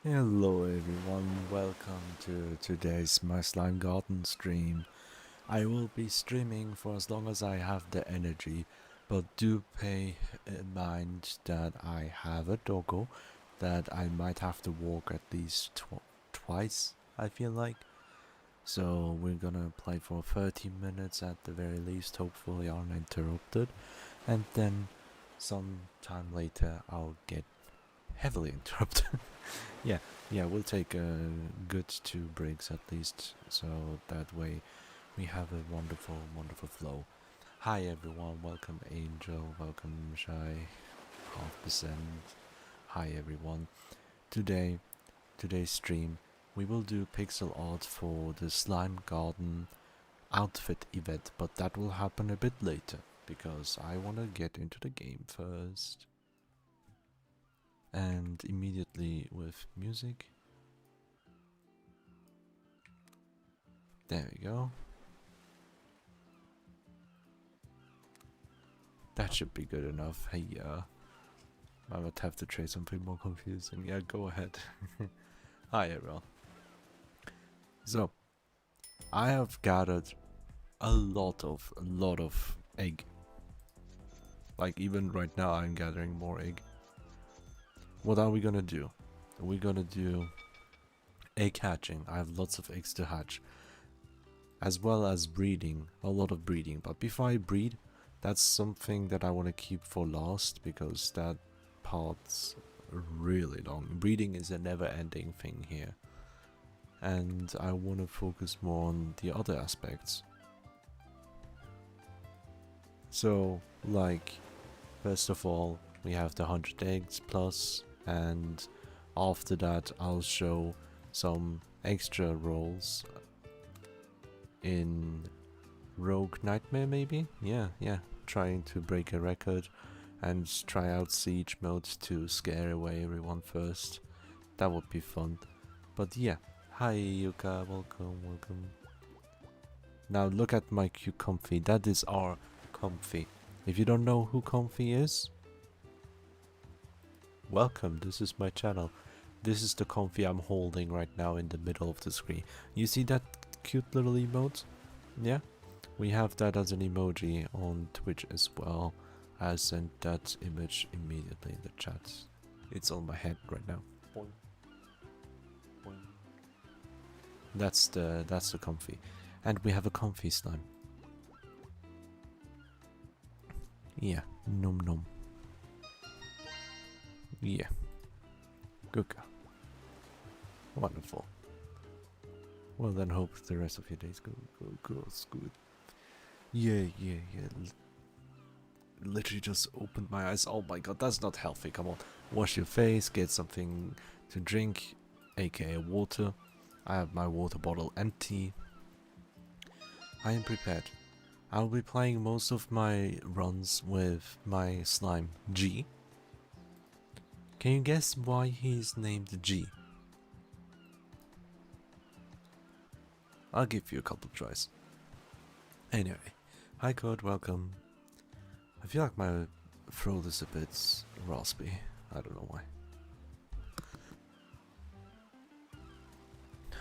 Hello everyone, welcome to today's My Slime Garden stream. I will be streaming for as long as I have the energy, but do pay in mind that I have a doggo that I might have to walk at least twice, I feel like. So we're gonna play for 30 minutes at the very least, hopefully uninterrupted, and then sometime later I'll get heavily interrupted. Yeah, yeah, we'll take a good 2 breaks at least, so that way we have a wonderful flow. Hi everyone, welcome Angel, welcome Shy, half percent. Hi everyone. Today, today's stream, we will do pixel art for the Slime Garden outfit event, but that will happen a bit later because I want to get into the game first. And immediately with music. There we go. That should be good enough. Hey, I would have to try something more confusing. Yeah, go ahead. Hi, everyone. So, I have gathered a lot of egg. Like even right now, I'm gathering more egg. What are we gonna do? We're gonna do egg hatching. I have lots of eggs to hatch, as well as breeding. A lot of breeding. But before I breed, that's something that I want to keep for last because that part's really long. Breeding is a never-ending thing here, and I want to focus more on the other aspects. So, like, first of all, we have the 100 eggs plus, and after that I'll show some extra rolls in Rogue Nightmare, maybe? Yeah, trying to break a record and try out siege mode to scare away everyone first. That would be fun. But yeah, hi Yuka, welcome. Now look at my cute Comfy, that is our Comfy. If you don't know who Comfy is, welcome, this is my channel. This is the Comfy I'm holding right now in the middle of the screen. You see that cute little emote? Yeah? We have that as an emoji on Twitch as well. I sent that image immediately in the chat. It's on my head right now. Boing. Boing. That's the Comfy. And we have a Comfy slime. Yeah, nom nom. Yeah. Good girl. Wonderful. Well then hope the rest of your days goes good. Yeah. Literally just opened my eyes. Oh my god, that's not healthy. Come on. Wash your face, get something to drink, aka water. I have my water bottle empty. I am prepared. I'll be playing most of my runs with my slime, G. Can you guess why he's named G? I'll give you a couple tries. Anyway, hi Code, welcome. I feel like my throat is a bit raspy. I don't know why.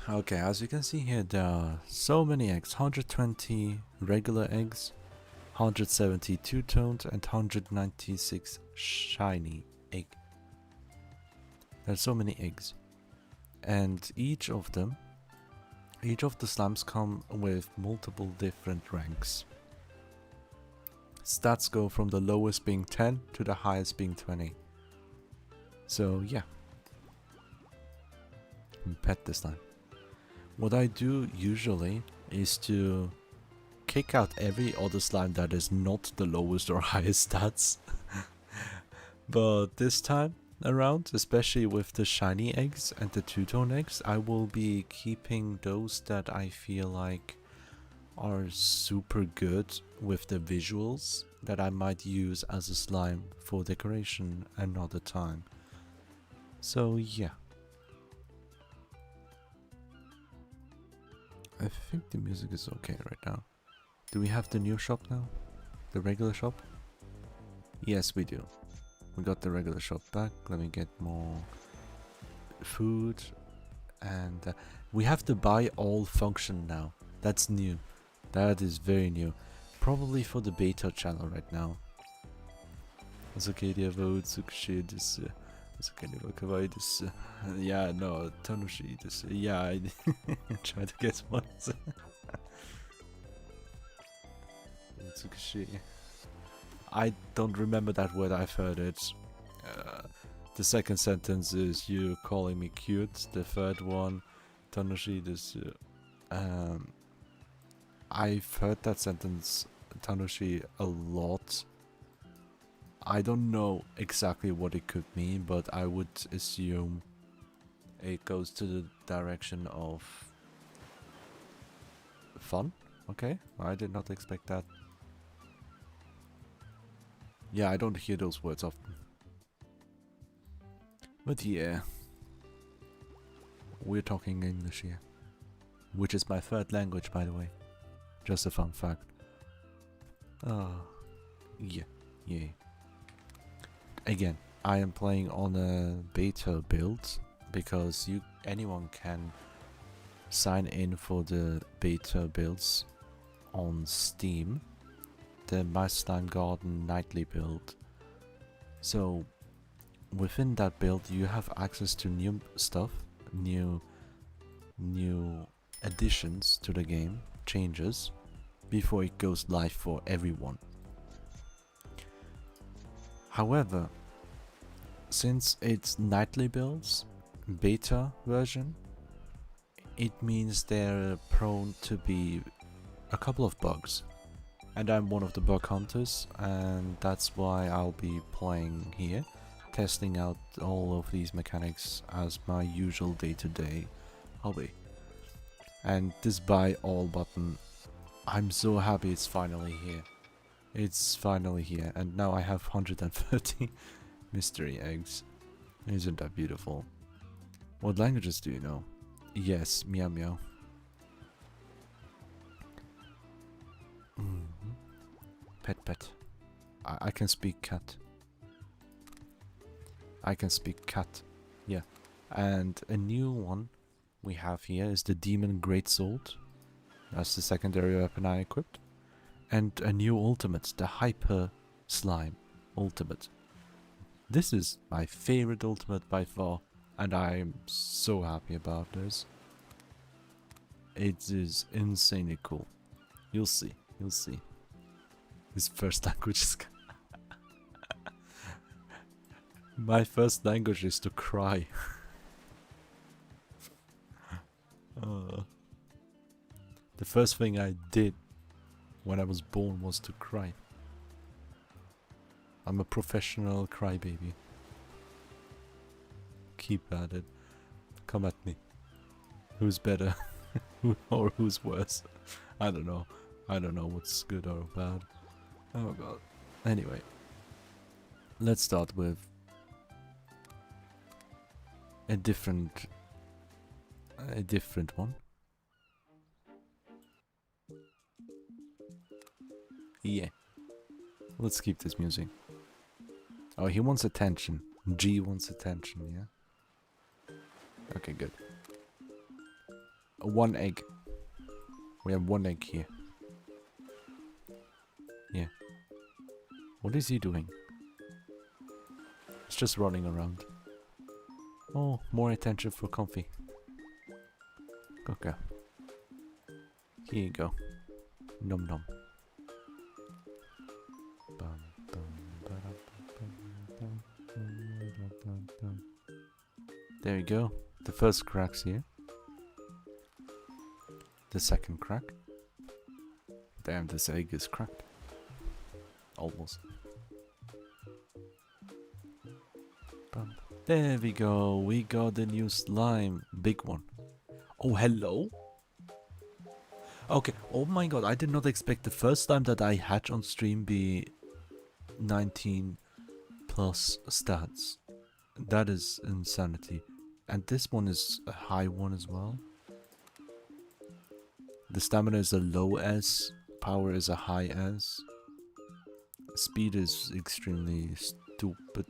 Okay, as you can see here, there are so many eggs. 120 regular eggs, 170 two-toned, and 196 shiny egg. There's so many eggs. And each of the slimes come with multiple different ranks. Stats go from the lowest being 10 to the highest being 20. So yeah. Pet this time. What I do usually is to kick out every other slime that is not the lowest or highest stats. But this time around, especially with the shiny eggs and the two-tone eggs, I will be keeping those that I feel like are super good with the visuals that I might use as a slime for decoration another time. So yeah. I think the music is okay right now. Do we have the new shop now? The regular shop? Yes, we do. We got the regular shop back. Let me get more food, and we have to buy all function now. That's new. That is very new. Probably for the beta channel right now. Asakedia votes Tsukushi desu. Asakedia wa kawaii desu. Yeah, no, Tanushi desu. Yeah, I try to guess what. Tsukushi. I don't remember that word, I've heard it. The second sentence is you calling me cute. The third one, Tanushi desu. I've heard that sentence, Tanushi, a lot. I don't know exactly what it could mean, but I would assume it goes to the direction of fun. Okay, I did not expect that. Yeah, I don't hear those words often. But yeah, we're talking English here, which is my third language, by the way. Just a fun fact. Oh, yeah. Again, I am playing on a beta build because anyone can sign in for the beta builds on Steam. The My Slime Garden nightly build. So within that build you have access to new stuff, new additions to the game, changes, before it goes live for everyone. However, since it's nightly builds, beta version, it means they're prone to be a couple of bugs. And I'm one of the bug hunters, and that's why I'll be playing here, testing out all of these mechanics as my usual day-to-day hobby. And this buy all button, I'm so happy it's finally here. It's finally here, and now I have 130 mystery eggs. Isn't that beautiful? What languages do you know? Yes, meow meow. Pet. I can speak cat. I can speak cat. Yeah. And a new one we have here is the Demon Greatsword. That's the secondary weapon I equipped. And a new ultimate, the Hyper Slime Ultimate. This is my favorite ultimate by far, and I'm so happy about this. It is insanely cool. You'll see. His first language is... My first language is to cry. The first thing I did when I was born was to cry. I'm a professional crybaby. Keep at it. Come at me. Who's better? Or who's worse? I don't know. I don't know what's good or bad. Oh god. Anyway. Let's start with a different one. Yeah. Let's keep this music. Oh, he wants attention. G wants attention, yeah? Okay, good. One egg. We have one egg here. Yeah. What is he doing? It's just running around. Oh, more attention for Comfy. Okay. Here you go. Nom nom. There you go. The first crack's here. The second crack. Damn, this egg is cracked. Almost. There we go. We got the new slime. Big one. Oh, hello. Okay. Oh my god. I did not expect the first time that I hatch on stream be 19 plus stats. That is insanity. And this one is a high one as well. The stamina is a low S. Power is a high S. Speed is extremely stupid.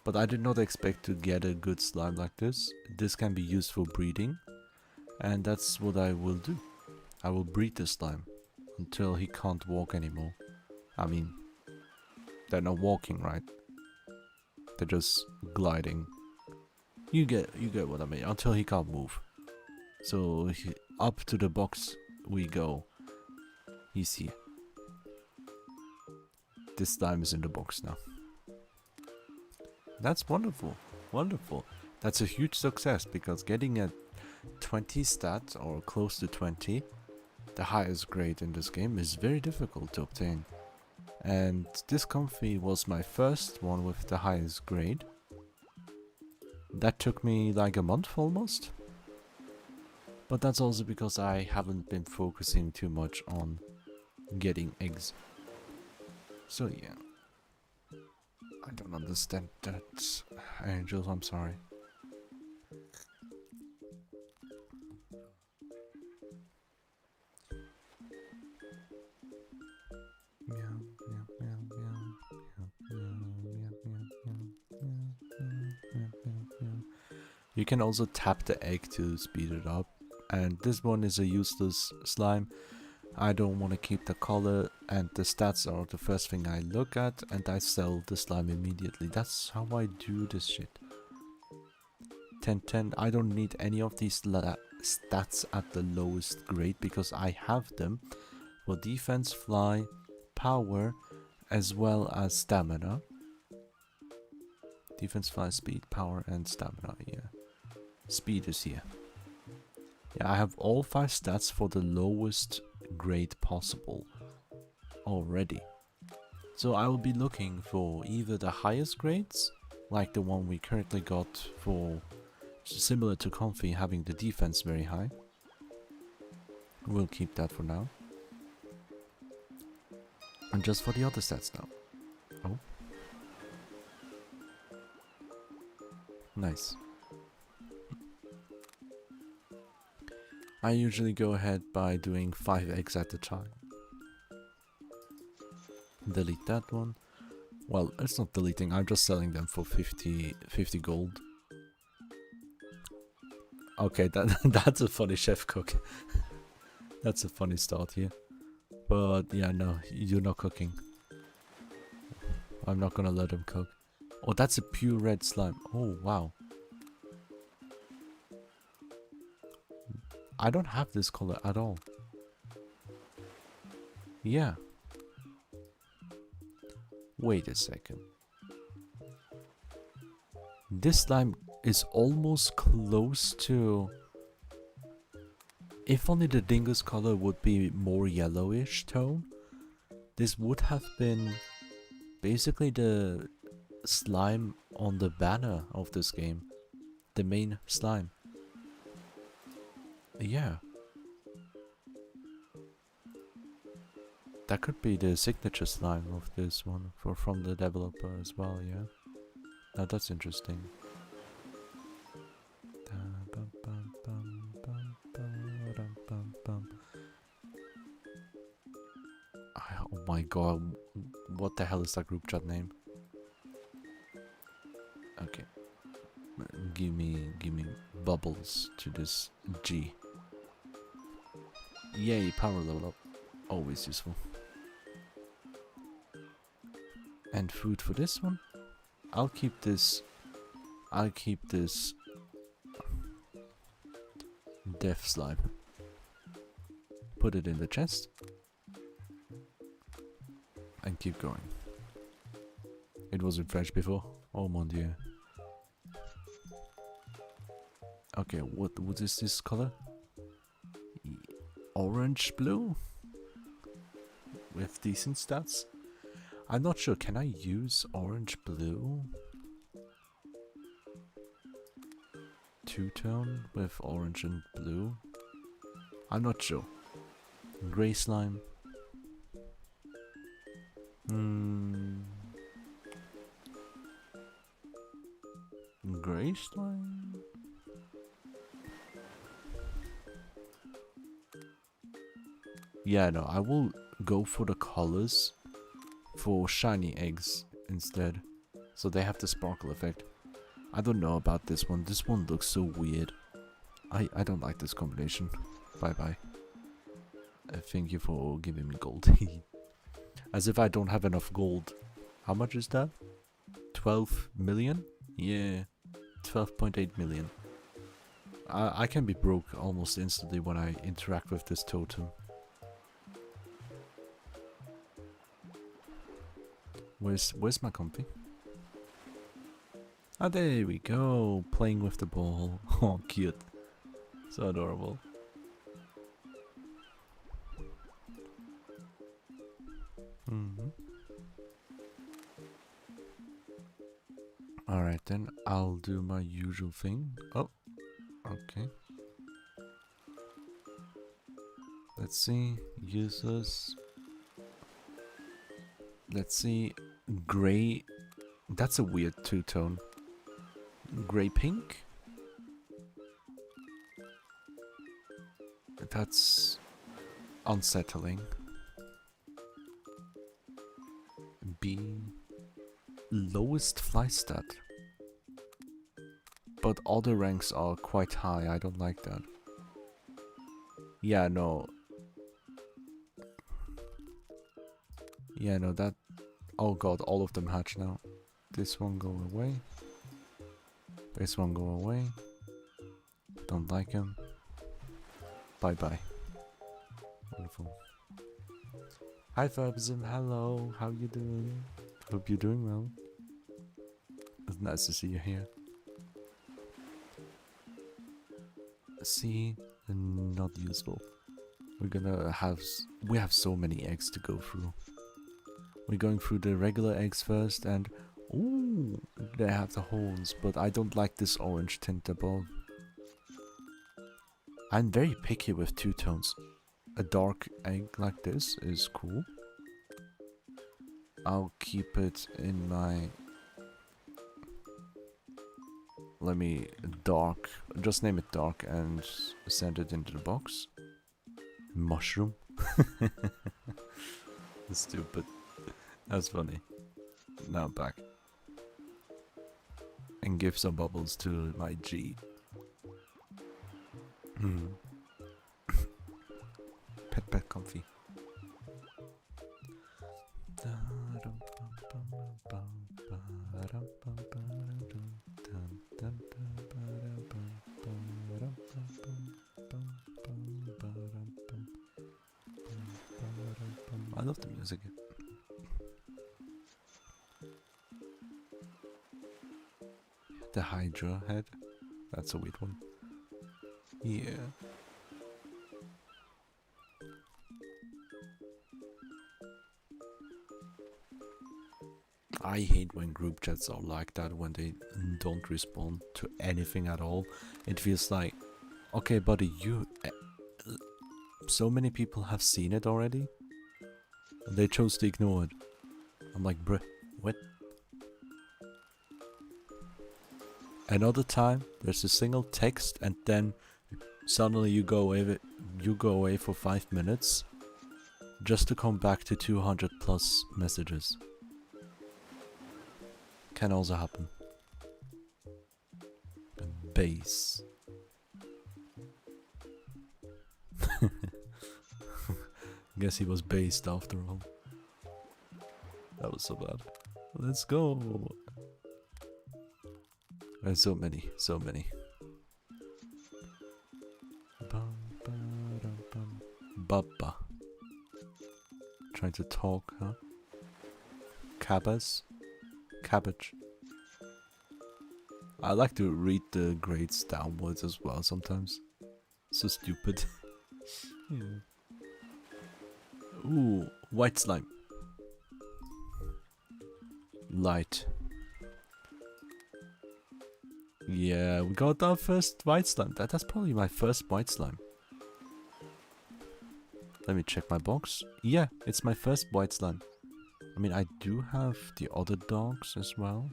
But I did not expect to get a good slime like this. This can be used for breeding, and that's what I will do. I will breed the slime until he can't walk anymore. I mean, they're not walking, right? They're just gliding. You get what I mean. Until he can't move. So up to the box we go. He's here. This slime is in the box now. That's wonderful. Wonderful. That's a huge success because getting a 20 stat or close to 20, the highest grade in this game, is very difficult to obtain. And this comfy was my first one with the highest grade. That took me like a month almost. But that's also because I haven't been focusing too much on getting eggs. So yeah. I don't understand that. Angels, I'm sorry. You can also tap the egg to speed it up, and this one is a useless slime. I don't want to keep the color, and the stats are the first thing I look at, and I sell the slime immediately. That's how I do this shit. 10-10, I don't need any of these stats at the lowest grade because I have them for defense, fly, power, as well as stamina. Defense, fly, speed, power, and stamina, yeah. Speed is here. Yeah, I have all 5 stats for the lowest grade possible already. So I will be looking for either the highest grades, like the one we currently got for similar to Comfy, having the defense very high. We'll keep that for now. And just for the other stats now. Oh. Nice. I usually go ahead by doing 5 eggs at a time. Delete that one. Well, it's not deleting, I'm just selling them for 50 gold. Okay, that's a funny chef cook. That's a funny start here. But yeah, no, you're not cooking. I'm not gonna let him cook. Oh, that's a pure red slime. Oh, wow. I don't have this color at all. Yeah. Wait a second. This slime is almost close to... If only the dingo's color would be more yellowish tone, this would have been basically the slime on the banner of this game. The main slime. Yeah. That could be the signature slime of this one from the developer as well, yeah. Now that's interesting. Oh my god, what the hell is that group chat name? Okay. Give me bubbles to this G. Yay, power level up. Always useful. And food for this one. I'll keep this death slime. Put it in the chest. And keep going. It wasn't fresh before. Oh mon dieu. Okay, what is this color? Orange blue? With decent stats? I'm not sure, can I use orange blue? Two-tone with orange and blue? I'm not sure. Grey slime. Grey slime? Yeah, no, I will go for the colors for shiny eggs instead. So they have the sparkle effect. I don't know about this one. This one looks so weird. I don't like this combination. Bye bye. Thank you for giving me gold. As if I don't have enough gold. How much is that? 12 million? Yeah. 12.8 million. I can be broke almost instantly when I interact with this totem. Where's my compy? Ah, there we go. Playing with the ball. Oh, cute. So adorable. Alright, then I'll do my usual thing. Oh, okay. Let's see. Users. Let's see. Gray. That's a weird two-tone. Gray pink? That's unsettling. B. Lowest fly stat. But other ranks are quite high. I don't like that. Yeah, no. Yeah, no, that... Oh god, all of them hatch now. This one go away. This one go away. Don't like him. Bye-bye. Wonderful. Hi Fabzim, hello. How you doing? Hope you're doing well. It's nice to see you here. See, not useful. We're gonna have... We have so many eggs to go through. We're going through the regular eggs first and... Ooh, they have the horns, but I don't like this orange tint above. I'm very picky with two tones. A dark egg like this is cool. I'll keep it in my... Let me... Dark. Just name it dark and send it into the box. Mushroom. Stupid. That's funny. Now back. And give some bubbles to my G. Pet comfy. I love the music. The Hydra head. That's a weird one. Yeah. I hate when group chats are like that, when they don't respond to anything at all. It feels like, okay buddy, you... so many people have seen it already. And they chose to ignore it. I'm like, bruh, what? Another time, there's a single text and then suddenly you go away for 5 minutes just to come back to 200 plus messages. Can also happen. Base. Guess he was based after all. That was so bad. Let's go. There's so many, so many. Baba. Trying to talk, huh? Cabbage. Cabbage. I like to read the grades downwards as well sometimes. So stupid. Yeah. Ooh, white slime. Light. Yeah, we got our first white slime. That's probably my first white slime. Let me check my box. Yeah, it's my first white slime. I mean, I do have the other dogs as well.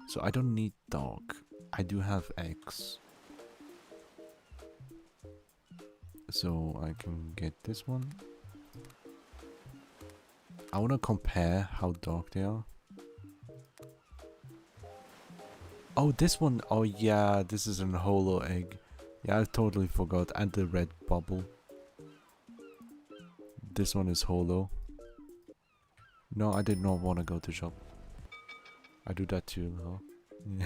So I don't need dog. I do have eggs. So I can get this one. I want to compare how dark they are. Oh, this one. Oh, yeah, this is an holo egg. Yeah, I totally forgot. And the red bubble. This one is holo. No, I did not want to go to shop. I do that too, huh? Yeah.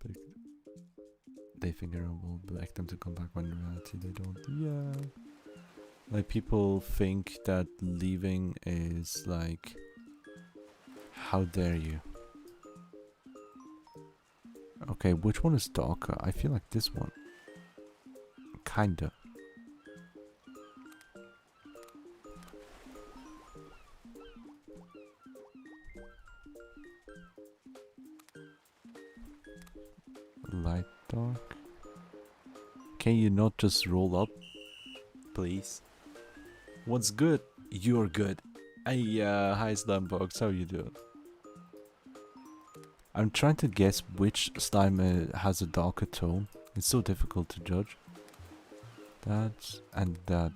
But they figure I will beg them to come back when in reality they don't. Yeah. Like, people think that leaving is like, how dare you? Okay, which one is darker? I feel like this one. Kinda. Light dark. Can you not just roll up? Please. What's good? You're good. Hey, hi Slimebox, how you doing? I'm trying to guess which slime has a darker tone. It's so difficult to judge. That and that.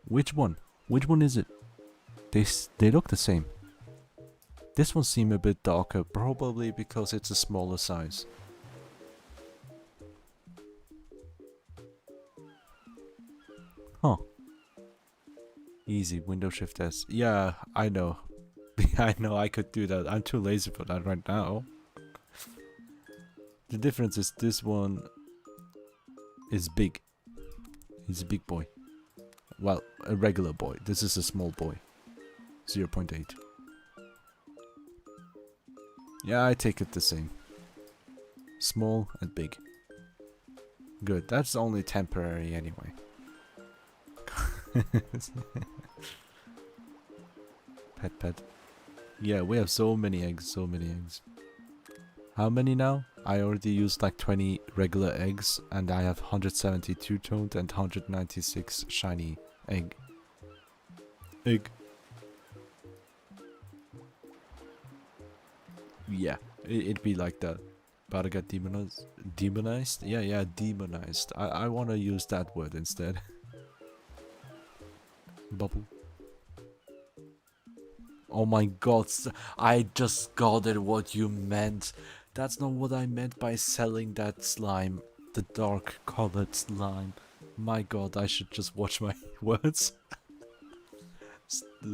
Which one? Which one is it? They look the same. This one seems a bit darker, probably because it's a smaller size. Huh. Easy, Windows Shift S. Yeah, I know. I know I could do that. I'm too lazy for that right now. The difference is this one is big. He's a big boy. Well, a regular boy. This is a small boy. 0.8. Yeah, I take it the same. Small and big. Good, that's only temporary anyway. Pet. Yeah, we have so many eggs, How many now? I already used like 20 regular eggs and I have 172 toned and 196 shiny egg. Yeah, it'd be like that. But I got demonized. Demonized? Yeah, demonized. I want to use that word instead. Bubble. Oh my god, I just got it what you meant. That's not what I meant by selling that slime. The dark colored slime. My god, I should just watch my words.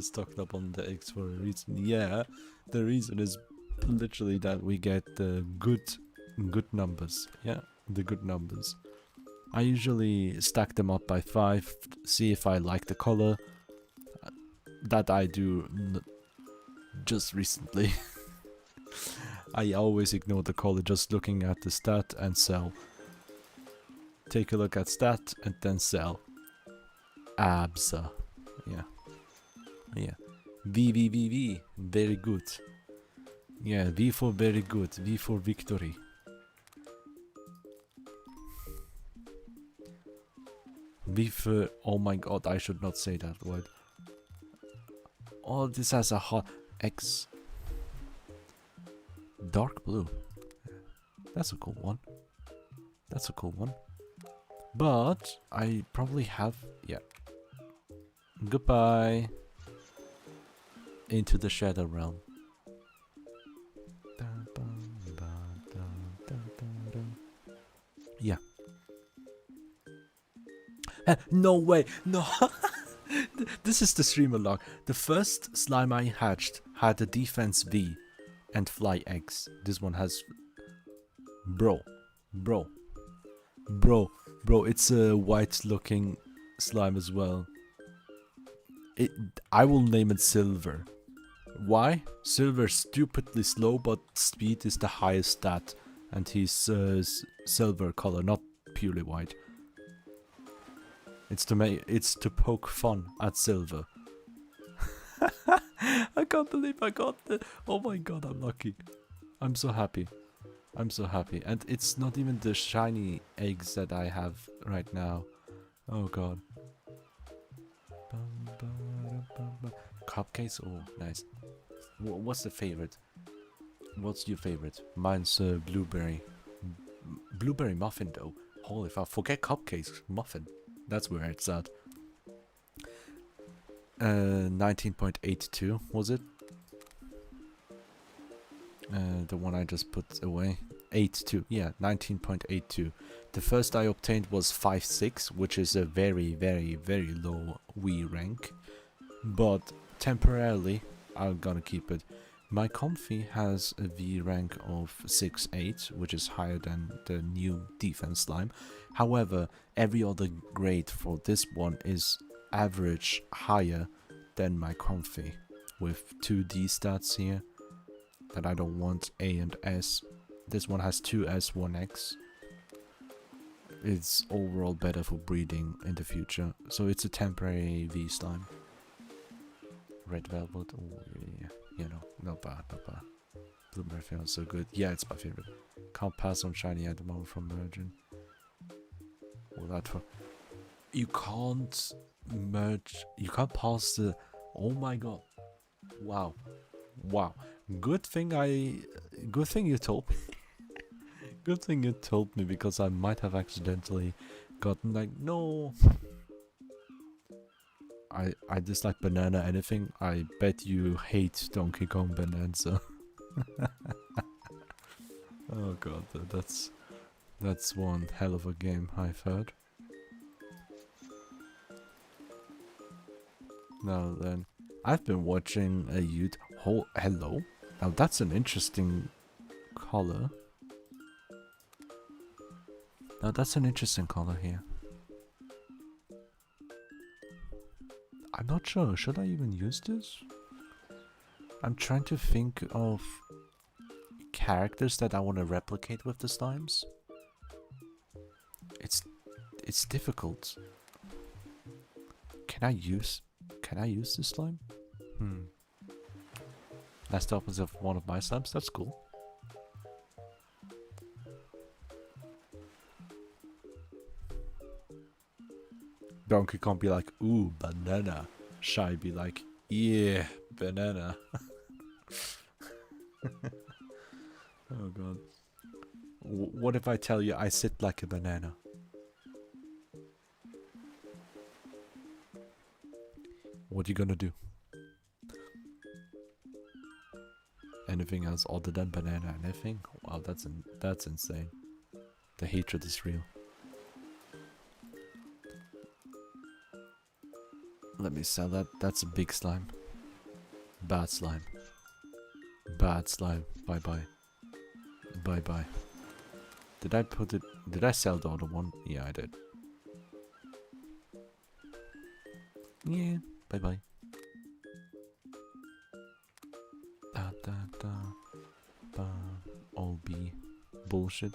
Stocked up on the eggs for a reason. Yeah, the reason is literally that we get the good numbers. Yeah, the good numbers. I usually stack them up by 5, see if I like the color. That I do just recently. I always ignore the color, just looking at the stat and sell. Take a look at stat and then sell. Absa. Yeah. V. Very good. Yeah, V for very good. V for victory. V for... Oh my god, I should not say that word. Oh, this has a hot... X. Dark blue. That's a cool one. But I probably have... Yeah. Goodbye. Into the shadow realm. Yeah. No way. No. This is the streamer log. The first slime I hatched had a defense V and fly X. This one has... Bro, it's a white looking slime as well. I will name it Silver. Why? Silver stupidly slow, but speed is the highest stat. And he's silver color, not purely white. It's to poke fun at Silver. I can't believe I got the... Oh my god, I'm lucky. I'm so happy. And it's not even the shiny eggs that I have right now. Oh god. Cupcakes? Oh, nice. What's the favorite? What's your favorite? Mine's blueberry. Blueberry muffin though. Holy fuck, forget cupcakes. Muffin. That's where it's at. 19.82 was it? The one I just put away. 82, yeah, 19.82. The first I obtained was 5.6, which is a very, very, very low Wii rank. But temporarily, I'm gonna keep it. My Comfy has a V rank of 6.8, which is higher than the new defense slime. However, every other grade for this one is average higher than my Comfy, with 2D stats here that I don't want, A and S. This one has 2S, 1X. It's overall better for breeding in the future, so it's a temporary V slime. Red Velvet, oh yeah, you know, not bad, not bad. Blueberry feels so good. Yeah, it's my favorite. Can't pass on shiny at the moment from Merging. Well, that for you can't merge. You can't pass the. Oh my god! Wow, wow. Good thing you told me. Good thing you told me, because I might have accidentally gotten like no. I dislike banana anything. I bet you hate Donkey Kong Bonanza. Oh god, that's one hell of a game, I've heard. Now then, I've been watching a YouTube. Oh, hello. Now that's an interesting color. Now that's an interesting color here. I'm not sure. Should I even use this? I'm trying to think of characters that I want to replicate with the slimes. It's difficult. Can I use this slime? That's the opposite of one of my slimes. That's cool. Donkey can't be like, ooh, banana. Shy be like, yeah, banana. Oh god. What if I tell you I sit like a banana? What you gonna do? Anything else other than banana? Anything? Wow, that's insane. The hatred is real. Let me sell that. That's a big slime. Bad slime. Bad slime. Bye bye. Bye bye. Did I put it? Did I sell the other one? Yeah, I did. Yeah. Bye bye. Da da da. Ba. All B. Bullshit.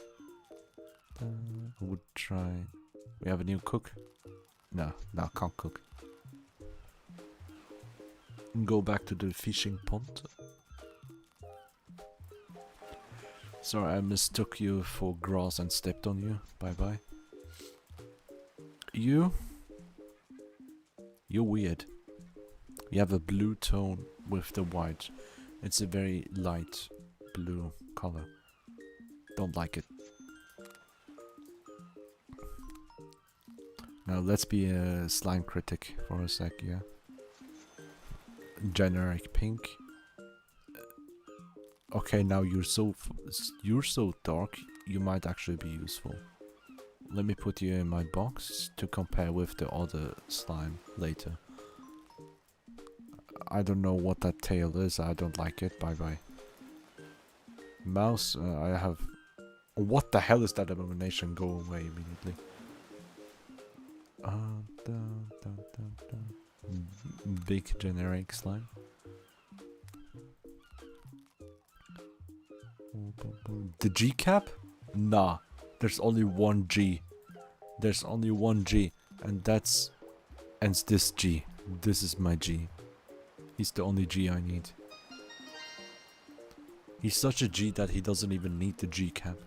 I would try. We have a new cook. No, can't cook. Go back to the fishing pond. Sorry, I mistook you for grass and stepped on you. Bye bye. You're weird. You have a blue tone with the white. It's a very light blue color. Don't like it. Now let's be a slime critic for a sec, yeah. Generic pink. Okay, now you're so dark, you might actually be useful. Let me put you in my box to compare with the other slime later. I don't know what that tail is, I don't like it, bye bye. Mouse, I have... What the hell is that abomination? Go away immediately. Big generic slime. The G cap? Nah, there's only one G. There's only one G, and that's... And it's this G. This is my G. He's the only G I need. He's such a G that he doesn't even need the G cap.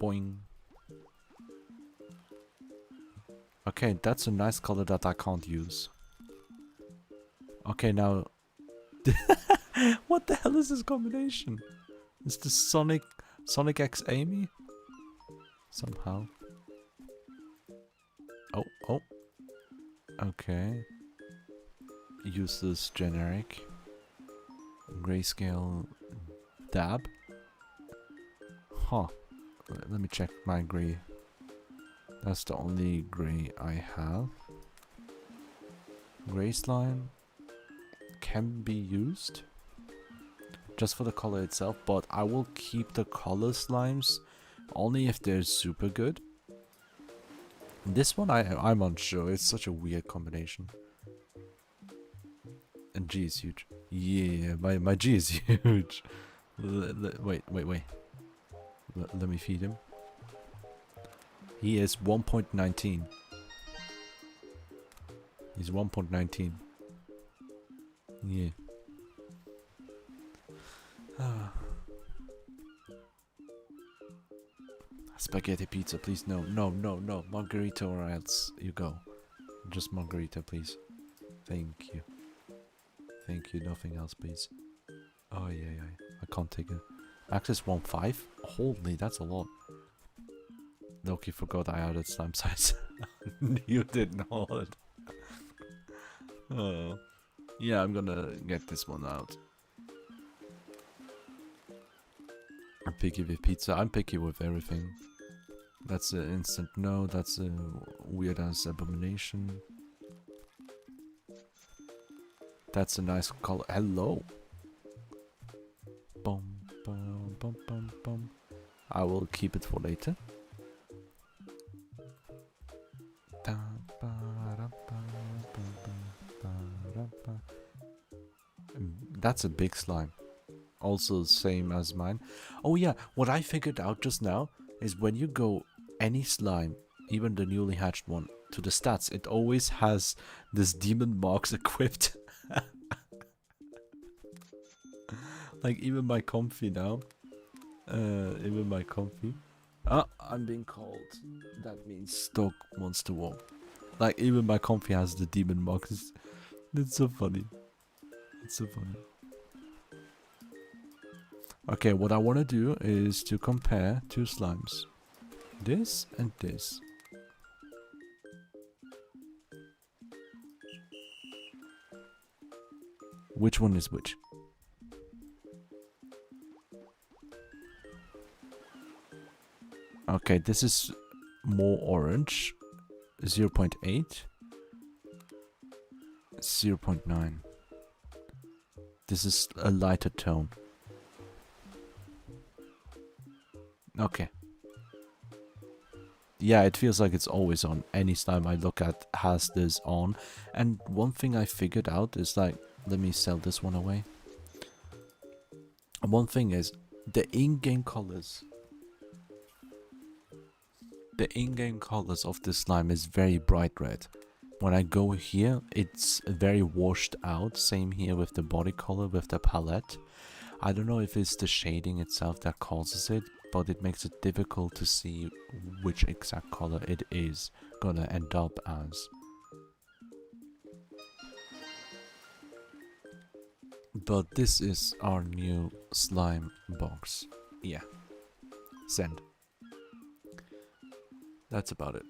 Boing. Okay, that's a nice color that I can't use. Okay, now... What the hell is this combination? Is this Sonic X Amy? Somehow. Oh. Okay. Use this generic. Grayscale dab. Huh. Let me check my gray. That's the only gray I have. Gray slime can be used just for the color itself, but I will keep the color slimes only if they're super good. This one I'm unsure. It's such a weird combination. And G is huge. Yeah, my G is huge. Wait. Let me feed him. He is 1.19. He's 1.19. Yeah. Spaghetti pizza, please. No. Margarita or else you go. Just margarita, please. Thank you. Nothing else, please. Oh, yeah. I can't take it. Access 1.5? Holy, that's a lot. Loki forgot I added slime size. You did not. Oh. Yeah, I'm gonna get this one out. I'm picky with pizza. I'm picky with everything. That's an instant no. That's a weird ass abomination. That's a nice color. Hello. Bum, bum, bum, bum, bum. I will keep it for later. That's a big slime. Also same as mine. Oh yeah, what I figured out just now is when you go any slime, even the newly hatched one, to the stats, it always has this demon marks equipped. Like even my comfy now. Even my comfy. Ah, I'm being called. That means dog wants to walk. Like even my comfy has the demon marks. It's so funny. It's so funny. Okay, what I want to do is to compare two slimes. This and this. Which one is which? Okay, this is more orange. 0.8. 0.9. This is a lighter tone. Okay. Yeah, it feels like it's always on. Any slime I look at has this on. And one thing I figured out is like, let me sell this one away. And one thing is, the in-game colors. The in-game colors of this slime is very bright red. When I go here, it's very washed out. Same here with the body color, with the palette. I don't know if it's the shading itself that causes it, but it makes it difficult to see which exact color it is gonna end up as. But this is our new slime box. Yeah. Send. That's about it.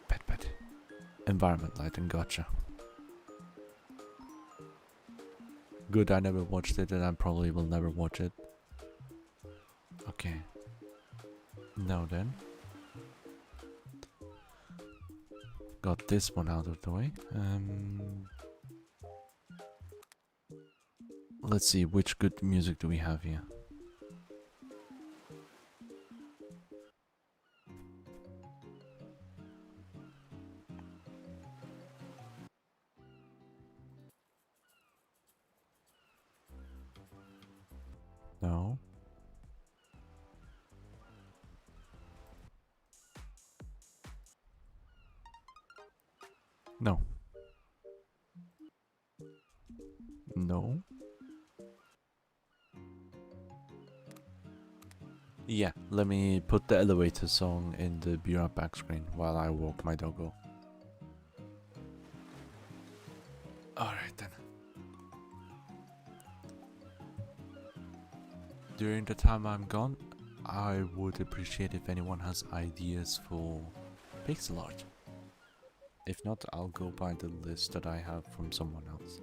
Pet. Environment lighting, gotcha. Good, I never watched it and I probably will never watch it. Okay. Now then. Got this one out of the way. Let's see, which good music do we have here? No. No. No. Yeah, let me put the elevator song in the Bureau back screen while I walk my doggo. Alright then. During the time I'm gone, I would appreciate if anyone has ideas for pixel art. If not, I'll go by the list that I have from someone else.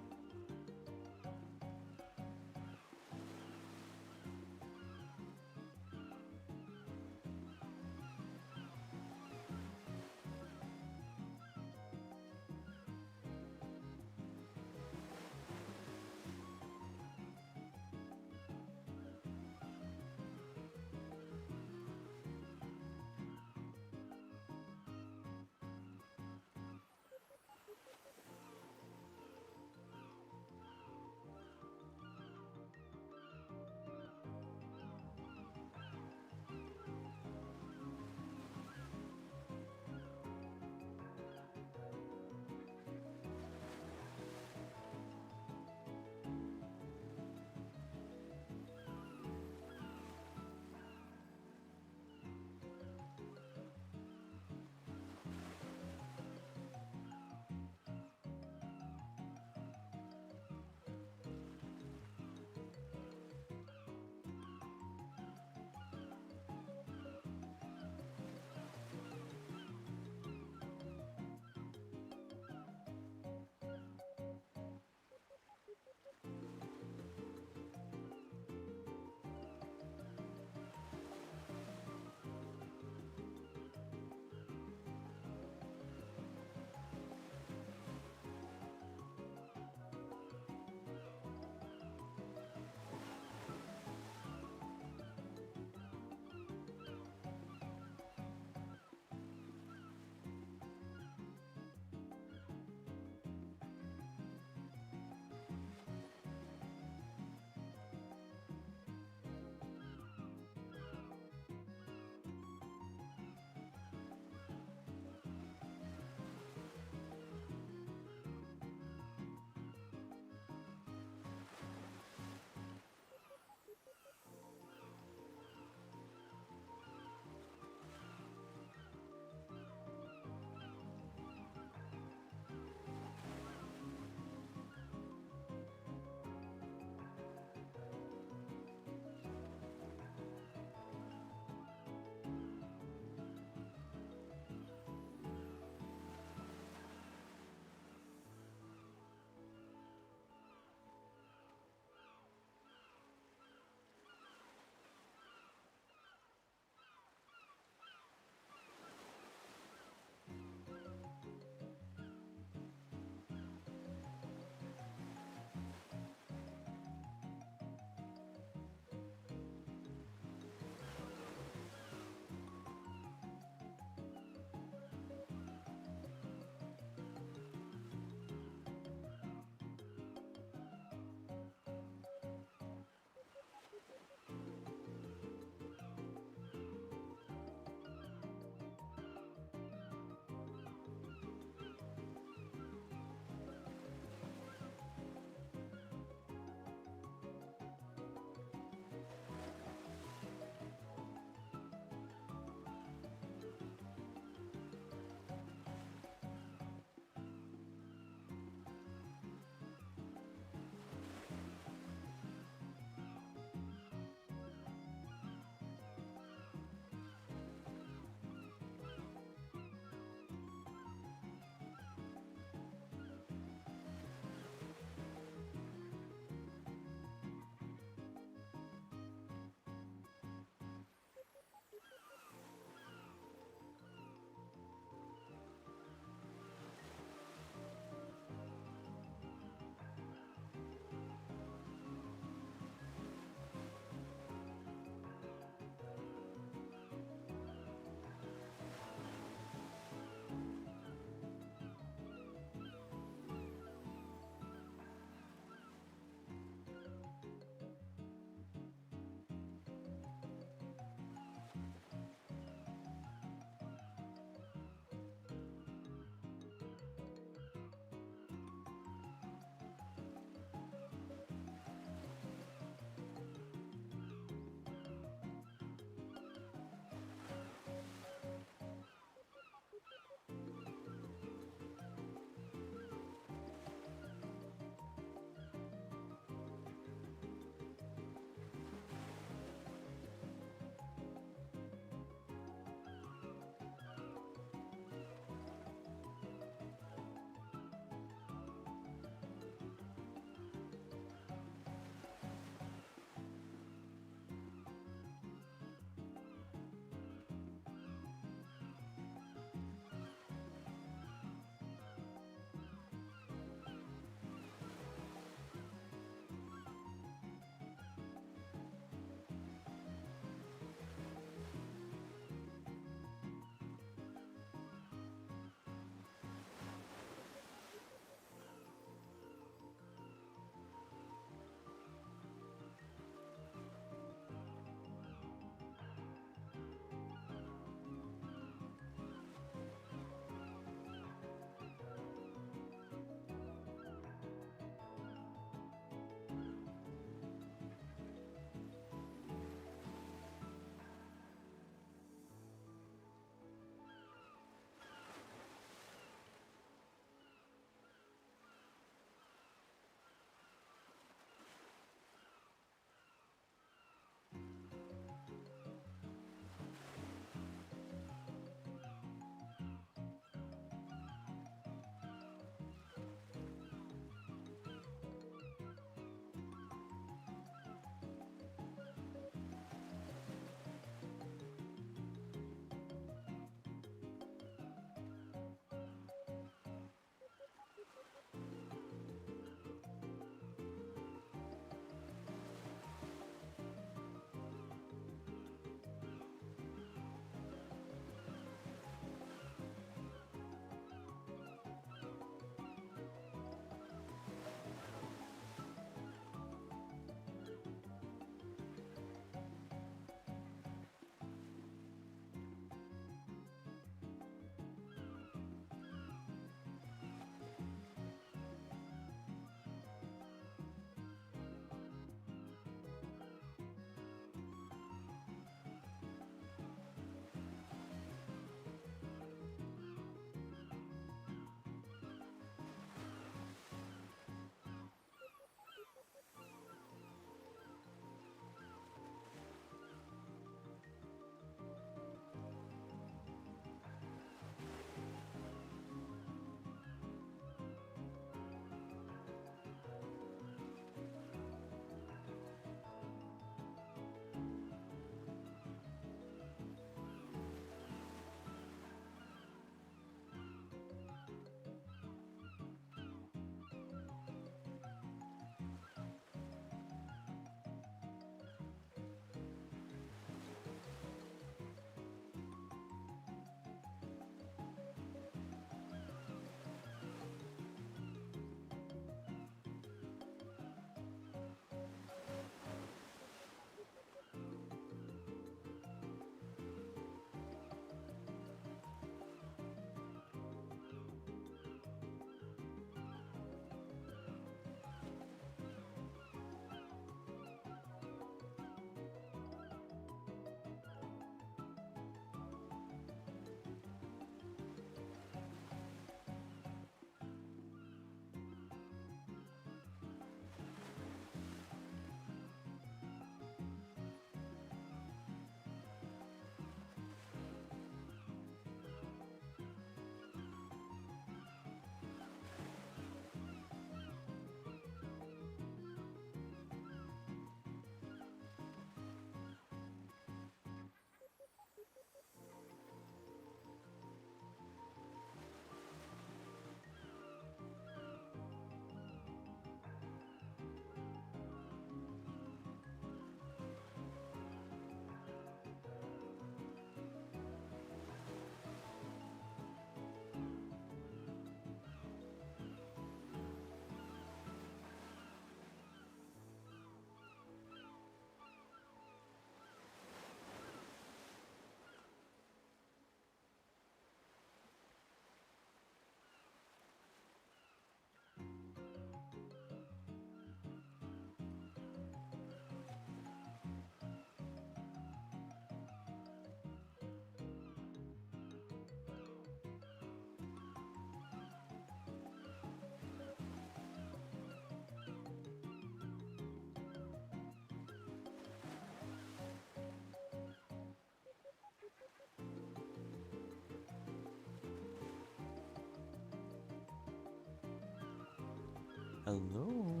Hello.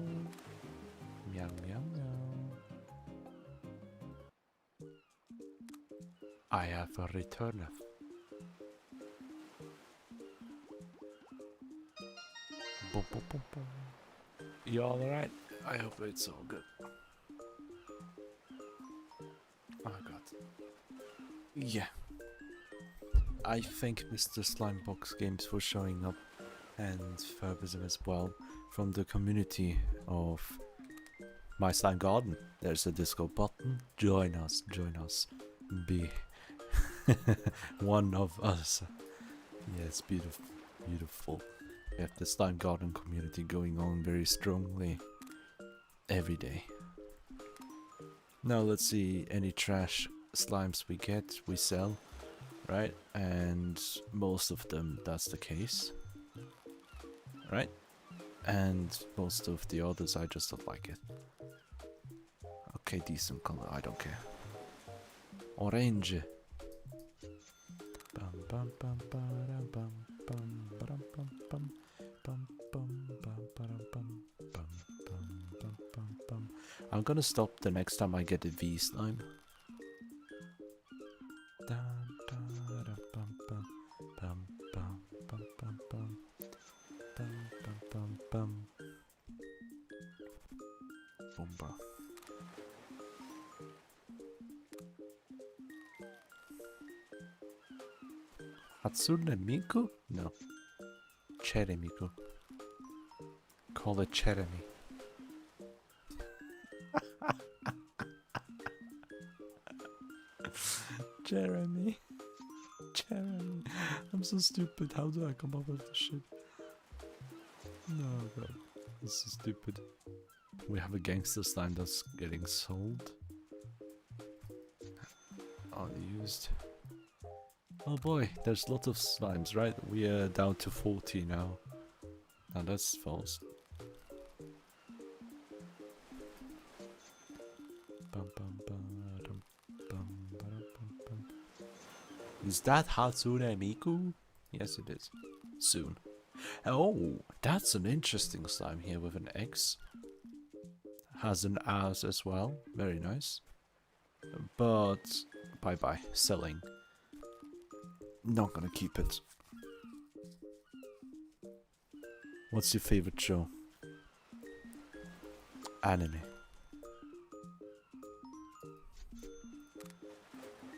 Meow meow meow. I have a returneth. Boom, boom, boom, boom. You alright? I hope it's all good. Oh god. Yeah. I thank Mr. Slimebox Games for showing up and Furbism as well from the community of My Slime Garden. There's a Discord button. Join us, be one of us. Yes, beautiful, beautiful. We have the Slime Garden community going on very strongly every day. Now let's see any trash slimes we get, we sell, right? And most of them that's the case, right? And most of the others I just don't like it. Okay, decent color, I don't care. Orange. Bum bum bum bum bum bum bum bum bum bum bum bum bum bum. I'm gonna stop the next time I get a V slime. Boomba. Hatsune Miku? No. Cherry Miku. Call it Cheremy. Jeremy. Jeremy. I'm so stupid. How do I come up with this shit? No, god. This is stupid. We have a gangster slime that's getting sold. Unused. Oh boy, there's lots of slimes, right? We are down to 40 now. Now that's false. Is that Hatsune Miku? Yes, it is. Soon. Oh, that's an interesting slime here with an X. Has an ass as well. Very nice. But bye bye. Selling. Not gonna keep it. What's your favorite show? Anime.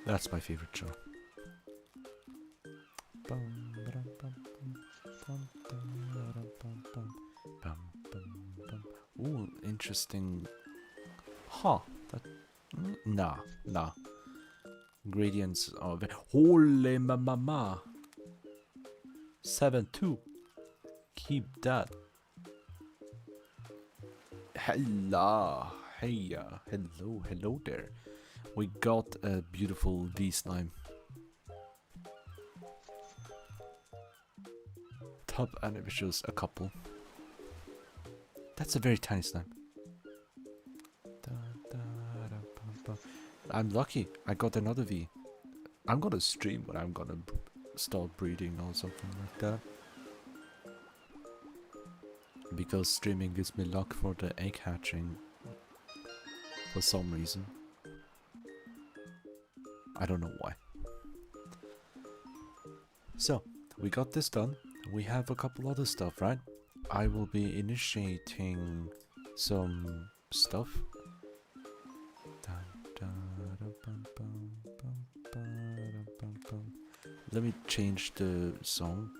That's my favorite show. Ooh, interesting. Huh. That, nah. Ingredients are very. Holy mama. 7-2. Keep that. Hello. Hey, hello there. We got a beautiful V slime. Top anime shows a couple. That's a very tiny slime. I'm lucky. I got another V. I'm gonna stream when I'm gonna start breeding or something like that. Because streaming gives me luck for the egg hatching. For some reason. I don't know why. So, we got this done. We have a couple other stuff, right? I will be initiating some stuff. Let me change the song.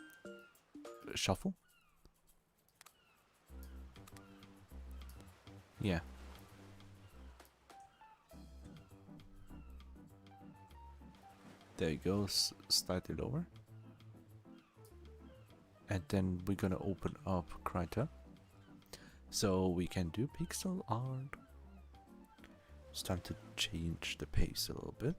Shuffle? Yeah. There you go, slide it over. And then we're gonna open up Krita. So we can do pixel art. It's time to change the pace a little bit.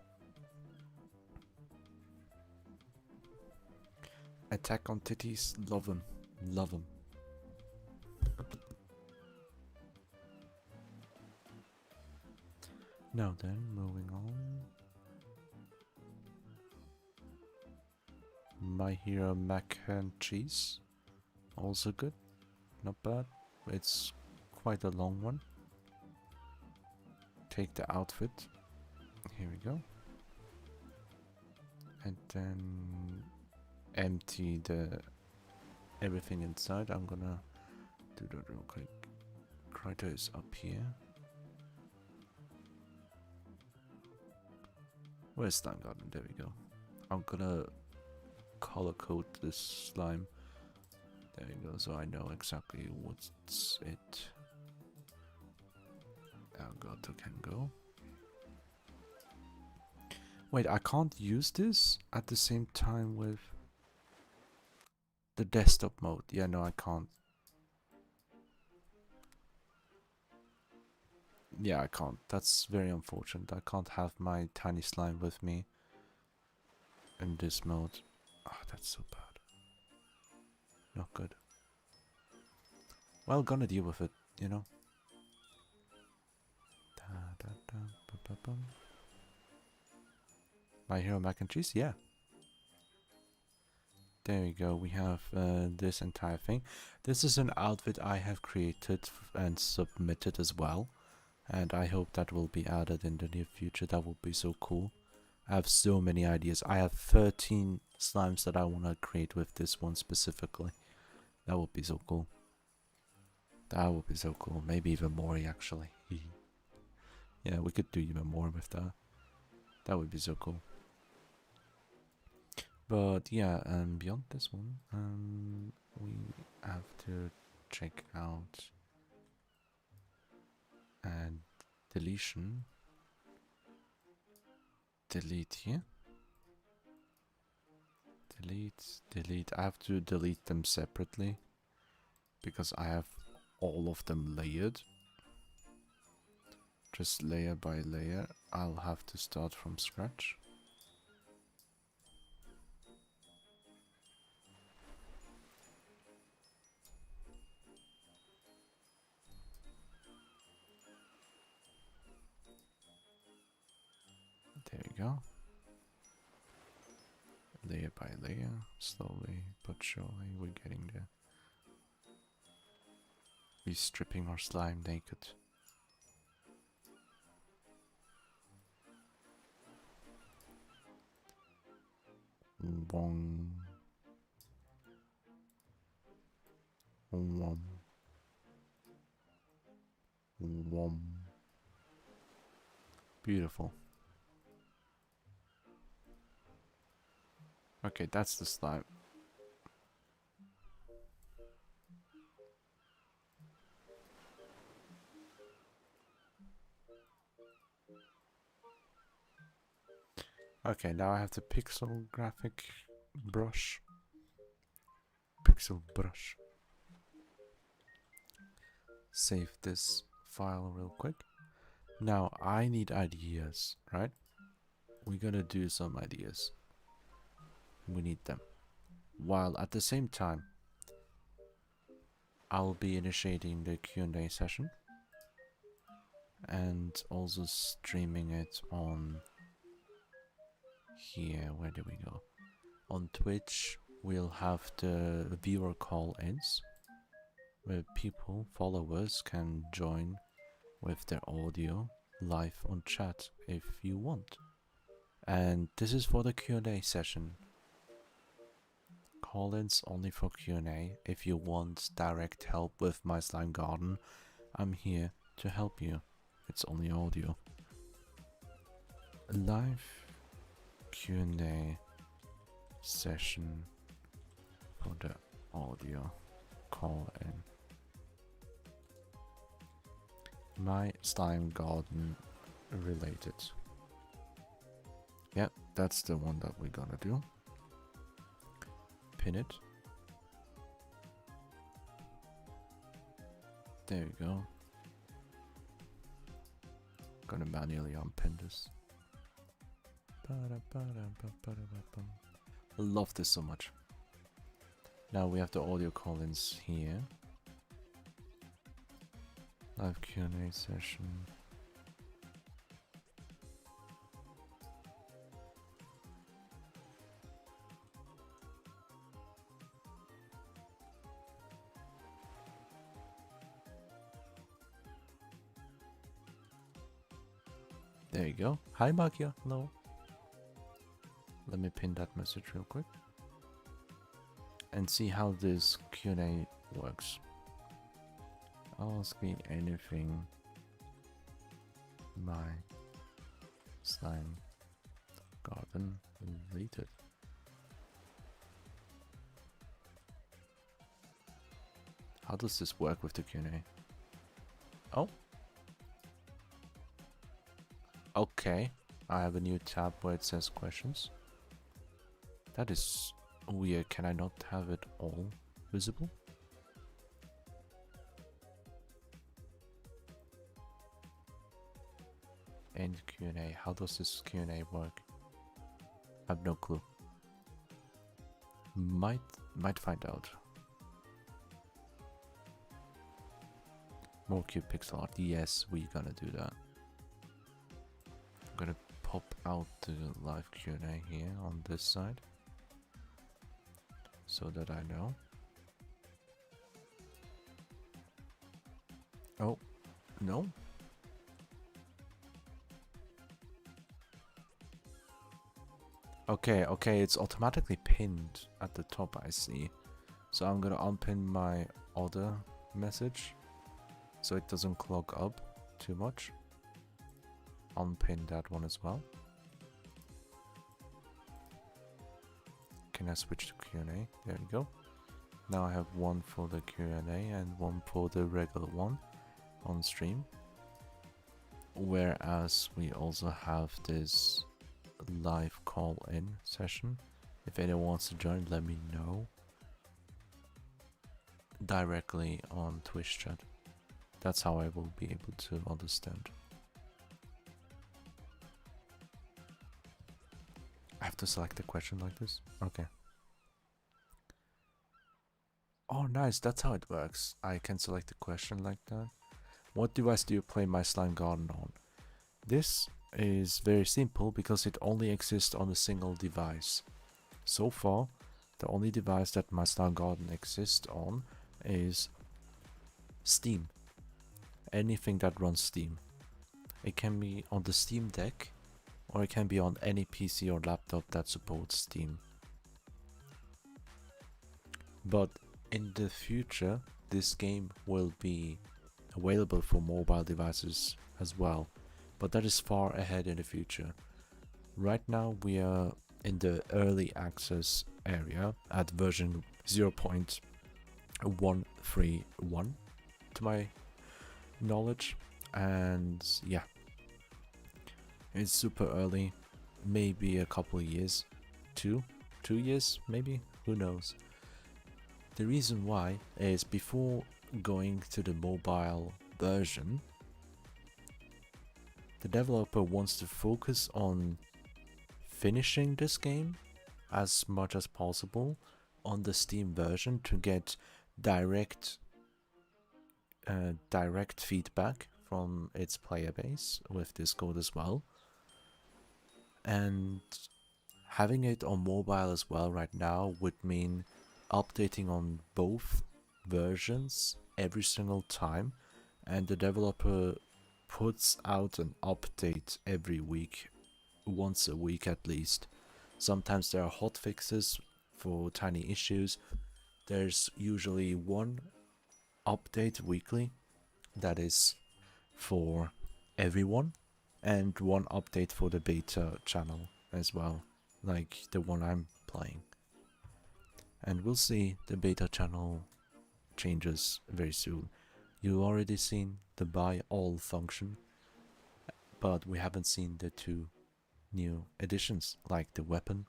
Attack on titties, love them, love them. Now then, moving on. My Hero Mac and Cheese, also good, not bad. It's quite a long one. Take the outfit. Here we go. And then empty the everything inside. I'm gonna do that real quick. Critter is up here. Where's Slime Garden? There we go. I'm gonna color code this slime. There you go, so I know exactly what's it. Elgato can go. Wait, I can't use this at the same time with the desktop mode. Yeah, no, I can't. Yeah, I can't. That's very unfortunate. I can't have my tiny slime with me in this mode. Oh, that's so bad. Not good. Well, gonna deal with it, you know. My Hero Mac and Cheese, yeah. There we go, we have this entire thing. This is an outfit I have created and submitted as well. And I hope that will be added in the near future. That would be so cool. I have so many ideas. I have 13 slimes that I want to create with this one specifically. That would be so cool. That would be so cool. Maybe even more actually. Yeah, we could do even more with that. That would be so cool. But yeah, beyond this one, we have to check out and deletion. Delete here. Delete. I have to delete them separately because I have all of them layered. Just layer by layer. I'll have to start from scratch. There we go. Layer by layer, slowly but surely we're getting there. We're stripping our slime naked. Wong. Wom. Wom. Beautiful. Okay, that's the slime. Okay, now I have the pixel graphic brush. Pixel brush. Save this file real quick. Now I need ideas, right? We're gonna do some ideas. We need them. While at the same time, I'll be initiating the Q&A session and also streaming it on here. Where do we go? On Twitch, we'll have the viewer call-ins where people, followers, can join with their audio live on chat if you want. And this is for the Q&A session. Call-ins only for Q&A. If you want direct help with my slime garden, I'm here to help you. It's only audio. Live Q&A session for the audio call-in. My slime garden related. Yeah, that's the one that we're gonna do. Pin it. There we go. Gonna manually unpin this. I love this so much. Now we have the audio call-ins here. Live Q&A session. There you go. Hi, Magia. Hello. Let me pin that message real quick and see how this Q&A works. Ask me anything my slime garden related. How does this work with the Q&A? Oh. Okay. I have a new tab where it says questions. That is weird. Can I not have it all visible? And Q&A. How does this Q&A work? I have no clue. Might find out. More cute pixel art. Yes, we're gonna do that. I'm gonna pop out the live Q&A here on this side so that I know. Oh, no. Okay, it's automatically pinned at the top, I see. So I'm gonna unpin my other message so it doesn't clog up too much. Unpin that one as well. Can I switch to Q&A? There we go. Now I have one for the Q&A and one for the regular one on stream. Whereas we also have this live call-in session. If anyone wants to join, let me know directly on Twitch chat. That's how I will be able to understand. I have to select a question like this? Okay. Oh, nice. That's how it works. I can select a question like that. What device do you play My Slime Garden on? This is very simple because it only exists on a single device. So far, the only device that My Slime Garden exists on is Steam. Anything that runs Steam. It can be on the Steam Deck, or it can be on any PC or laptop that supports Steam. But in the future, this game will be available for mobile devices as well. But that is far ahead in the future. Right now we are in the early access area at version 0.131 to my knowledge, and yeah, it's super early. Maybe a couple of years, two years maybe, who knows. The reason why is before going to the mobile version, the developer wants to focus on finishing this game as much as possible on the Steam version to get direct feedback from its player base with Discord as well. And having it on mobile as well right now would mean updating on both versions every single time, and the developer puts out an update every week, once a week at least. Sometimes there are hotfixes for tiny issues. There's usually one update weekly that is for everyone, and one update for the beta channel as well, like the one I'm playing. And we'll see the beta channel changes very soon. You've already seen the buy all function, but we haven't seen the two new additions, like the weapon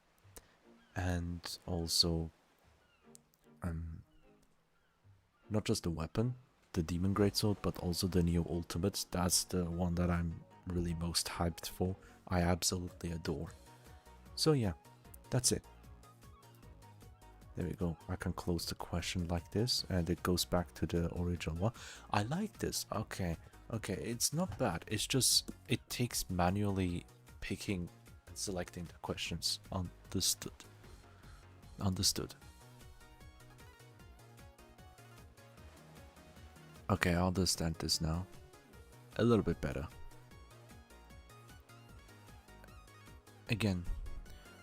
and also not just the weapon, the demon greatsword, but also the new ultimate. That's the one that I'm really most hyped for. I absolutely adore. So yeah, that's it. There we go. I can close the question like this, and it goes back to the original one. I like this. Okay, it's not bad. It's just, it takes manually picking and selecting the questions. Understood. Okay, I understand this now. A little bit better. Again,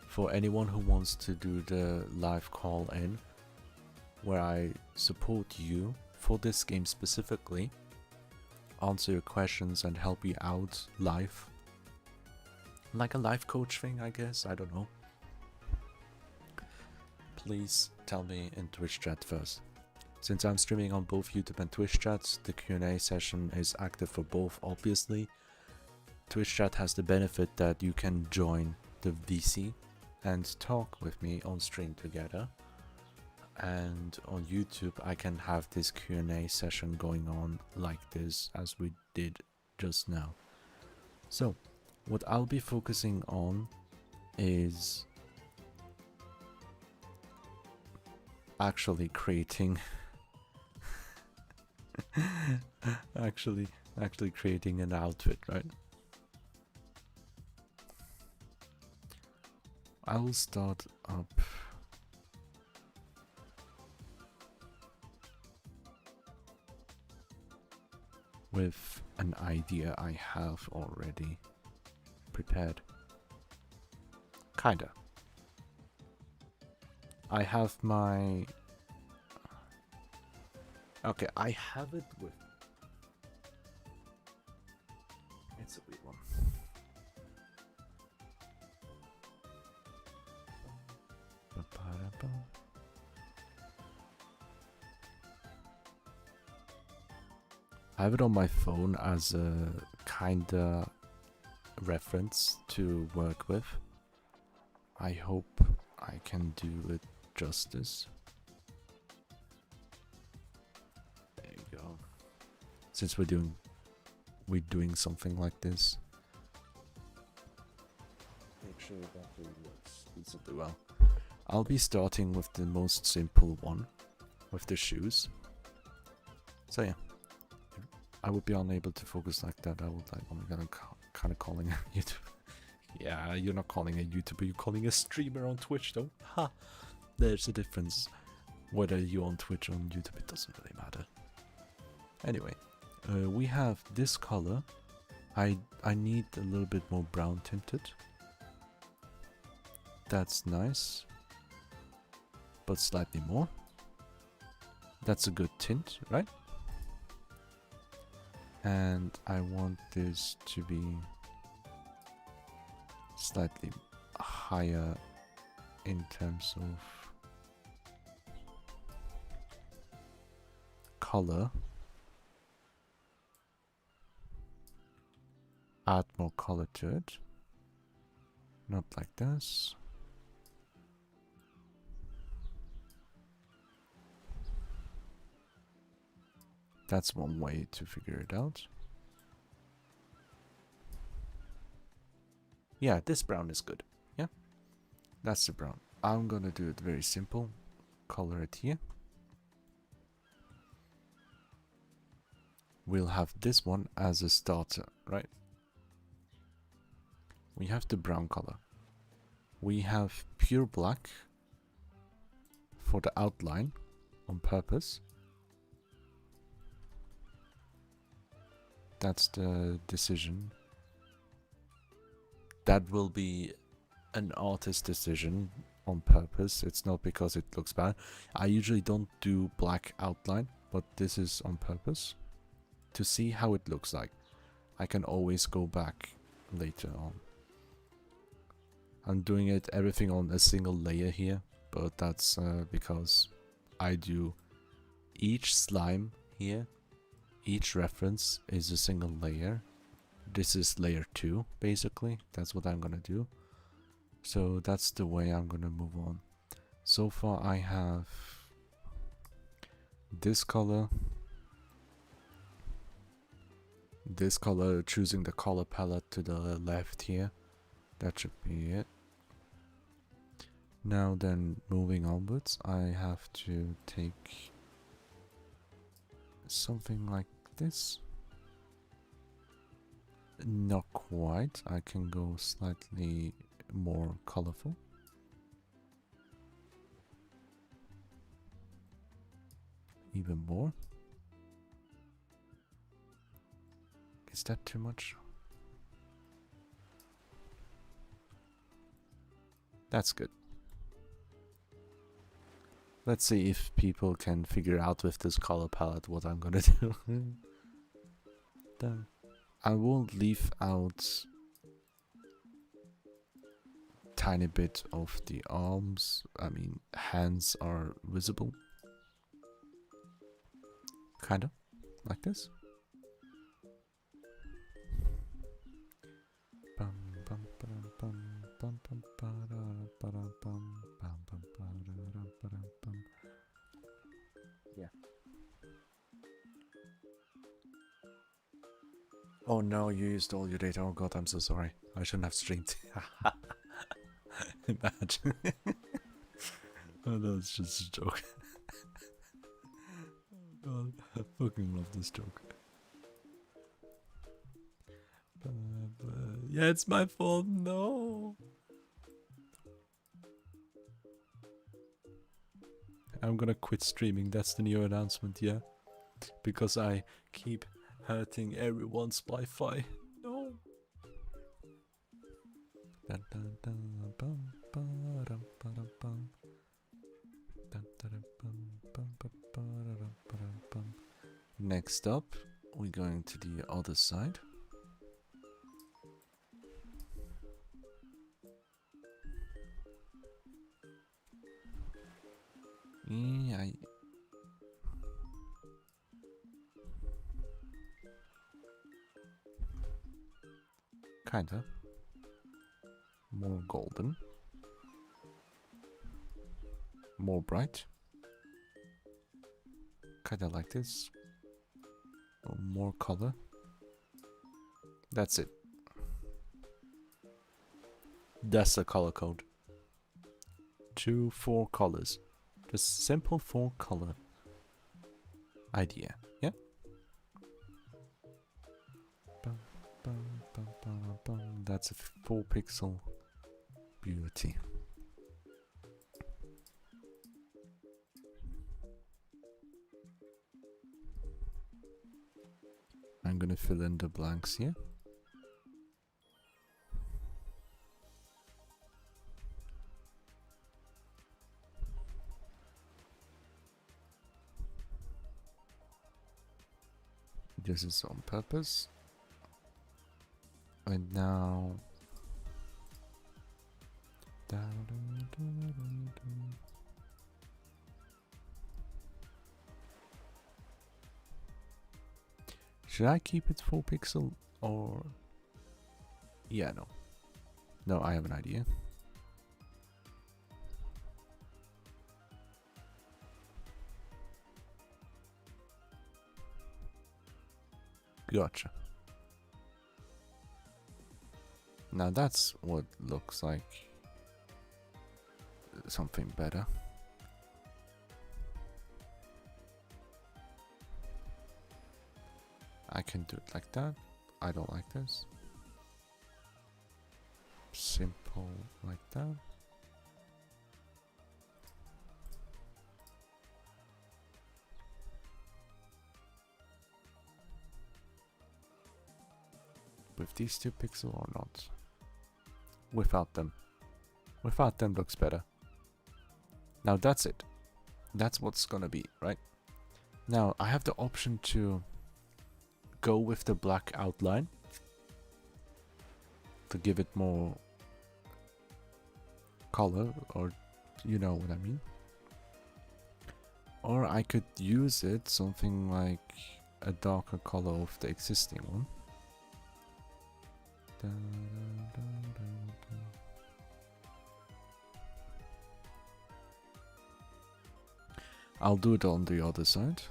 for anyone who wants to do the live call in, where I support you for this game specifically, answer your questions and help you out live. Like a life coach thing, I guess, I don't know. Please tell me in Twitch chat first. Since I'm streaming on both YouTube and Twitch chats, the Q&A session is active for both, obviously. Twitch chat has the benefit that you can join the VC and talk with me on stream together. And on YouTube I can have this Q&A session going on like this as we did just now. So what I'll be focusing on is actually creating actually creating an outfit, right? I will start up with an idea I have already prepared. Kinda. I have my... Okay, I have it with... It's a weird one. I have it on my phone as a kinda reference to work with. I hope I can do it justice. There you go. Since we're doing something like this, make sure that it works decently well. I'll be starting with the most simple one, with the shoes. So yeah, I would be unable to focus like that. I would like, oh my god, I'm kind of calling a YouTuber. Yeah, you're not calling a YouTuber, you're calling a streamer on Twitch though. Ha! There's a difference. Whether you're on Twitch or on YouTube, it doesn't really matter. Anyway, we have this color. I need a little bit more brown tinted. That's nice. But slightly more. That's a good tint, right? And I want this to be slightly higher in terms of color. Add more color to it. Not like this. That's one way to figure it out. Yeah, this brown is good. Yeah, that's the brown. I'm gonna do it very simple. Color it here. We'll have this one as a starter, right? We have the brown color. We have pure black for the outline on purpose. That's the decision. That will be an artist decision on purpose. It's not because it looks bad. I usually don't do black outline, but this is on purpose. To see how it looks like. I can always go back later on. I'm doing everything on a single layer here, but that's because I do each slime here. Each reference is a single layer. This is layer 2, basically. That's what I'm gonna do. So that's the way I'm gonna move on. So far I have this color, choosing the color palette to the left here. That should be it. Now then, moving onwards, I have to take something like this. Not quite. I can go slightly more colorful. Even more. Is that too much? That's good. Let's see if people can figure out with this color palette what I'm gonna do. I will leave out tiny bit of the arms. I mean, hands are visible. Kinda, like this. Yeah. Oh no, you used all your data. Oh god, I'm so sorry. I shouldn't have streamed. Imagine. Oh, that's just a joke. Oh god, I fucking love this joke. Yeah, it's my fault. No. I'm gonna quit streaming. That's the new announcement, yeah? Because I keep hurting everyone's Wi-Fi. No. Next up, we're going to the other side. Yeah, kinda. More golden. More bright. Kinda like this. More color. That's it. That's the color code. 4 colors. Just simple 4 color idea. Yeah? That's a 4 pixel beauty. I'm gonna fill in the blanks here. This is on purpose. And now... Should I keep it 4 pixel or... Yeah, no. No, I have an idea. Gotcha. Now that's what looks like something better. I can do it like that. I don't like this. Simple like that. With these 2 pixels or not? Without them. Without them looks better. Now that's it. That's what's gonna be, right? Now I have the option to go with the black outline to give it more color, or you know what I mean. Or I could use it something like a darker color of the existing one. I'll do it on the other side.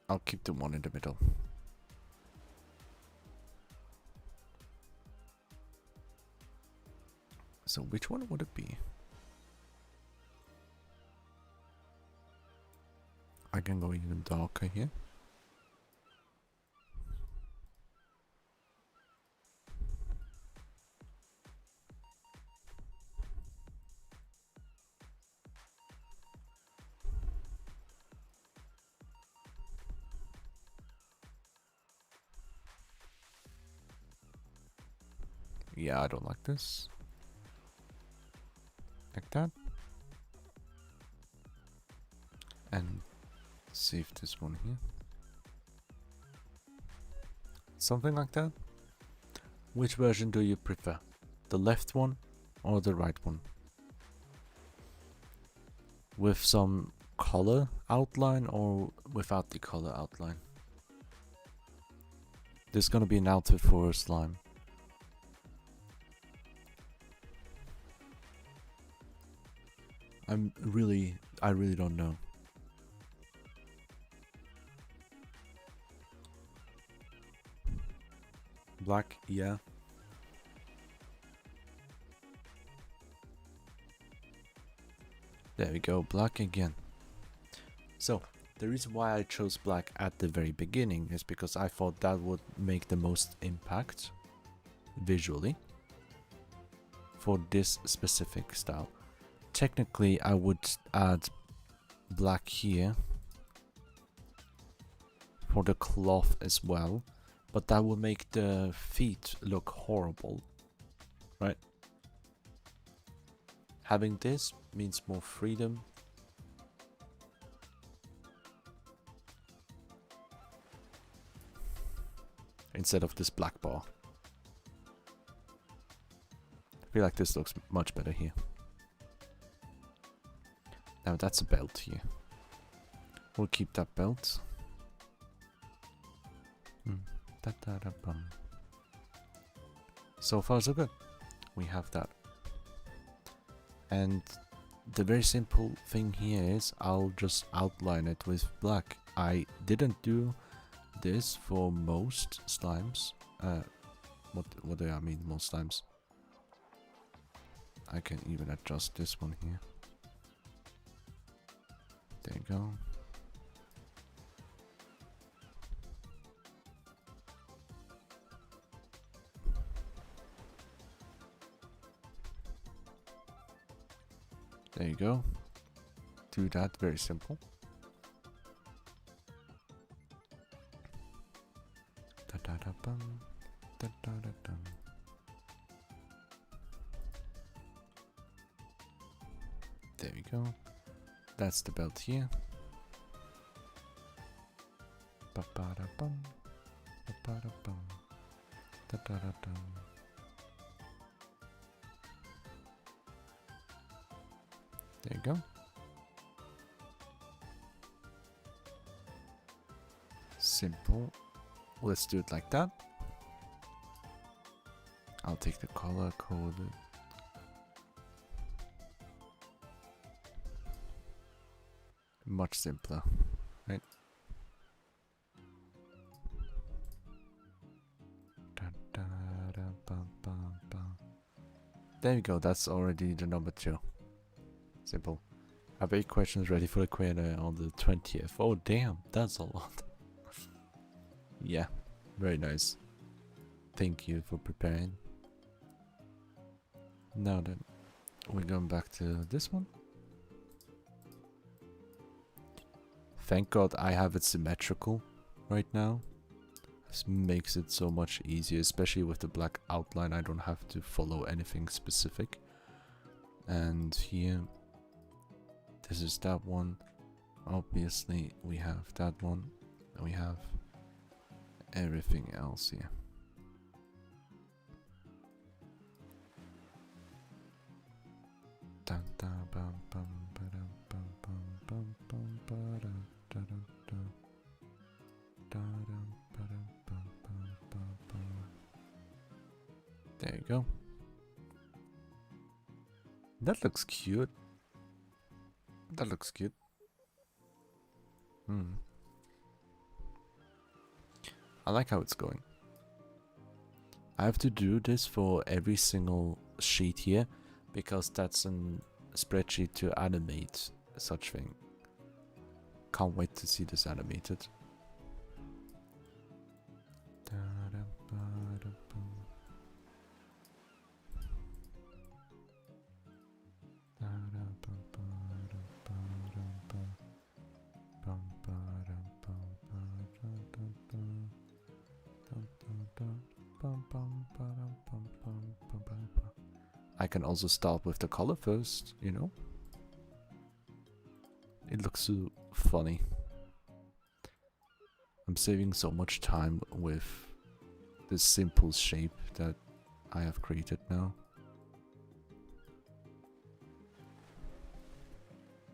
I'll keep the one in the middle. So which one would it be? I can go even darker here. Yeah, I don't like this. Like that. And save this one here. Something like that. Which version do you prefer? The left one or the right one? With some color outline or without the color outline? There's gonna be an outfit for a slime. I really don't know. Black, yeah. There we go, black again. So, the reason why I chose black at the very beginning is because I thought that would make the most impact visually for this specific style. Technically, I would add black here for the cloth as well, but that would make the feet look horrible, right? Having this means more freedom. Instead of this black bar. I feel like this looks much better here. Now that's a belt here. We'll keep that belt. So far so good. We have that. And the very simple thing here is I'll just outline it with black. I didn't do this for most slimes. What do I mean most slimes? I can even adjust this one here. There you go. There you go. Do that, very simple. There we go. That's the belt here. There you go. Simple. Let's do it like that. I'll take the color code. Much simpler, right? There we go, that's already the number 2. Simple. I have 8 questions ready for the Q&A on the 20th. Oh damn, that's a lot. Yeah, very nice. Thank you for preparing. Now then, we're going back to this one. Thank God I have it symmetrical right now. This makes it so much easier, especially with the black outline. I don't have to follow anything specific. And here, this is that one. Obviously, we have that one. And we have everything else here. There you go. That looks cute. That looks cute. I like how it's going. I have to do this for every single sheet here because that's a spreadsheet to animate such thing. Can't wait to see this animated. I can also start with the color first, you know? It looks so funny. I'm saving so much time with this simple shape that I have created now.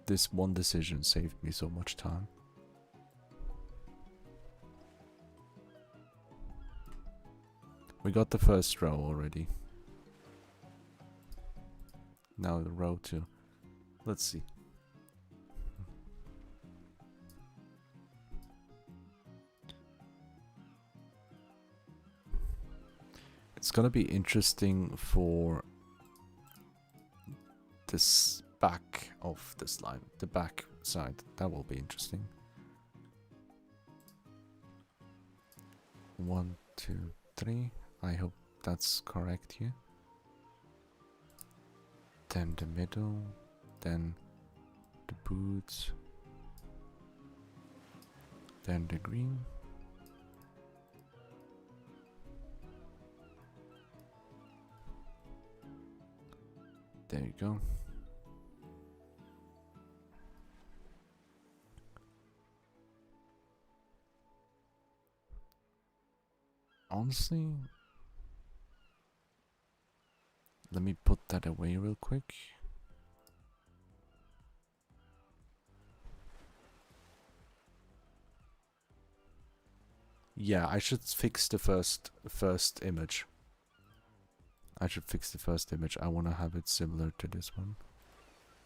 This one decision saved me so much time. We got the first row already. Now the row 2. Let's see. It's gonna be interesting for this back of the slime, the back side. That will be interesting. 1, 2, 3. I hope that's correct here. Then the middle, then the boots, then the green. There you go. Honestly, let me put that away real quick. Yeah, I should fix the first image. I should fix the first image. I want to have it similar to this one.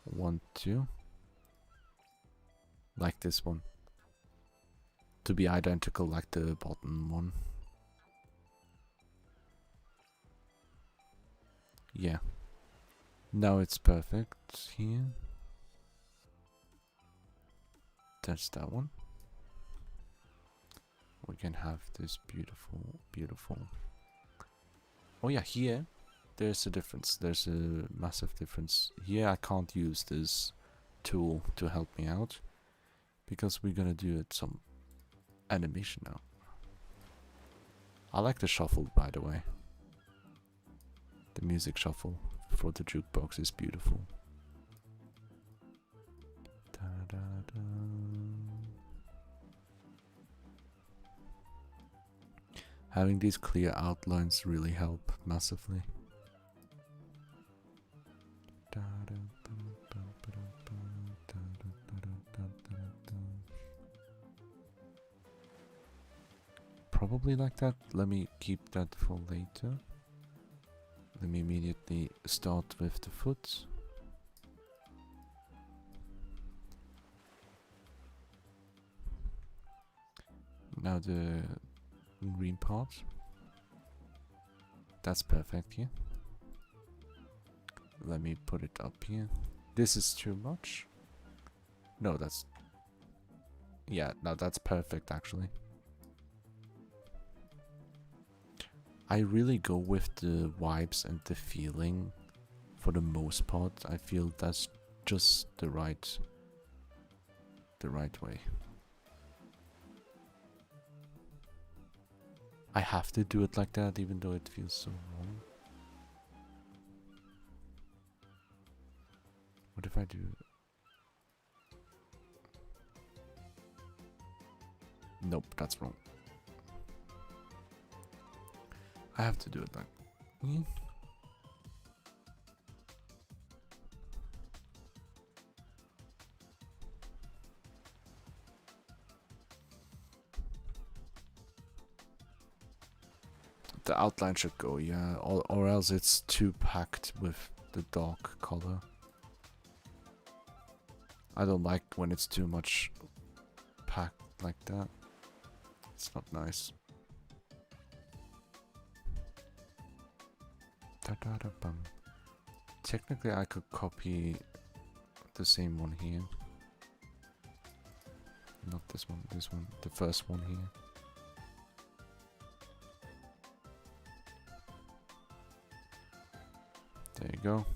1, 2. Like this one. To be identical like the bottom one. Yeah. Now it's perfect here. That's that one. We can have this beautiful, beautiful. Oh yeah, here there's a difference. There's a massive difference. Here I can't use this tool to help me out because we're gonna do it some animation now. I like the shuffle, by the way. The music shuffle for the jukebox is beautiful. Da, da, da. Having these clear outlines really help massively. Probably like that. Let me keep that for later. Let me immediately start with the foot. Now the green part. That's perfect here. Let me put it up here. This is too much. No, that's... Yeah, no, that's perfect actually. I really go with the vibes and the feeling for the most part. I feel that's just the right way. I have to do it like that even though it feels so wrong. What if I do... Nope, that's wrong. I have to do it like... The outline should go, yeah, or else it's too packed with the dark color. I don't like when it's too much packed like that. It's not nice. Da-da-da-bum. Technically I could copy the same one here. Not this one, the first one here. There you go.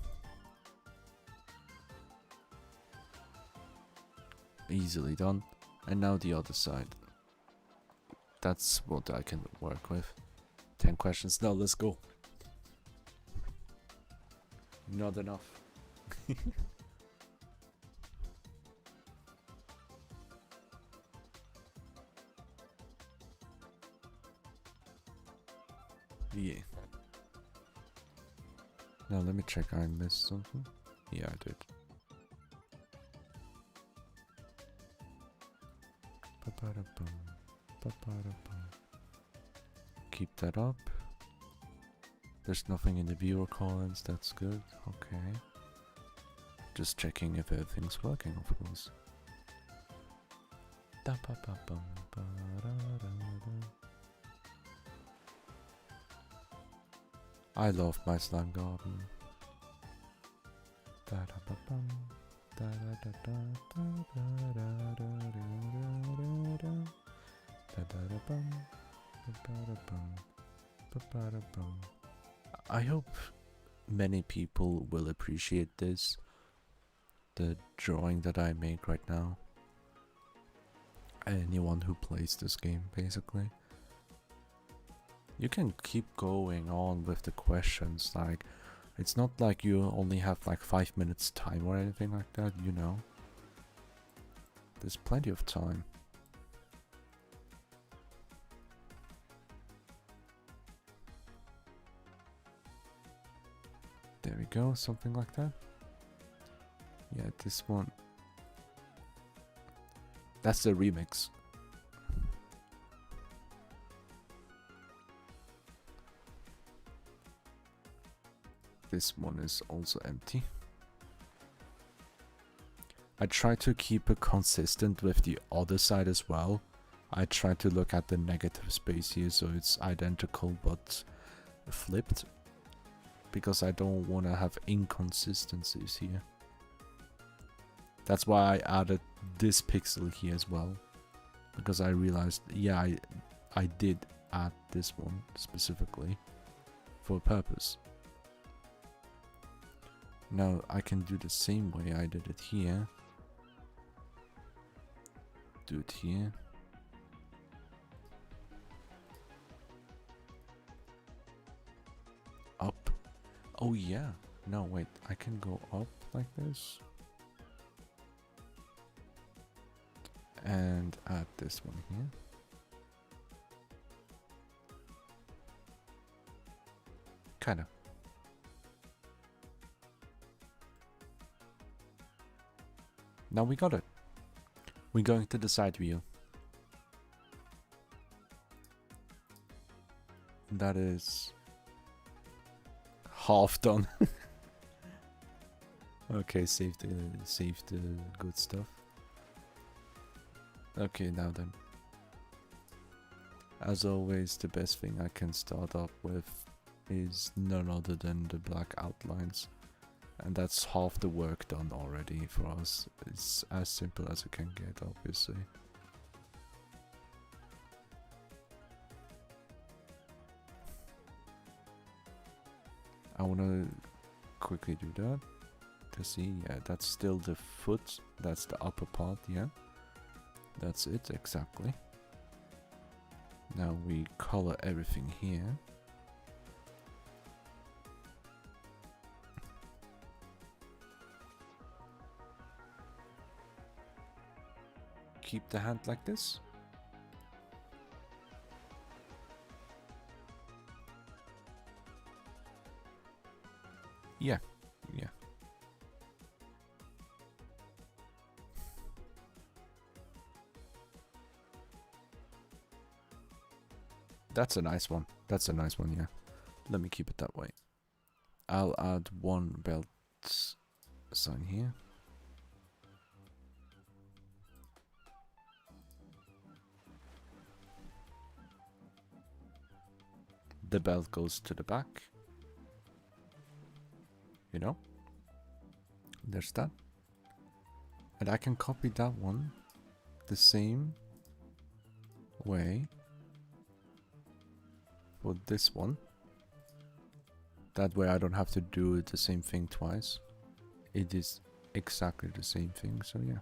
Easily done. And now the other side. That's what I can work with. 10 questions. Now let's go. Not enough. Yeah. Now let me check I missed something. Yeah, I did. Keep that up. There's nothing in the viewer comments, that's good. Okay. Just checking if everything's working, of course. I love my slime garden. I hope many people will appreciate this, the drawing that I make right now. Anyone who plays this game, basically. You can keep going on with the questions, like, it's not like you only have like 5 minutes time or anything like that, you know. There's plenty of time. There we go, something like that. Yeah, this one. That's the remix. This one is also empty. I try to keep it consistent with the other side as well. I try to look at the negative space here so it's identical but flipped. Because I don't want to have inconsistencies here. That's why I added this pixel here as well. Because I realized, yeah, I did add this one specifically for a purpose. Now I can do the same way I did it here. Do it here. Up. Oh yeah. No, wait. I can go up like this. And add this one here. Kinda. Now we got it. We're going to the side view. That is half done. Okay, save the good stuff. Okay, now then. As always, the best thing I can start up with is none other than the black outlines. And that's half the work done already for us. It's as simple as it can get, obviously. I wanna quickly do that to see. Yeah, that's still the foot. That's the upper part, yeah. That's it, exactly. Now we color everything here. Keep the hand like this. Yeah, yeah. That's a nice one. That's a nice one, yeah. Let me keep it that way. I'll add one belt sign here. The belt goes to the back. You know? There's that. And I can copy that one the same way for this one. That way I don't have to do the same thing twice. It is exactly the same thing, so yeah.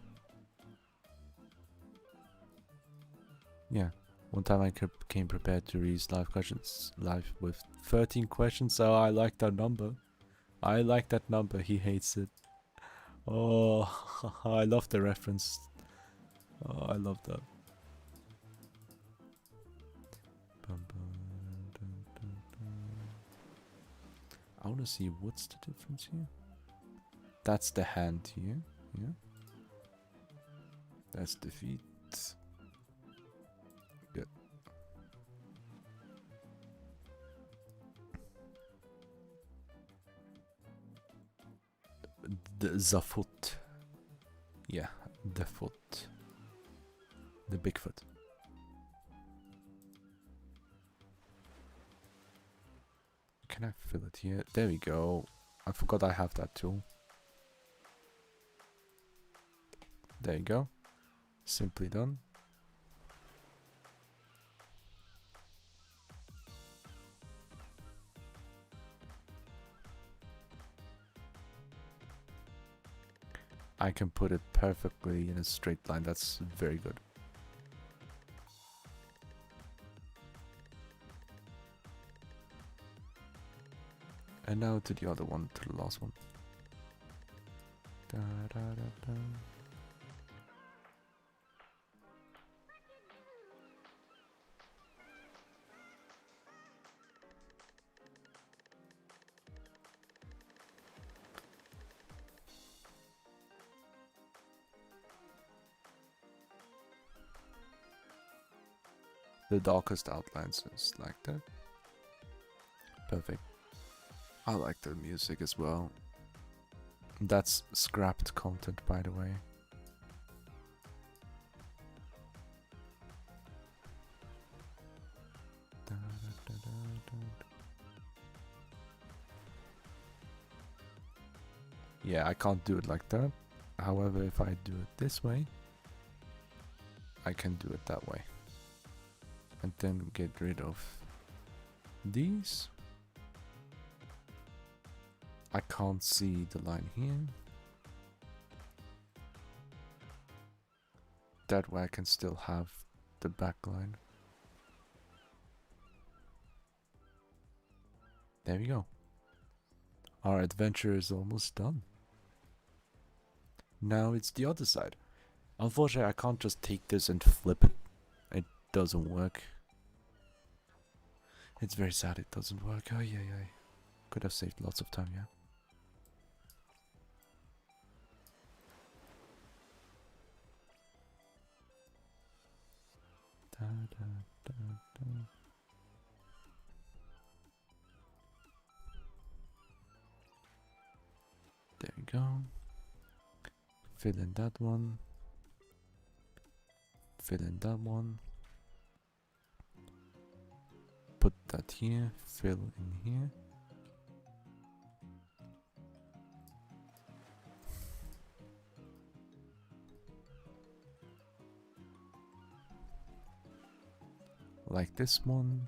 Yeah. One time I came prepared to read live questions live with 13 questions, so I like that number. I like that number, he hates it. Oh, I love the reference. Oh, I love that. I want to see what's the difference here. That's the hand here, yeah. That's the feet. Good. The foot. Yeah, the foot. The big foot. Can I fill it here? There we go. I forgot I have that tool. There you go. Simply done. I can put it perfectly in a straight line. That's very good. And now to the other one, to the last one. Da, da, da, da. The darkest outlines is like that. Perfect. I like the music as well. That's scrapped content, by the way. Da, da, da, da, da. Yeah, I can't do it like that. However, if I do it this way, I can do it that way. And then get rid of these. I can't see the line here. That way I can still have the back line. There we go. Our adventure is almost done. Now it's the other side. Unfortunately, I can't just take this and flip it. It doesn't work. It's very sad it doesn't work. Oh yeah, yeah. Could have saved lots of time, yeah. Da, da, da, da. There we go. Fill in that one. Fill in that one. Put that here. Fill in here. Like this one.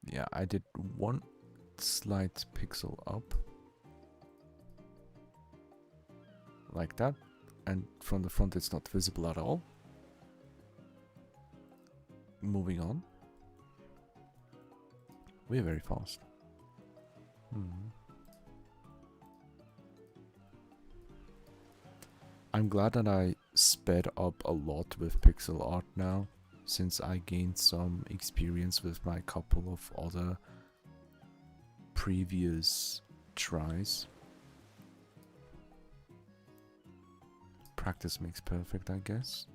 Yeah, I did one slight pixel up. Like that. And from the front it's not visible at all. Moving on. We're very fast. I'm glad that I sped up a lot with pixel art now, since I gained some experience with my couple of other previous tries. Practice makes perfect, I guess.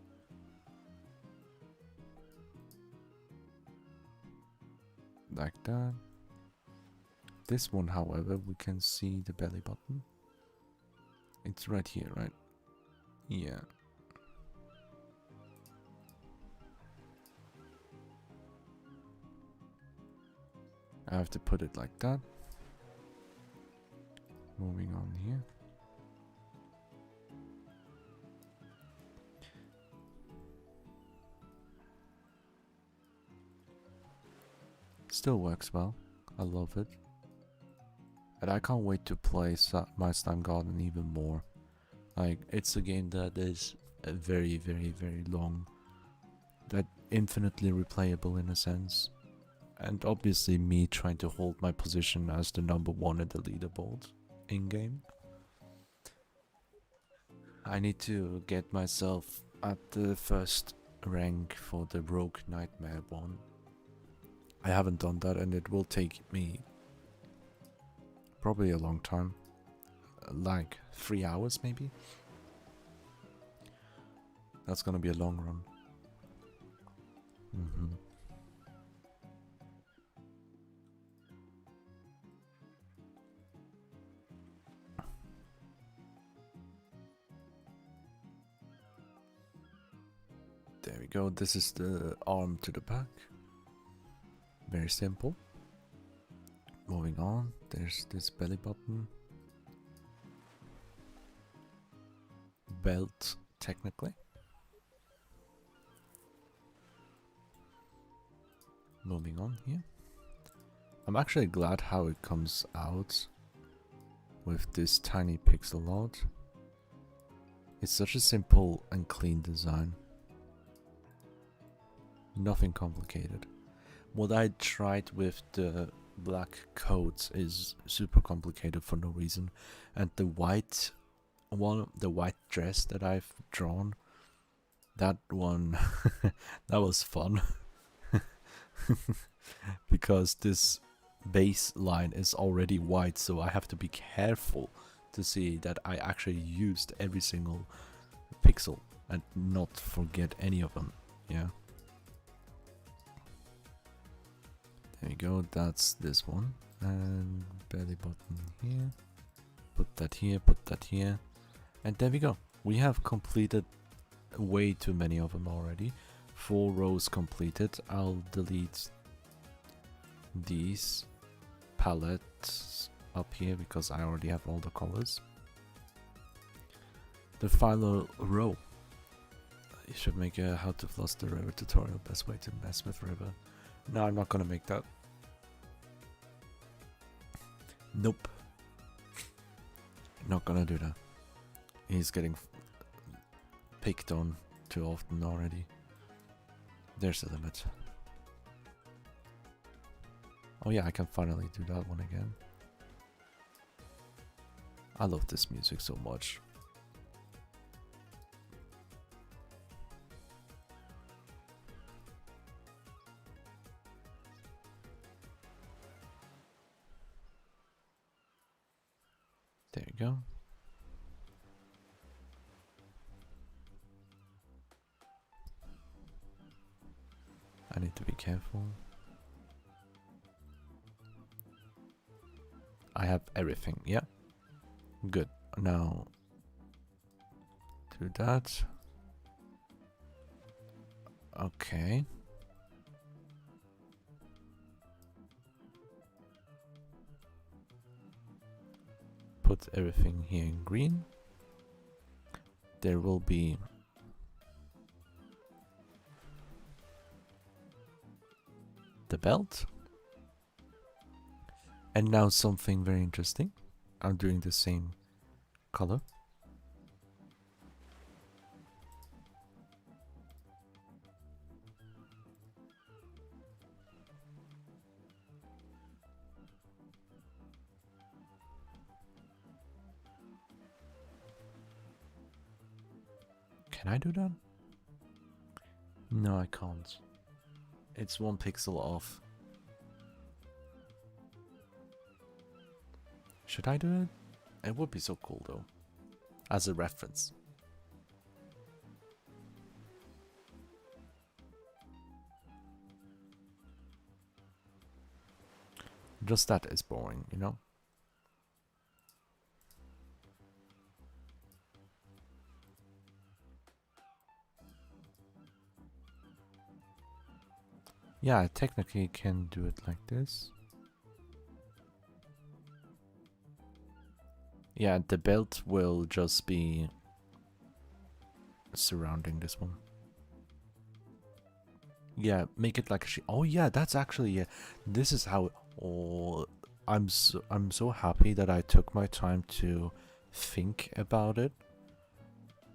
Like that. This one, however, we can see the belly button. It's right here, right? Yeah. I have to put it like that. Moving on here. Still works well. I love it. And I can't wait to play My Slime Garden even more. Like, it's a game that is very, very, very long. That infinitely replayable in a sense. And obviously me trying to hold my position as the #1 in the leaderboard in-game. I need to get myself at the first rank for the Rogue Nightmare one. I haven't done that and it will take me probably a long time. Like 3 hours maybe? That's gonna be a long run. There we go, this is the arm to the back. Very simple. Moving on, there's this belly button. Belt, technically. Moving on here. I'm actually glad how it comes out with this tiny pixel art. It's such a simple and clean design. Nothing complicated. What I tried with the black coat is super complicated for no reason, and the white one, the white dress that I've drawn, that one that was fun. Because this baseline is already white, so I have to be careful to see that I actually used every single pixel and not forget any of them. Yeah. There you go, that's this one. And belly button here. Put that here, put that here. And there we go. We have completed way too many of them already. 4 rows completed. I'll delete these palettes up here because I already have all the colors. The final row. You should make a how to floss the river tutorial, best way to mess with river. No, I'm not gonna make that. Nope. Not gonna do that. He's getting picked on too often already. There's the limit. Oh yeah, I can finally do that one again. I love this music so much. There you go. I need to be careful. I have everything, yeah. Good. Now do that. Okay. Put everything here in green. There will be the belt. And now something very interesting. I'm doing the same color. Can I do that? No, I can't. It's 1 pixel off. Should I do it? It would be so cool though. As a reference. Just that is boring, you know? Yeah, I technically can do it like this. Yeah, the belt will just be surrounding this one. Yeah, make it like a sheet. Oh yeah, that's actually, yeah. This is how. Oh, I'm so happy that I took my time to think about it.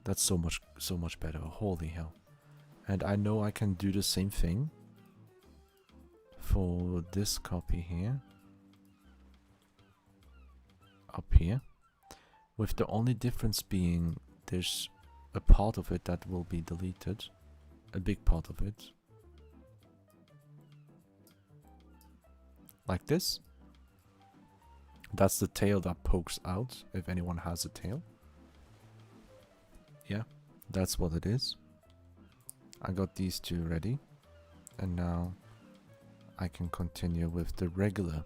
That's so much better. Holy hell! And I know I can do the same thing for this copy here, up here, with the only difference being there's a part of it that will be deleted, a big part of it, like this. That's the tail that pokes out, if anyone has a tail. Yeah, that's what it is. I got these two ready, and now I can continue with the regular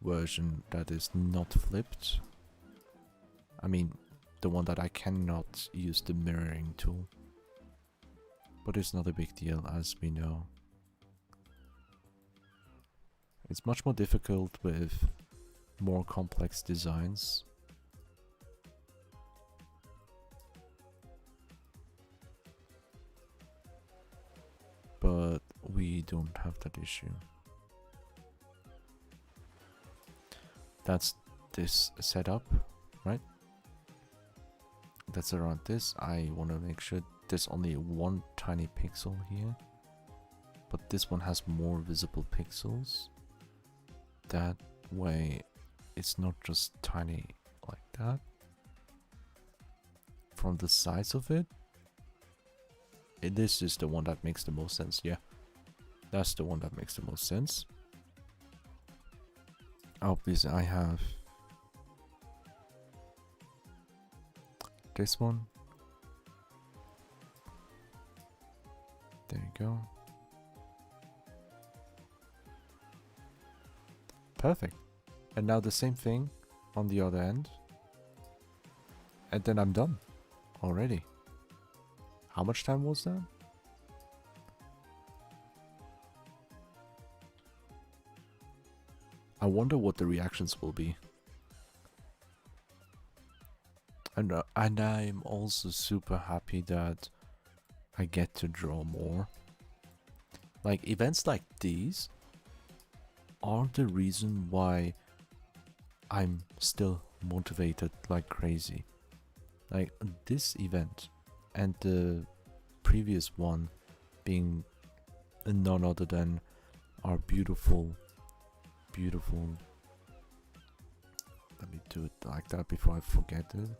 version that is not flipped. I mean, the one that I cannot use the mirroring tool. But it's not a big deal, as we know. It's much more difficult with more complex designs. But we don't have that issue. That's this setup, right? That's around this. I want to make sure there's only one tiny pixel here, but this one has more visible pixels. That way it's not just tiny like that. From the size of it, this is the one that makes the most sense. Yeah, that's the one that makes the most sense. Obviously I have this one. There you go. Perfect. And now the same thing on the other end. And then I'm done already. How much time was that? I wonder what the reactions will be. And I'm also super happy that I get to draw more. Like, events like these are the reason why I'm still motivated like crazy. Like, this event and the previous one being none other than our beautiful, let me do it like that before I forget it.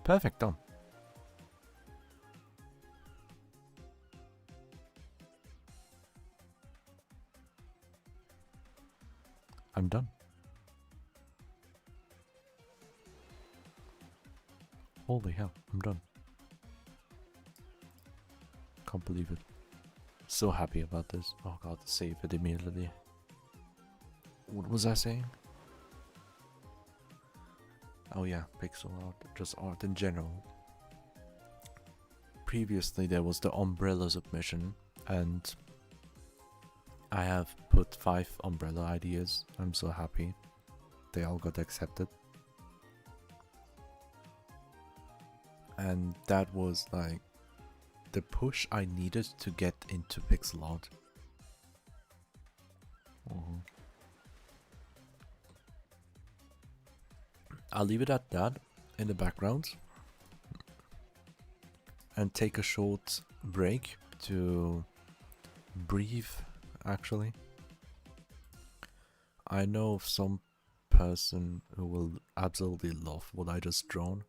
Perfect, done. I'm done. Holy hell, I'm done. Can't believe it. So happy about this. Oh god, save it immediately. What was I saying? Oh yeah, pixel art, just art in general. Previously there was the umbrella submission, and I have put 5 umbrella ideas. I'm so happy they all got accepted. And that was like the push I needed to get into pixel art. I'll leave it at that in the background and take a short break to breathe, actually. I know of some person who will absolutely love what I just drawn,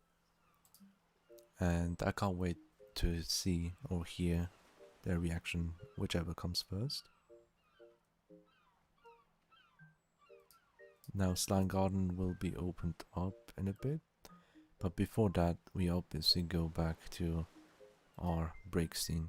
and I can't wait to see or hear their reaction, whichever comes first. Now Slime Garden will be opened up in a bit, but before that we obviously go back to our break scene.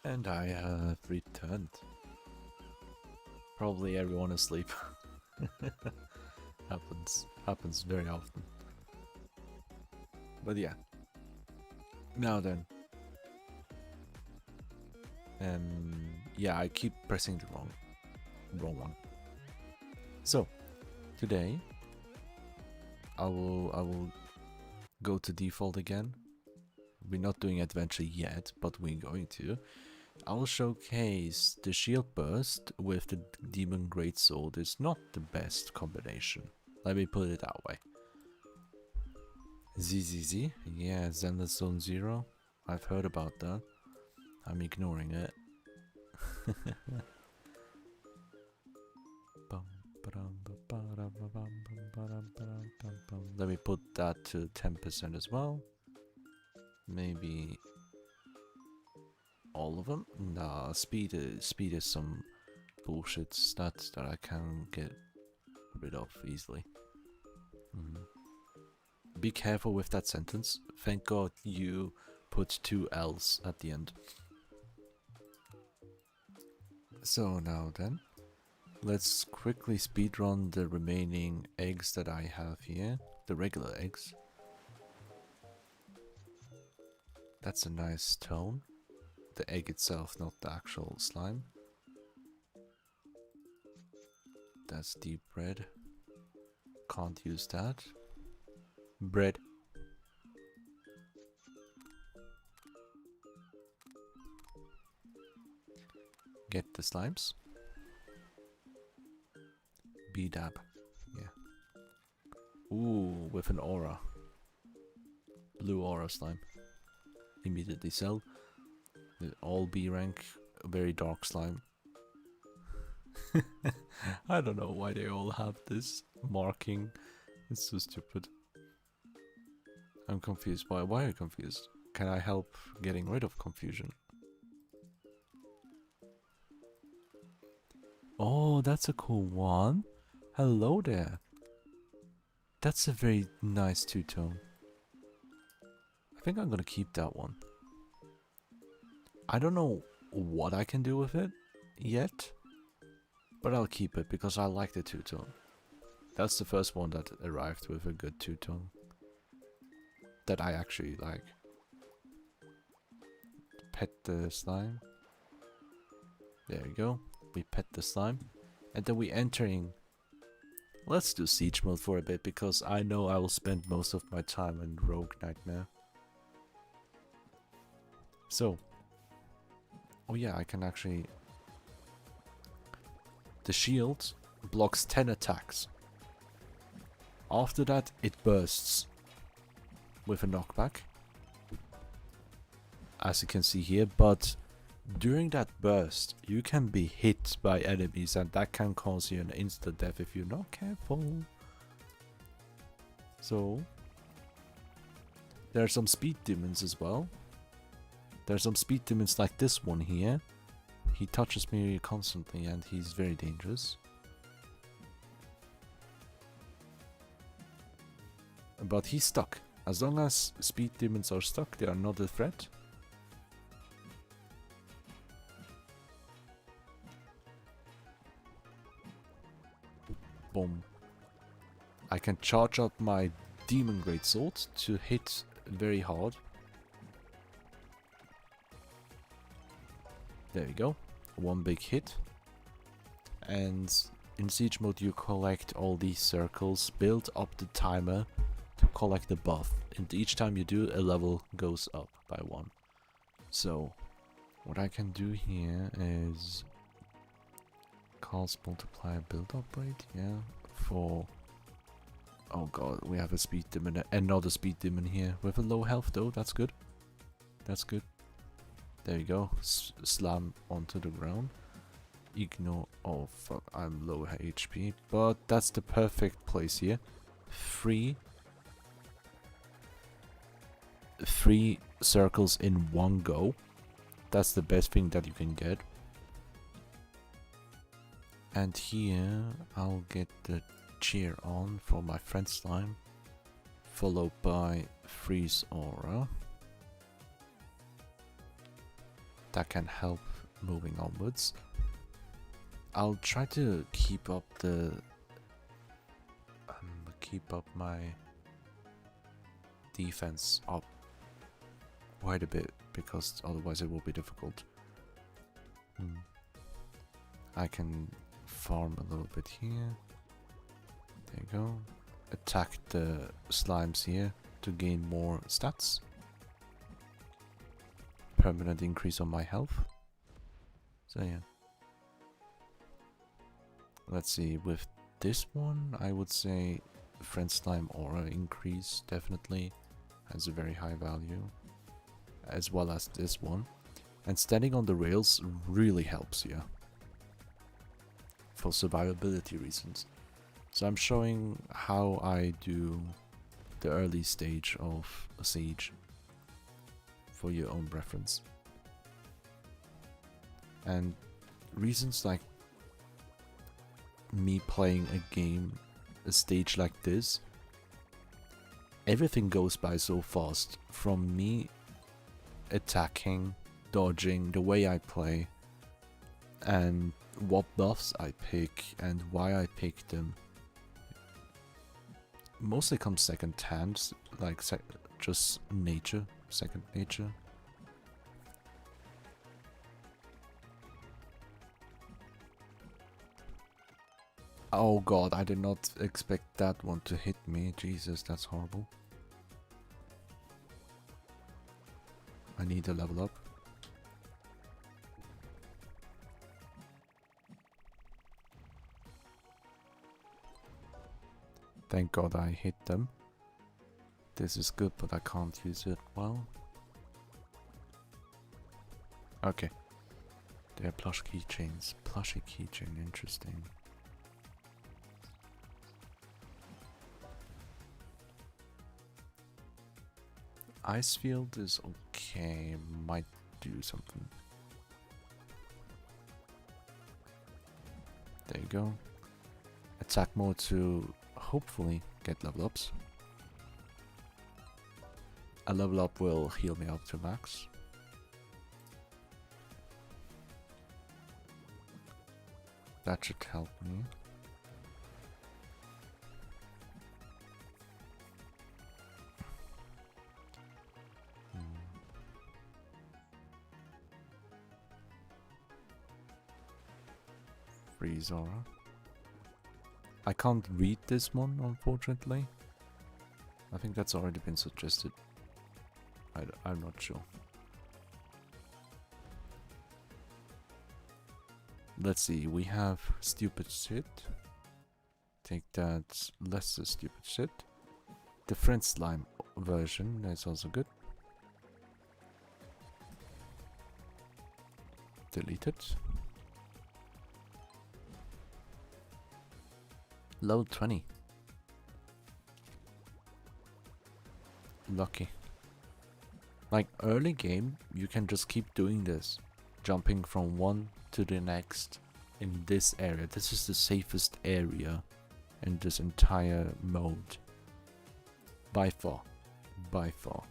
And I have returned. Probably everyone asleep. Happens very often. But yeah. Now then. Yeah, I keep pressing the wrong one. So today I will go to default again. We're not doing adventure yet, but we're going to. I will showcase the shield burst with the demon greatsword. It's not the best combination. Let me put it that way. ZZZ, yeah, Zenless Zone Zero. I've heard about that. I'm ignoring it. Let me put that to 10% as well. Maybe all of them? Nah, speed is some bullshit stats that I can get rid of easily. Be careful with that sentence. Thank God you put 2 L's at the end. So now then, let's quickly speedrun the remaining eggs that I have here. The regular eggs. That's a nice tone. The egg itself, not the actual slime. That's deep red. Can't use that. Bread. Get the slimes. B-dab. Yeah. Ooh, with an aura. Blue aura slime. Immediately sell. All B rank, very dark slime. I don't know why they all have this marking. It's so stupid. I'm confused. Why are you confused? Can I help getting rid of confusion? Oh, that's a cool one. Hello there. That's a very nice two-tone. I think I'm gonna keep that one. I don't know what I can do with it yet, but I'll keep it because I like the two-tone. That's the first one that arrived with a good two-tone that I actually like. Pet the slime. There we go. We pet the slime. And then we entering. Let's do siege mode for a bit because I know I will spend most of my time in Rogue Nightmare. So. Oh yeah, I can actually... The shield blocks 10 attacks. After that, it bursts with a knockback, as you can see here, but during that burst, you can be hit by enemies and that can cause you an instant death if you're not careful. So, there are some speed demons as well. There's some speed demons like this one here. He touches me constantly and he's very dangerous. But he's stuck. As long as speed demons are stuck, they are not a threat. Boom. I can charge up my demon greatsword to hit very hard. There we go. One big hit. And in siege mode you collect all these circles, build up the timer to collect the buff. And each time you do, a level goes up by 1. So, what I can do here is cast multiplier build up rate, yeah, for... Oh god, we have a speed demon, another speed demon here with a low health though, that's good. That's good. There you go, slam onto the ground. Ignore, oh fuck, I'm low HP, but that's the perfect place here. Three circles in one go. That's the best thing that you can get. And here I'll get the cheer on for my friend slime, followed by freeze aura. that can help moving onwards. I'll try to keep up my defense up quite a bit, because otherwise it will be difficult. I can farm a little bit here. There you go. Attack the slimes here to gain more stats. Permanent increase on my health. So yeah. Let's see, with this one I would say friend slime aura increase definitely has a very high value, as well as this one. And standing on the rails really helps you for survivability reasons. So I'm showing how I do the early stage of a siege for your own reference. And reasons like me playing a game, a stage like this, everything goes by so fast. From me attacking, dodging, the way I play, and what buffs I pick and why I pick them, mostly comes second hand, like just nature, second nature. Oh god, I did not expect that one to hit me. Jesus, that's horrible. I need to level up. Thank god I hit them. This is good, but I can't use it well. Okay. They're plush keychains. Plushy keychain, interesting. Ice field is okay, might do something. There you go. Attack mode to hopefully get level ups. A level up will heal me up to max. That should help me. Freeze aura. I can't read this one, unfortunately. I think that's already been suggested. I'm not sure. Let's see, we have stupid shit. Take that lesser stupid shit. The friend slime version is also good. Delete it. Level 20. Lucky. Like early game, you can just keep doing this. Jumping from one to the next in this area. This is the safest area in this entire mode. By far. By far.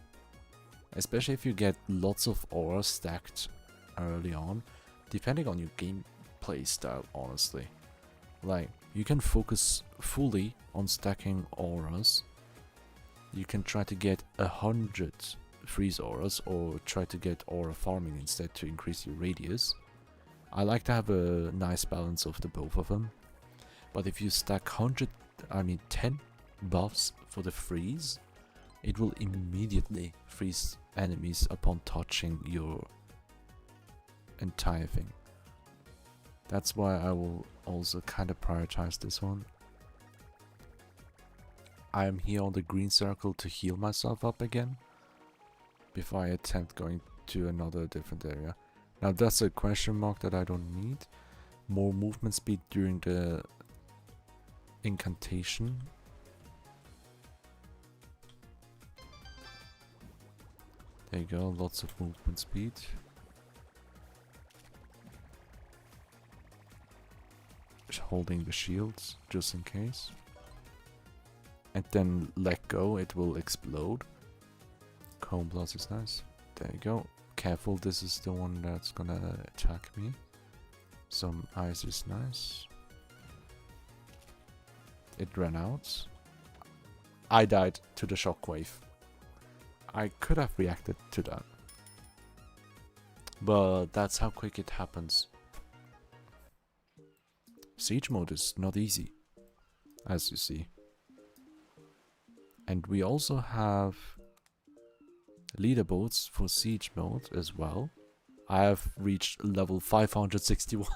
Especially if you get lots of auras stacked early on. Depending on your gameplay style, honestly. Like, you can focus fully on stacking auras. You can try to get 100 freeze auras or try to get aura farming instead to increase your radius. I like to have a nice balance of the both of them. But if you stack 10 buffs for the freeze, it will immediately freeze enemies upon touching your entire thing. That's why I will also kind of prioritize this one. I am here on the green circle to heal myself up again before I attempt going to another different area. Now that's a question mark that I don't need. More movement speed during the incantation. There you go, lots of movement speed. Holding the shields just in case, and then let go, it will explode. Cone blast is nice. There you go. careful, this is the one that's gonna attack me. Some ice is nice. It ran out. I died to the shockwave. I could have reacted to that. But that's how quick it happens. Siege mode is not easy, as you see. And we also have leaderboards for siege mode as well. I have reached level 561.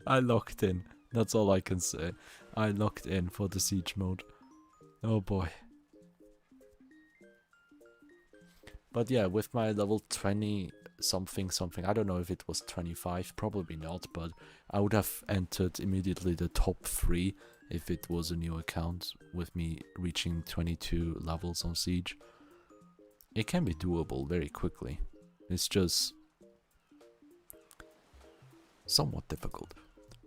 I locked in. That's all I can say. I locked in for the siege mode. Oh boy. But yeah, with my level 20 something, I don't know if it was 25, probably not, but I would have entered immediately the top 3 if it was a new account with me reaching 22 levels on Siege. It can be doable very quickly. It's just somewhat difficult.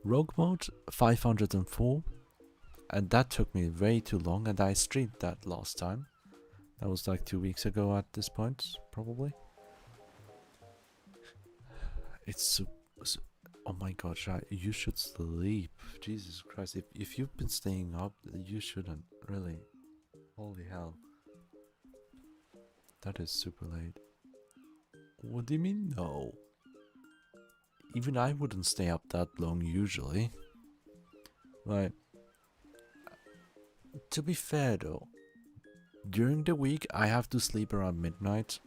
Rogue mode 504, and that took me way too long, and I streamed that last time. That was like 2 weeks ago at this point, probably. It's oh my gosh, you should sleep. Jesus Christ, if you've been staying up, you shouldn't, really. Holy hell. That is super late. What do you mean, no? Even I wouldn't stay up that long usually. Like, to be fair though, during the week I have to sleep around midnight,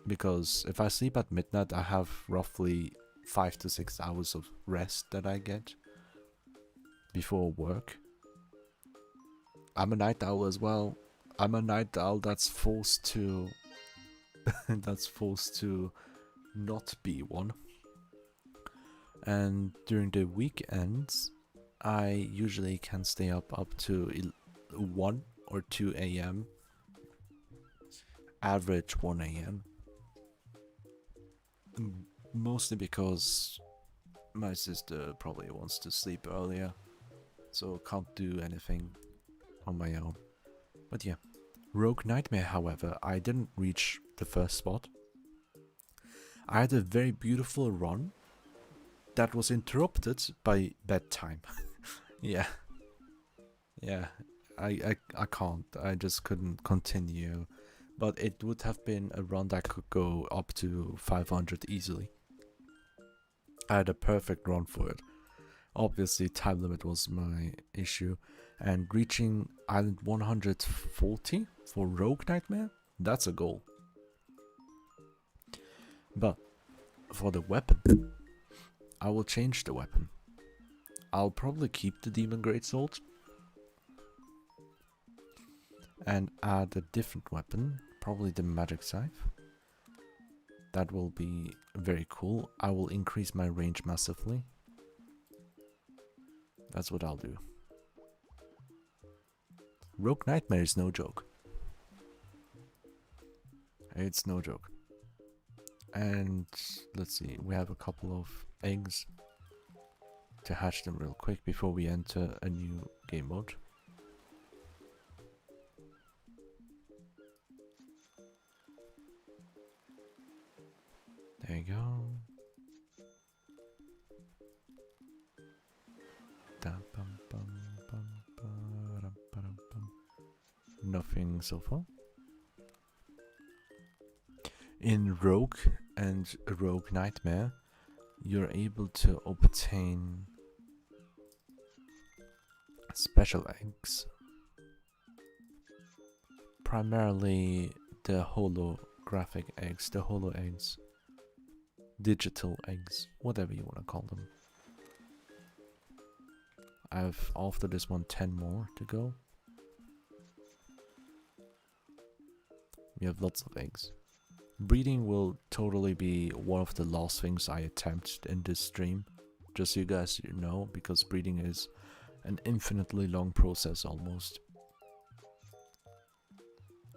because if I sleep at midnight I have roughly 5 to 6 hours of rest that I get before work. I'm a night owl as well. I'm a night owl that's forced to not be one. And during the weekends I usually can stay up to 1 or 2 a.m. Average 1 a.m. Mostly because my sister probably wants to sleep earlier, so can't do anything on my own. But yeah, Rogue Nightmare, however, I didn't reach the first spot. I had a very beautiful run that was interrupted by bedtime. Yeah, I can't. I just couldn't continue. But it would have been a run that could go up to 500 easily. I had a perfect run for it. Obviously, time limit was my issue. And reaching Island 140 for Rogue Nightmare, that's a goal. But for the weapon, I will change the weapon. I'll probably keep the Demon Greatsword and add a different weapon, probably the Magic Scythe. That will be very cool. I will increase my range massively. That's what I'll do. Rogue Nightmare is no joke. It's no joke. And let's see, we have a couple of eggs to hatch them real quick before we enter a new game mode. There you go. Nothing so far. In Rogue and Rogue Nightmare, you're able to obtain special eggs. Primarily the holographic eggs, the holo eggs. Digital eggs, whatever you want to call them. I have, after this one, 10 more to go. We have lots of eggs. Breeding will totally be one of the last things I attempt in this stream, just so you guys know, because breeding is an infinitely long process almost.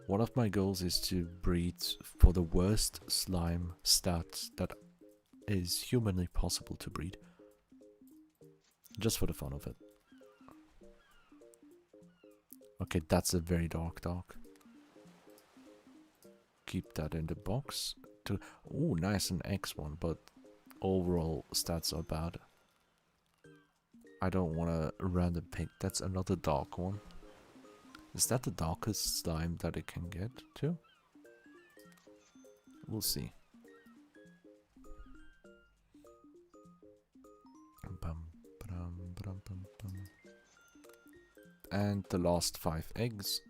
One of my goals is to breed for the worst slime stat that is humanly possible to breed. Just for the fun of it. Okay, that's a very dark dog. keep that in the box. Oh, nice, an X one, but overall stats are bad. I don't want a random pink. That's another dark one. Is that the darkest slime that it can get to? We'll see. And the last 5 eggs.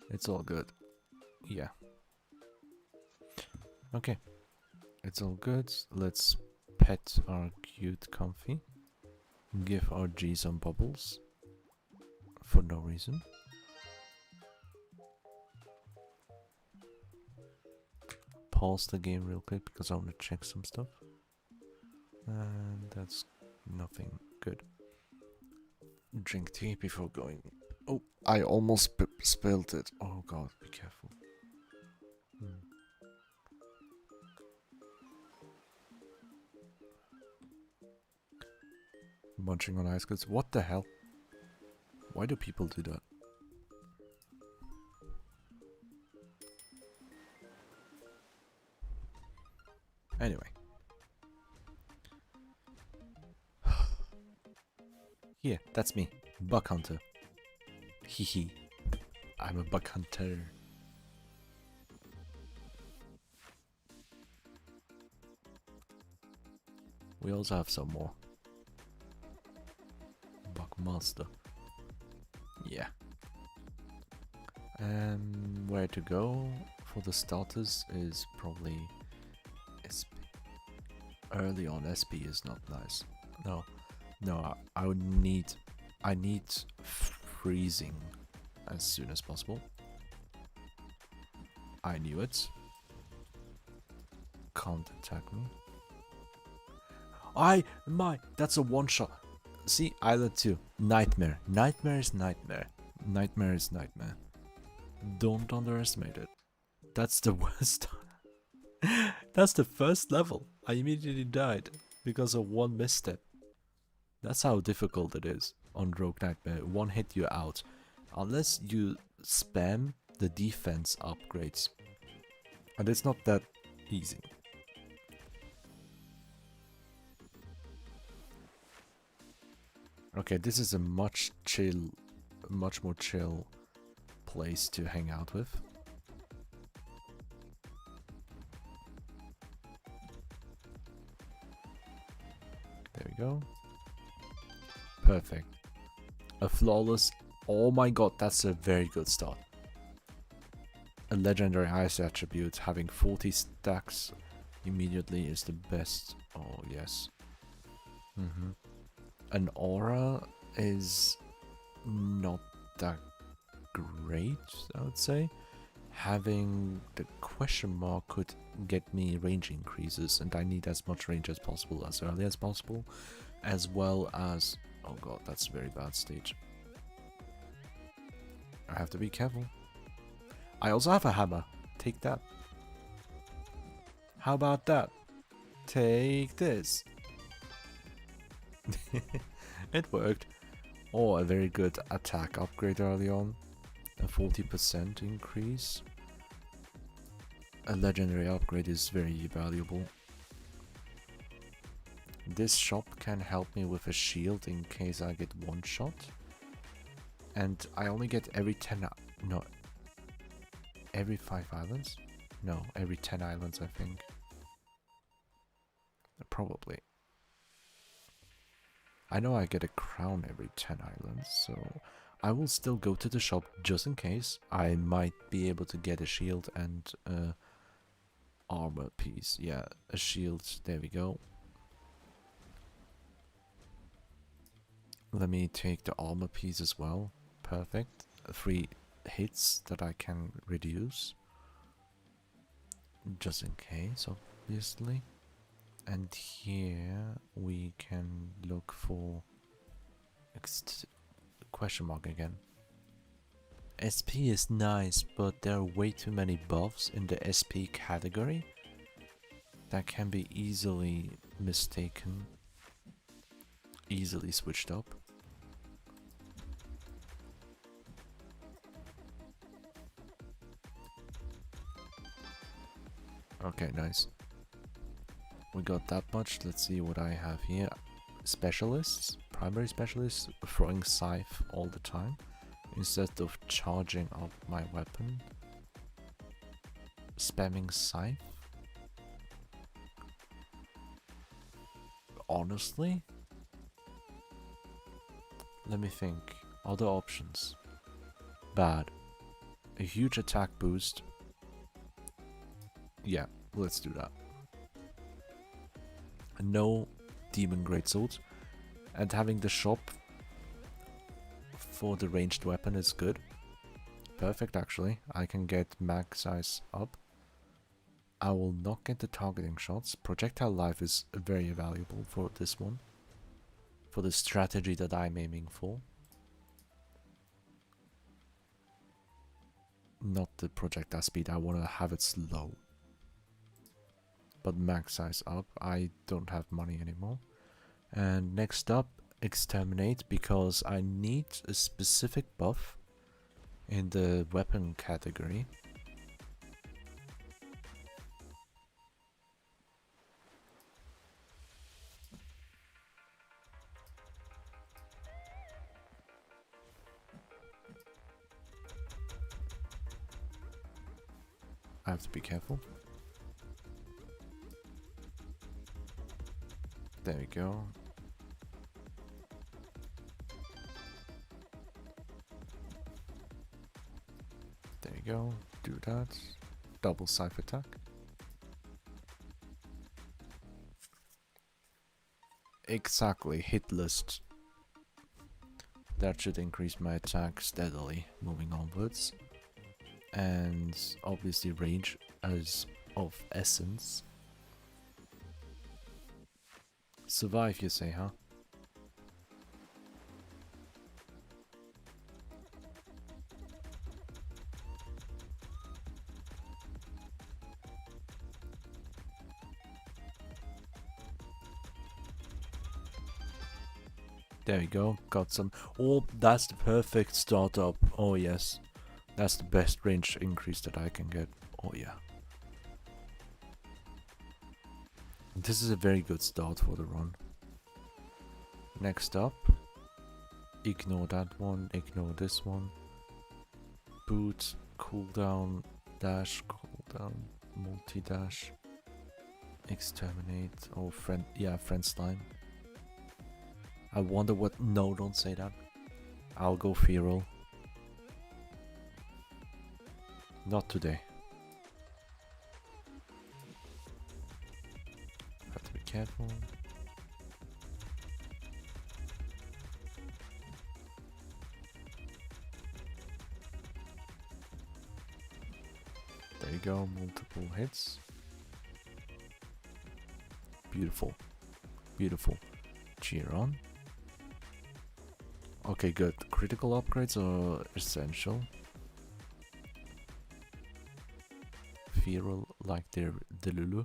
It's all good. Yeah. Okay. It's all good. Let's pet our cute comfy. Give our G some bubbles. For no reason. Pause the game real quick because I want to check some stuff. And that's nothing good. Drink tea before going. Oh, I almost spilled it. Oh god, be careful. Munching on ice goods. What the hell? Why do people do that? Anyway. Here, that's me. Bug hunter. Hehe. I'm a bug hunter. We also have some more. Bug master. Yeah. Where to go for the starters is probably SP. Early on SP is not nice. No, I need freezing as soon as possible. I knew it. Can't attack me. That's a one shot. See, Island 2. Nightmare. Nightmare is nightmare. Nightmare is nightmare. Don't underestimate it. That's the worst. That's the first level. I immediately died because of one misstep. That's how difficult it is on Rogue Nightmare. One hit you out. Unless you spam the defense upgrades. And it's not that easy. Okay, this is a much more chill place to hang out with. There we go. Perfect. A flawless. Oh my god, that's a very good start. A legendary ice attribute having 40 stacks immediately is the best. Oh yes. An aura is not that great, I would say. Having the question mark could get me range increases, and I need as much range as possible as early as possible, as well as... Oh god, that's a very bad stage. I have to be careful. I also have a hammer. Take that. How about that? Take this. It worked. Oh, a very good attack upgrade early on. A 40% increase. A legendary upgrade is very valuable. This shop can help me with a shield in case I get one shot. And I only get every 10... No. Every 5 islands? No, every 10 islands, I think. Probably. I know I get a crown every 10 islands, so I will still go to the shop just in case. I might be able to get a shield and armor piece. Yeah, a shield. There we go. Let me take the armor piece as well. Perfect. 3 hits that I can reduce. Just in case, obviously. And here we can look for question mark again. SP is nice, but there are way too many buffs in the SP category. That can be easily mistaken, easily switched up. Okay, nice. We got that much. Let's see what I have here. Specialists, primary specialists, throwing scythe all the time instead of charging up my weapon. Spamming scythe. Honestly, let me think. Other options. Bad. A huge attack boost. Yeah, let's do that. No demon greatsword, and having the shop for the ranged weapon is good. Perfect, actually. I can get mag size up. I will not get the targeting shots. Projectile life is very valuable for this one, for the strategy that I'm aiming for. Not the projectile speed, I want to have it slow. But max size up, I don't have money anymore. And next up, exterminate, because I need a specific buff in the weapon category. I have to be careful. There we go. There you go. Do that. Double scythe attack. Exactly. Hit list. That should increase my attack steadily moving onwards. And obviously range as of essence. Survive, you say, huh? There we go, got some. Oh, that's the perfect startup. Oh yes, that's the best range increase that I can get. Oh yeah. This is a very good start for the run. Next up, ignore that one, ignore this one. Boot, cooldown, dash, cooldown, multi-dash, exterminate, oh friend, yeah, friend slime. I wonder what, no, don't say that. I'll go feral. Not today. Have to be careful. There you go, multiple hits. Beautiful. Beautiful. Cheer on. Okay, good. Critical upgrades are essential. Feral, like the Lulu.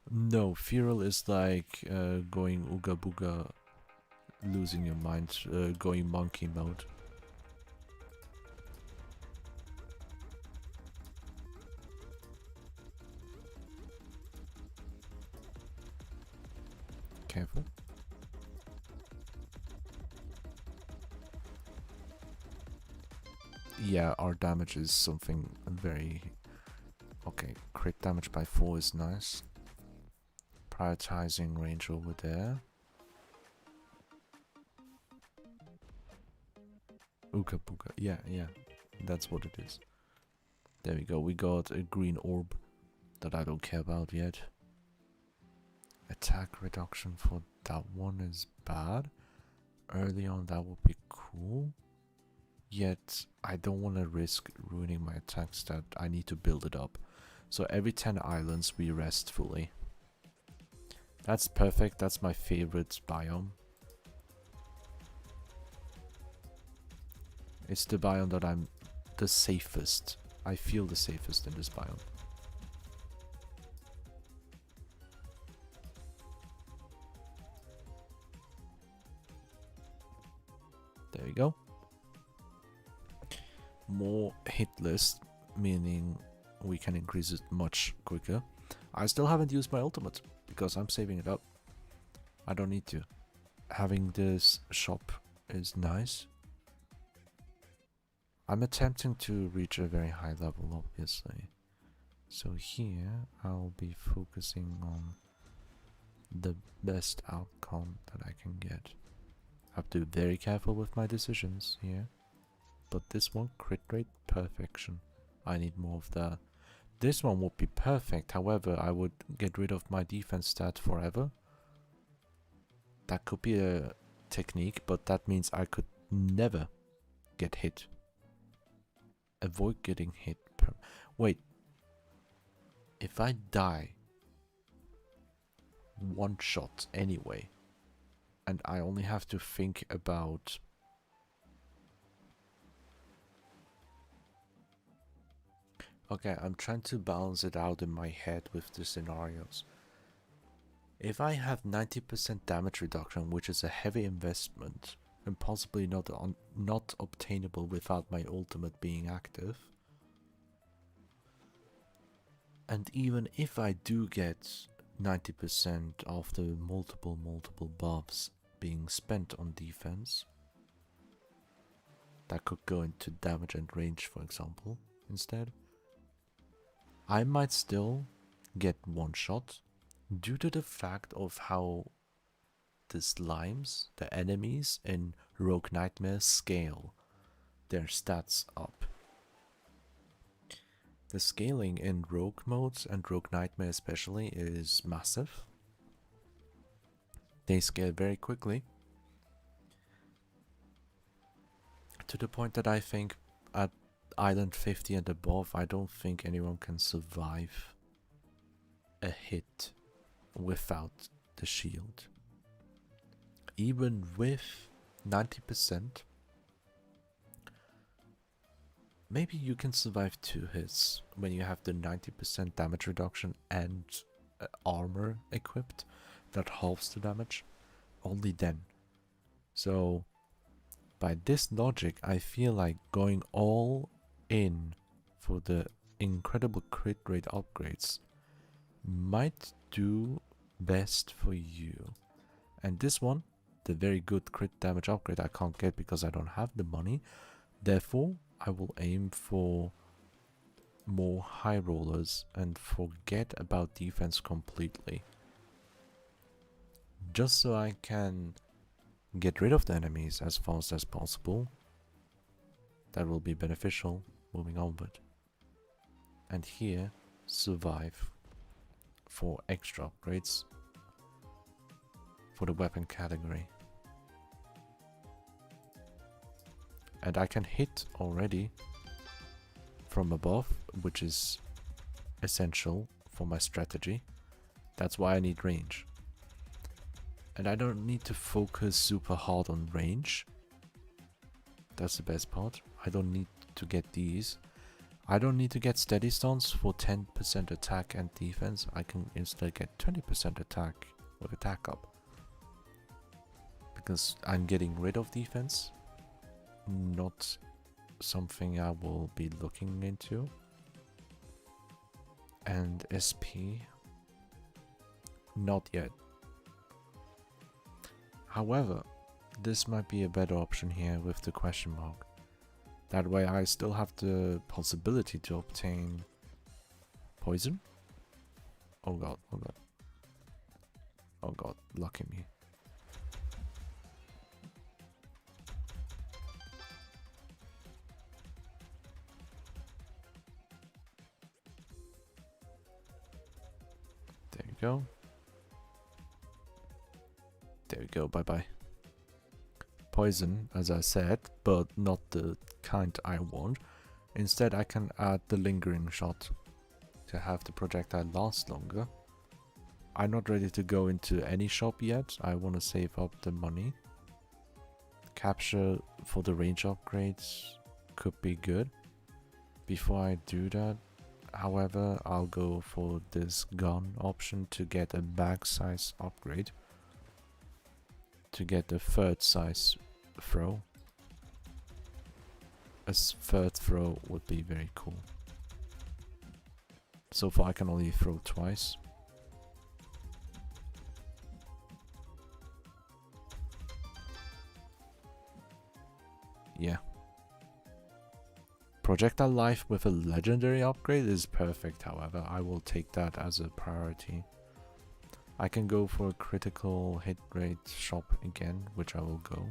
No, feral is like going ooga booga, losing your mind, going monkey mode. Careful. Yeah, our damage is something very... Okay, crit damage by 4 is nice. Prioritizing range over there. Ooga booga, yeah, that's what it is. There we go, we got a green orb that I don't care about yet. Attack reduction for that one is bad. Early on that would be cool. Yet I don't want to risk ruining my attack stat. I need to build it up. So every 10 islands we rest fully. That's perfect, that's my favorite biome. It's the biome that I'm the safest. I feel the safest in this biome. There we go. More hit list, meaning we can increase it much quicker. I still haven't used my ultimate because I'm saving it up. I don't need to. Having this shop is nice. I'm attempting to reach a very high level, obviously. So here I'll be focusing on the best outcome that I can get. I have to be very careful with my decisions here. But this one, crit rate, perfection. I need more of that. This one would be perfect, however, I would get rid of my defense stat forever. That could be a technique, but that means I could never get hit. Avoid getting hit. Wait. If I die one shot anyway, and I only have to think about okay, I'm trying to balance it out in my head with the scenarios. If I have 90% damage reduction, which is a heavy investment, and possibly not obtainable without my ultimate being active, and even if I do get 90% of the multiple buffs being spent on defense, that could go into damage and range, for example, instead, I might still get one shot due to the fact of how the slimes, the enemies in Rogue Nightmare scale their stats up. The scaling in Rogue modes and Rogue Nightmare especially is massive. They scale very quickly, to the point that I think at Island 50 and above, I don't think anyone can survive a hit without the shield. Even with 90%, maybe you can survive 2 hits when you have the 90% damage reduction and armor equipped that halves the damage. Only then. So by this logic, I feel like going all in for the incredible crit rate upgrades might do best for you. And this one, the very good crit damage upgrade, I can't get because I don't have the money. Therefore, I will aim for more high rollers and forget about defense completely. Just so I can get rid of the enemies as fast as possible. That will be beneficial moving onward. And here, survive for extra upgrades for the weapon category. And I can hit already from above, which is essential for my strategy. That's why I need range. And I don't need to focus super hard on range. That's the best part. I don't need to get these. I don't need to get steady stones for 10% attack and defense. I can instead get 20% attack with attack up. Because I'm getting rid of defense. Not something I will be looking into. And SP, not yet. However, this might be a better option here with the question mark. That way I still have the possibility to obtain poison. Oh god, oh god. Oh god, lucky me. There you go. There we go, bye-bye. Poison, as I said, but not the kind I want. Instead, I can add the lingering shot to have the projectile last longer. I'm not ready to go into any shop yet. I want to save up the money. Capture for the range upgrades could be good. Before I do that, however, I'll go for this gun option to get a bag size upgrade. To get the third size throw. A third throw would be very cool. So far I can only throw twice. Yeah. Projectile life with a legendary upgrade is perfect, however. I will take that as a priority. I can go for a critical hit rate shop again, which I will go.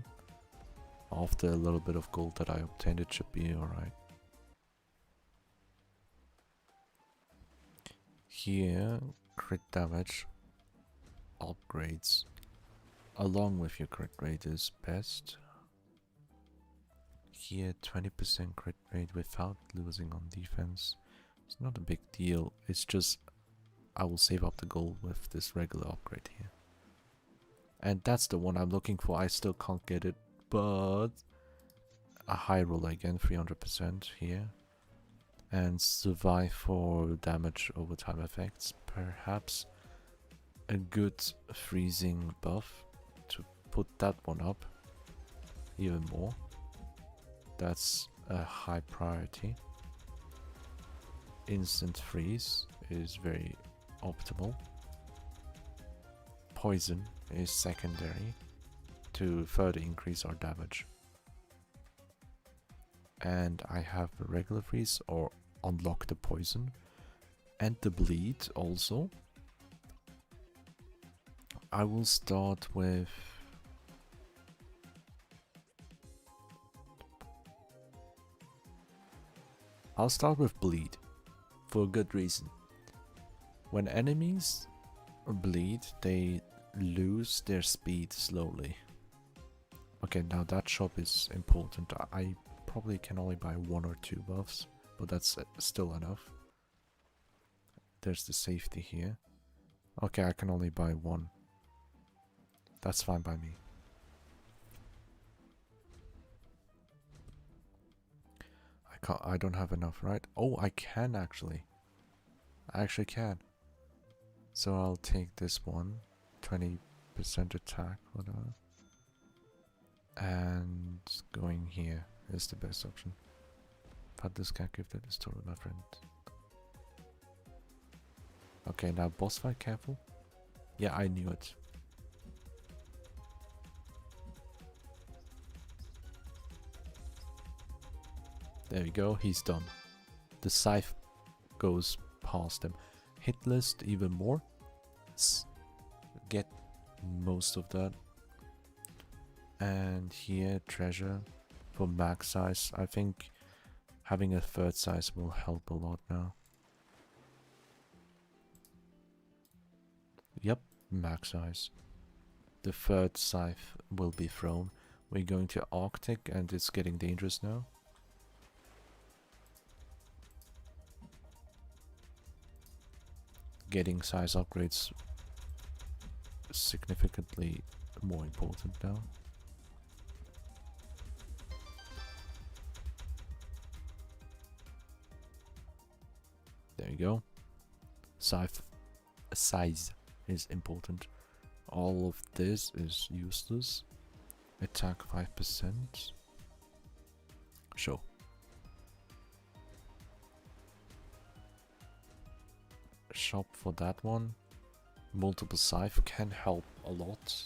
After a little bit of gold that I obtained, it should be alright. Here, crit damage upgrades along with your crit rate is best. Here, 20% crit rate without losing on defense. It's not a big deal, it's just I will save up the gold with this regular upgrade here. And that's the one I'm looking for. I still can't get it, but a high roll again, 300% here. And survive for damage over time effects. Perhaps a good freezing buff to put that one up even more. That's a high priority. Instant freeze is very optimal. Poison is secondary to further increase our damage. And I have a regular freeze or unlock the poison and the bleed also. I will start with bleed for a good reason. When enemies bleed, they lose their speed slowly. Okay, now that shop is important. I probably can only buy 1 or 2 buffs, but that's still enough. There's the safety here. Okay, I can only buy 1. That's fine by me. I don't have enough, right? Oh, I can actually. I actually can. So I'll take this one. 20% attack, whatever. And going here is the best option. But this can't give that is totally my friend. Okay, now boss fight, careful. Yeah, I knew it. There we go, he's done. The scythe goes past him. Hit list even more. Let's get most of that. And here, treasure for max size. I think having a third size will help a lot now. Yep, max size. The third scythe will be thrown. We're going to Arctic and it's getting dangerous now. Getting size upgrades significantly more important now. There you go. Size is important. All of this is useless. Attack 5%. Sure. Shop for that one. Multiple scythe can help a lot.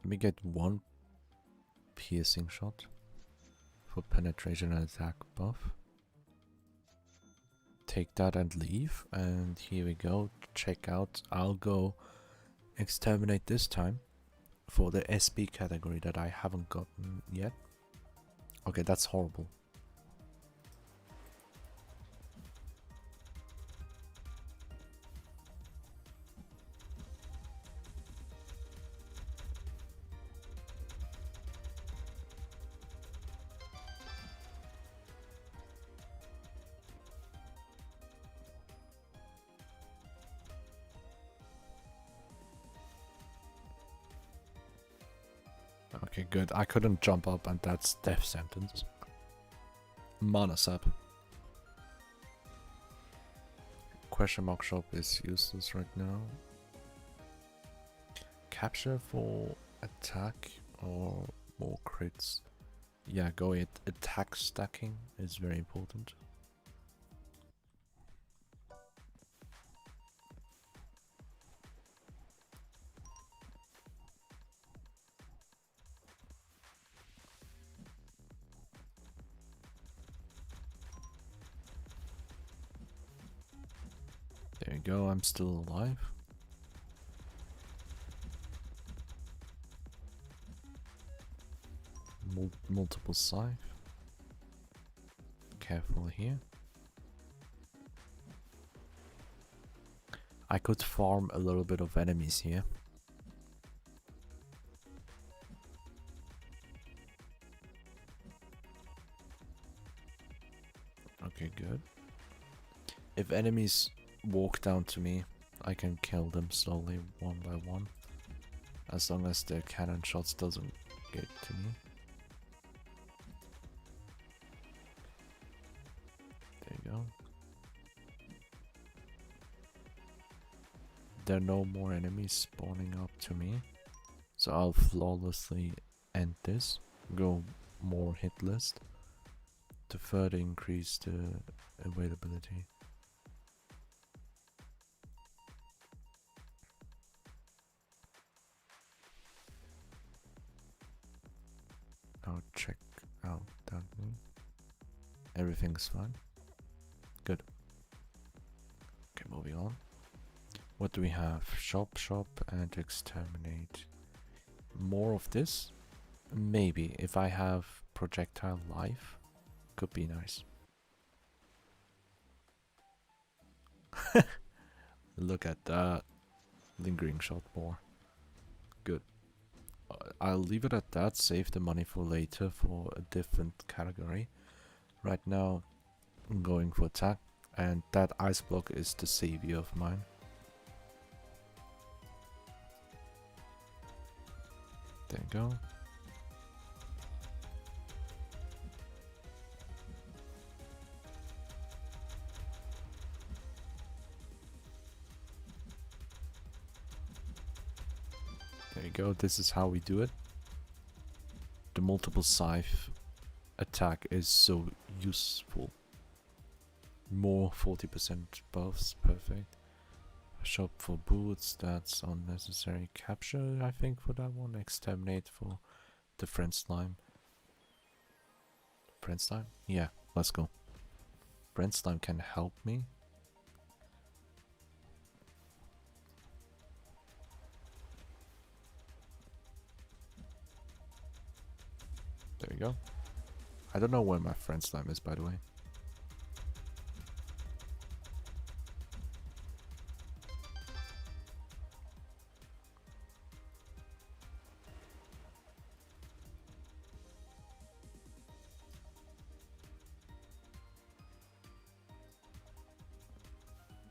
Let me get 1 piercing shot for penetration and attack buff. Take that and leave, and here we go. Check out. I'll go exterminate this time for the SB category that I haven't gotten yet. Okay, that's horrible. Okay, good. I couldn't jump up and that's death sentence. Mana sap. Question mark shop is useless right now. Capture for attack or more crits? Yeah, go it. Attack stacking is very important. There you go, I'm still alive. Multiple scythe. Careful here. I could farm a little bit of enemies here. Okay, good. If enemies walk down to me, I can kill them slowly one by one. As long as their cannon shots doesn't get to me. There you go. There are no more enemies spawning up to me. So I'll flawlessly end this. Go more hit list. To further increase the availability. I'll check out that one. Everything's fine. Good. Okay, moving on. What do we have? Shop, and exterminate. More of this? Maybe. If I have projectile life, could be nice. Look at that. Lingering shot more. Good. I'll leave it at that. Save the money for later for a different category. Right now, I'm going for attack. And that ice block is the savior of mine. There you go. There you go, this is how we do it. The multiple scythe attack is so useful. More 40% buffs, perfect. Shop for boots, that's unnecessary. Capture, I think, for that one. Exterminate for the friend slime. Friend slime? Yeah, let's go. Friend slime can help me. There we go. I don't know where my friend slime is, by the way.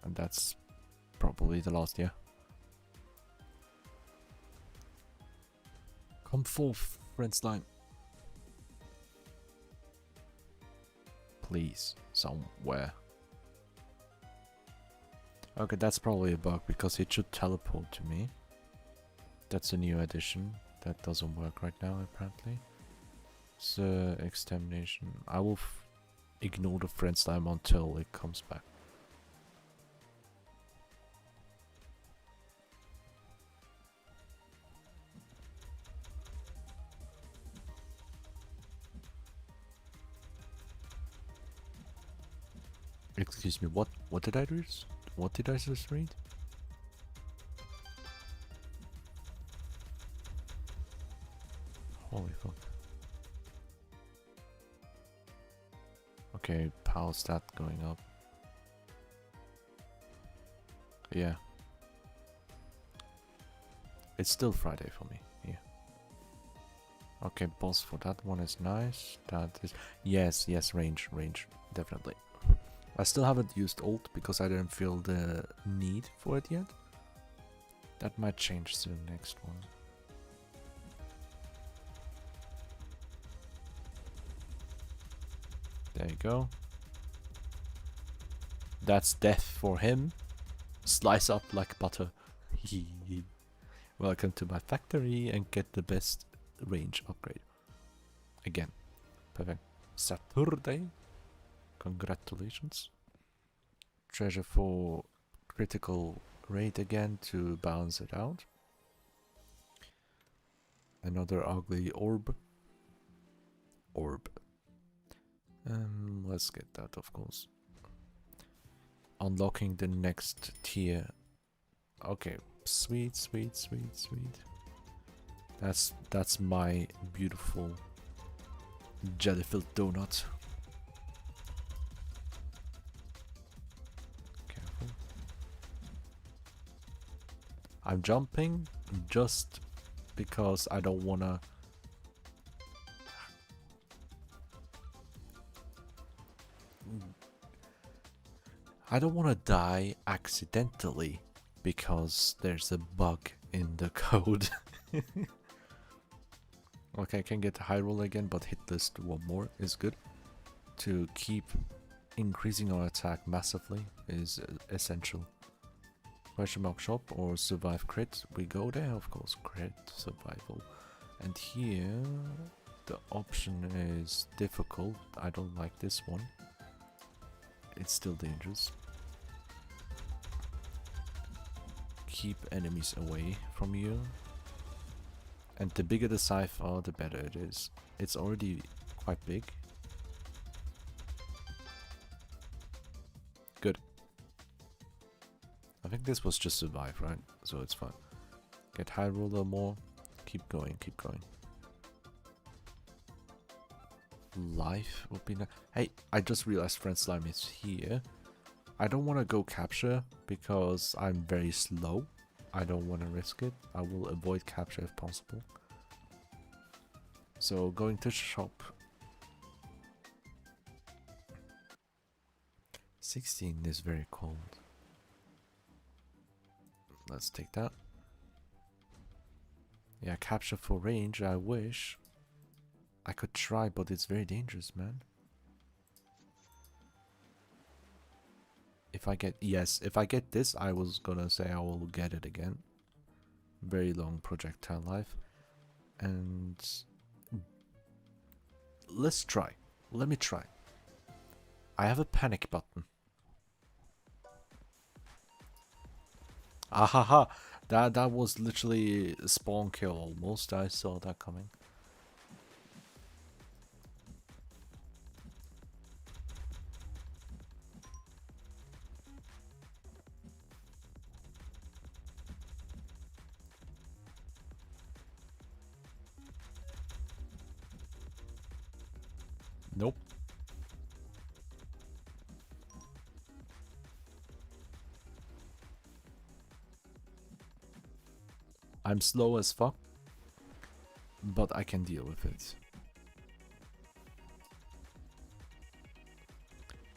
And that's probably the last year. Come forth, friend slime. Please, somewhere. Okay, that's probably a bug because it should teleport to me. That's a new addition. That doesn't work right now, apparently. So, extermination. I will ignore the friend slime until it comes back. Excuse me, what did I read? What did I just read? Holy fuck. Okay, how's that going up? Yeah. It's still Friday for me, yeah. Okay, boss for that one is nice. That is... Yes, range, definitely. I still haven't used ult because I didn't feel the need for it yet. That might change to the next one. There you go. That's death for him. Slice up like butter. Welcome to my factory and get the best range upgrade. Again. Perfect. Saturday. Congratulations. Treasure for critical rate again to balance it out. Another ugly orb. Let's get that, of course. Unlocking the next tier. Okay, sweet. That's my beautiful jelly-filled donut. Careful. I'm jumping just because I don't wanna. I don't wanna die accidentally because there's a bug in the code. Okay, I can get high roll again, but hit list one more is good. To keep increasing our attack massively is essential. Question mark shop or survive crit? We go there, of course, crit survival. And here the option is difficult. I don't like this one. It's still dangerous. Keep enemies away from you. And the bigger the scythe are, the better it is. It's already quite big. Good. I think this was just survive, right? So it's fine. Get high roller more. Keep going, keep going. Life would be nice. Hey, I just realized friend slime is here. I don't want to go capture because I'm very slow. I don't want to risk it. I will avoid capture if possible. So going to shop. 16 is very cold. Let's take that. Yeah, capture for range, I wish. I could try, but it's very dangerous, man. If I get, yes, if I get this, I was gonna say I will get it again. Very long projectile life. And let's try. Let me try. I have a panic button. Ahaha! That was literally a spawn kill almost. I saw that coming. Nope. I'm slow as fuck, but I can deal with it.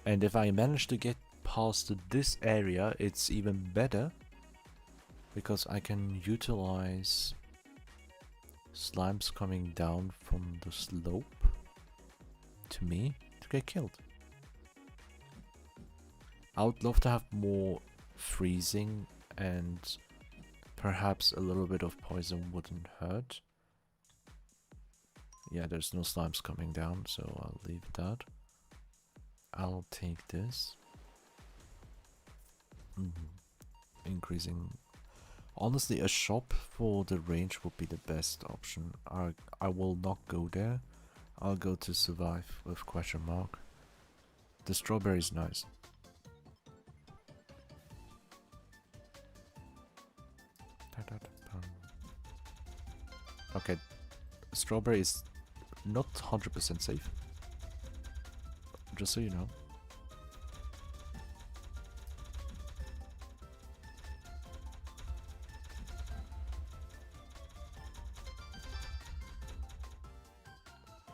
And if I manage to get past this area, it's even better, because I can utilize slimes coming down from the slope to me to get killed. I would love to have more freezing, and perhaps a little bit of poison wouldn't hurt. Yeah, there's no slimes coming down, so I'll leave that. I'll take this. Increasing. Honestly, a shop for the range would be the best option. I will not go there. I'll go to survive with question mark. The strawberry is nice. Okay, strawberry is not 100% safe. Just so you know.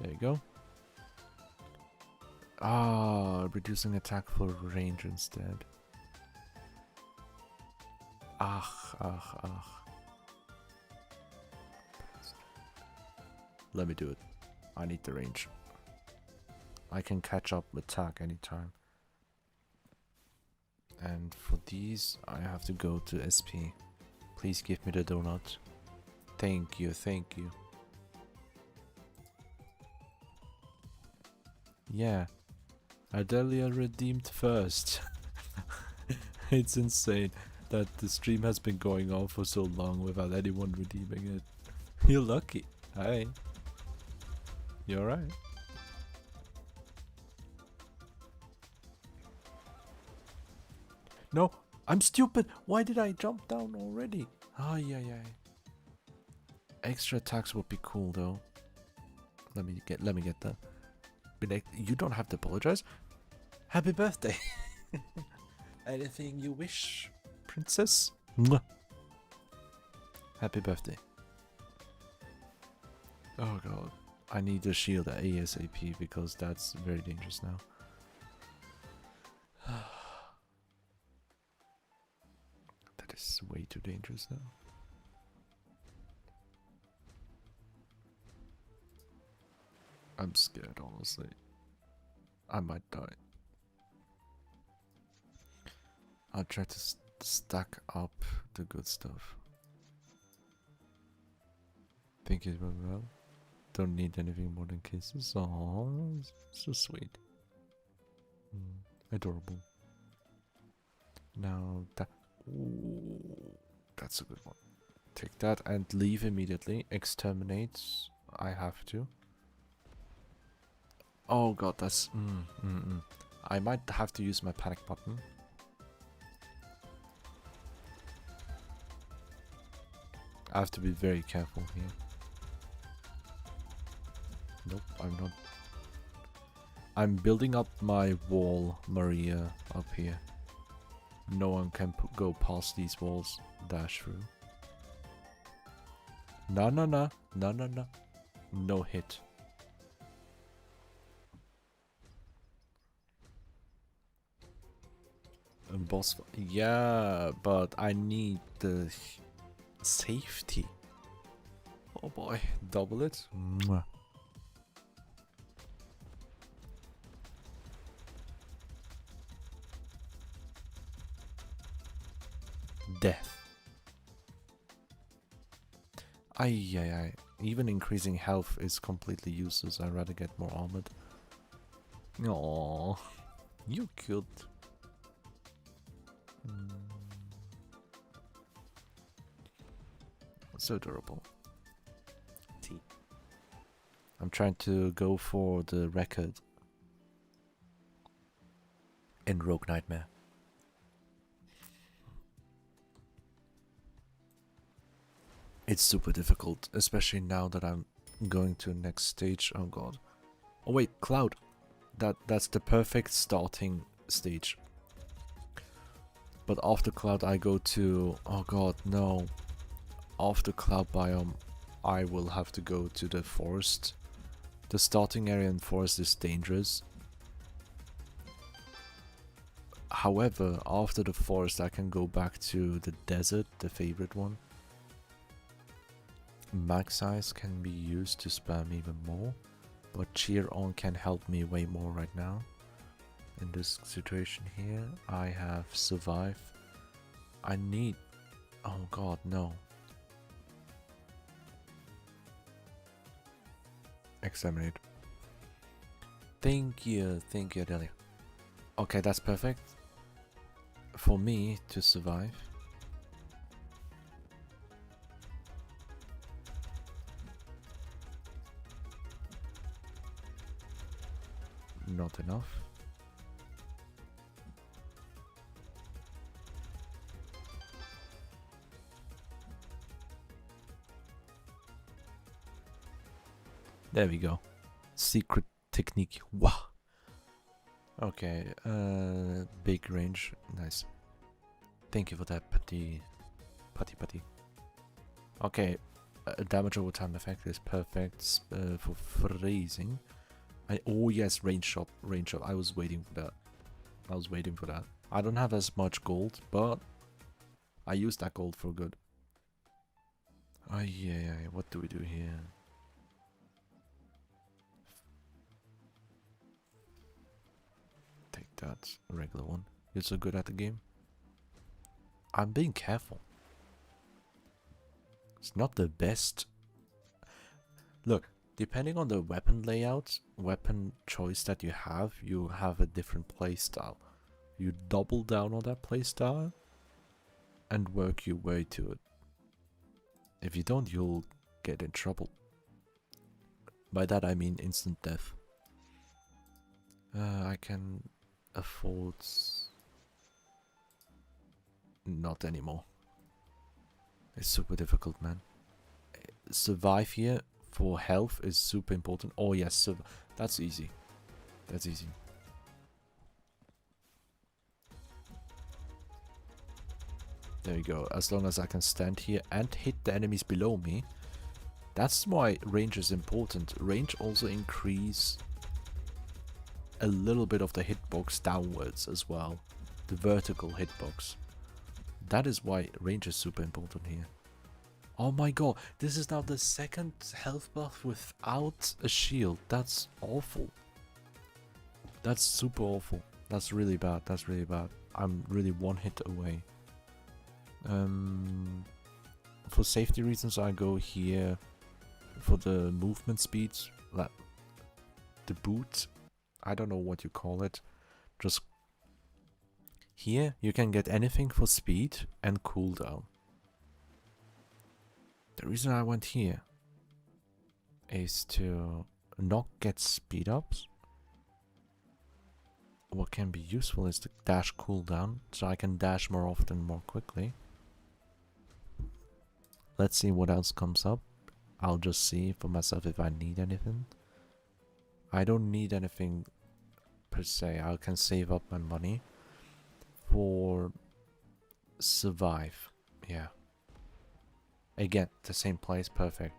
There you go. Ah, reducing attack for range instead. Ah. Let me do it. I need the range. I can catch up with tag anytime. And for these, I have to go to SP. Please give me the donut. Thank you, thank you. Yeah, Adelia redeemed first. It's insane that the stream has been going on for so long without anyone redeeming it. You're lucky. Hi. You alright? No, I'm stupid. Why did I jump down already? Ah, yeah. Extra attacks would be cool though. Let me get that. Be like, you don't have to apologize. Happy birthday. Anything you wish, princess? Mwah. Happy birthday. Oh god. I need a shield at ASAP because that's very dangerous now. That is way too dangerous now. I'm scared, honestly. I might die. I'll try to stack up the good stuff. Think it went well. Don't need anything more than kisses. Oh, so sweet. Adorable. Now that... Ooh, that's a good one. Take that and leave immediately. Exterminate. I have to. Oh god, that's... I might have to use my panic button. I have to be very careful here. Nope, I'm not. I'm building up my wall, Maria, up here. No one can go past these walls. Dash through. No. No hit. And boss... Yeah, but I need the safety. Oh boy, double it. Mwah. Death. Ay. Even increasing health is completely useless. I'd rather get more armored. Aww. You cute. So adorable. T. I'm trying to go for the record in Rogue Nightmare. It's super difficult, especially now that I'm going to the next stage. Oh god. Oh wait, Cloud. That's the perfect starting stage. But after Cloud I go to... Oh god, no. After Cloud biome I will have to go to the forest. The starting area in forest is dangerous. However, after the forest I can go back to the desert, the favorite one. Max size can be used to spam even more, but cheer on can help me way more right now. In this situation here, I have survive. I need... Oh god, no. Exterminate. Thank you, Adelia. Okay, that's perfect. For me to survive. Not enough. There we go. Secret technique. Wow. Okay, big range. Nice. Thank you for that, putty. Okay, damage over time effect is perfect for freezing. Oh yes, range shot. I was waiting for that. I don't have as much gold, but I use that gold for good. Oh yeah. What do we do here? that regular one. You're so good at the game. I'm being careful. It's not the best. Look, depending on the weapon layout, weapon choice that you have a different playstyle. You double down on that playstyle and work your way to it. If you don't, you'll get in trouble. By that I mean instant death. I can afford... Not anymore. It's super difficult, man. Survive here for health is super important. Oh yes, that's easy. That's easy. There you go. As long as I can stand here and hit the enemies below me. That's why range is important. Range also increase a little bit of the hitbox downwards as well. The vertical hitbox. That is why range is super important here. Oh my god, this is now the second health buff without a shield. That's awful. That's super awful. That's really bad. That's really bad. I'm really one hit away. For safety reasons, I go here for the movement speeds. Like the boot. I don't know what you call it. Just here you can get anything for speed and cooldown. The reason I went here is to not get speed ups. What can be useful is the dash cooldown, so I can dash more often, more quickly. Let's see what else comes up. I'll just see for myself if I need anything. I don't need anything per se. I can save up my money for survive. Yeah. Again, the same place, perfect.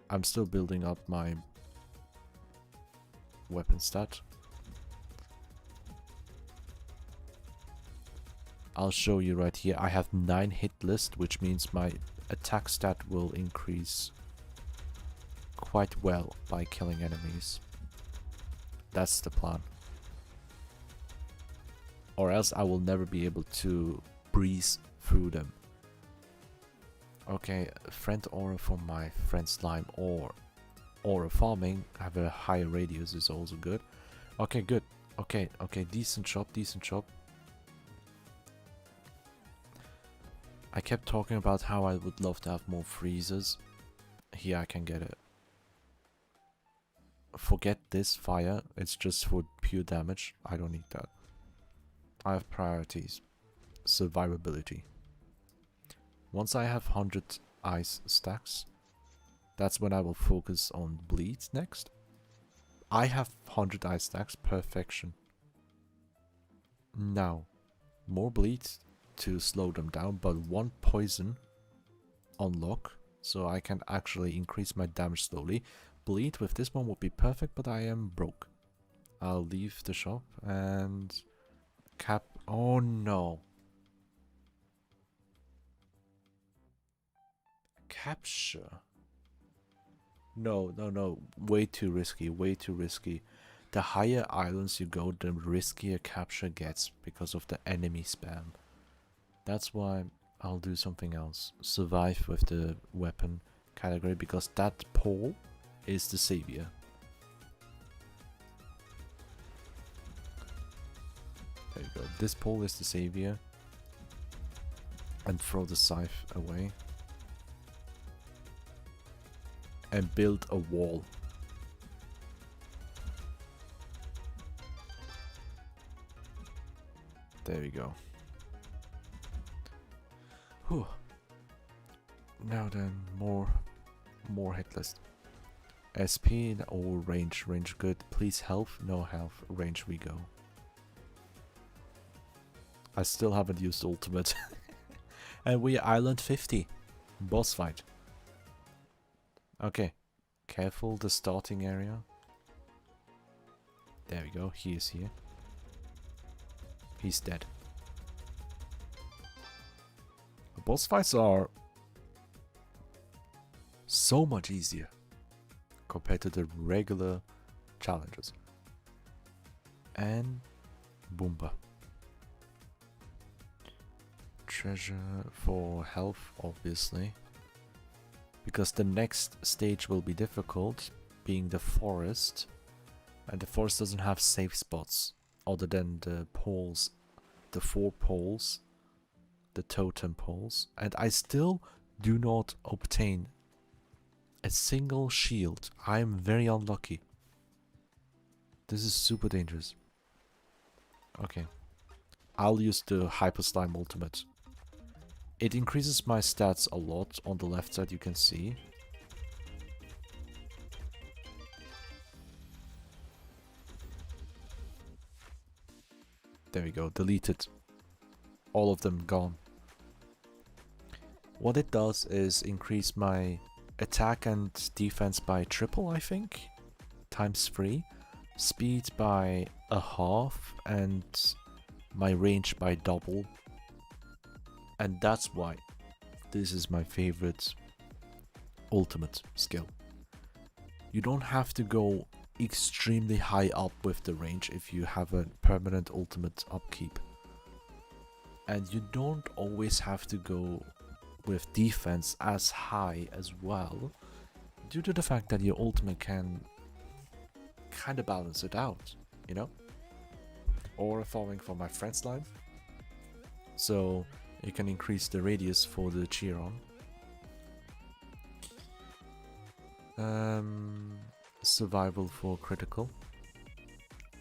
I'm still building up my weapon stat. I'll show you right here. I have 9 hit list, which means my attack stat will increase quite well by killing enemies. That's the plan. Or else I will never be able to breeze through them. Okay, friend aura for my friend slime or aura farming. Have a higher radius is also good. Okay, good. Okay, decent shop, decent shop. I kept talking about how I would love to have more freezers. Here I can get it. Forget this fire, it's just for pure damage. I don't need that. I have priorities. Survivability. Once I have 100 ice stacks, that's when I will focus on bleeds next. I have 100 ice stacks, perfection. Now, more bleeds to slow them down, but 1 poison unlock, so I can actually increase my damage slowly. Bleed with this one would be perfect, but I am broke. I'll leave the shop and cap. Oh no. Capture. No. Way too risky, way too risky. The higher islands you go, the riskier capture gets because of the enemy spam. That's why I'll do something else. Survive with the weapon category, because that pole is the savior. There you go. This pole is the savior. And throw the scythe away. And build a wall. There we go. Whew. Now then, more hit list. SP or range. Range good. Please health. No health. Range we go. I still haven't used ultimate. And we are island 50. Boss fight. Okay. Careful the starting area. There we go. He is here. He's dead. The boss fights are so much easier compared to the regular challenges. And Boomba. Treasure for health, obviously. Because the next stage will be difficult, being the forest. And the forest doesn't have safe spots, other than the poles, the 4 poles, the totem poles. And I still do not obtain a single shield. I am very unlucky. This is super dangerous. Okay. I'll use the Hyper Slime Ultimate. It increases my stats a lot. On the left side you can see. There we go. Deleted. All of them gone. What it does is increase my attack and defense by triple, I think. Times 3. Speed by a half. And my range by double. And that's why this is my favorite ultimate skill. You don't have to go extremely high up with the range if you have a permanent ultimate upkeep. And you don't always have to go with defense as high as well, due to the fact that your ultimate can kind of balance it out, you know? Or following from my friend slime. So you can increase the radius for the Chiron. Survival for critical.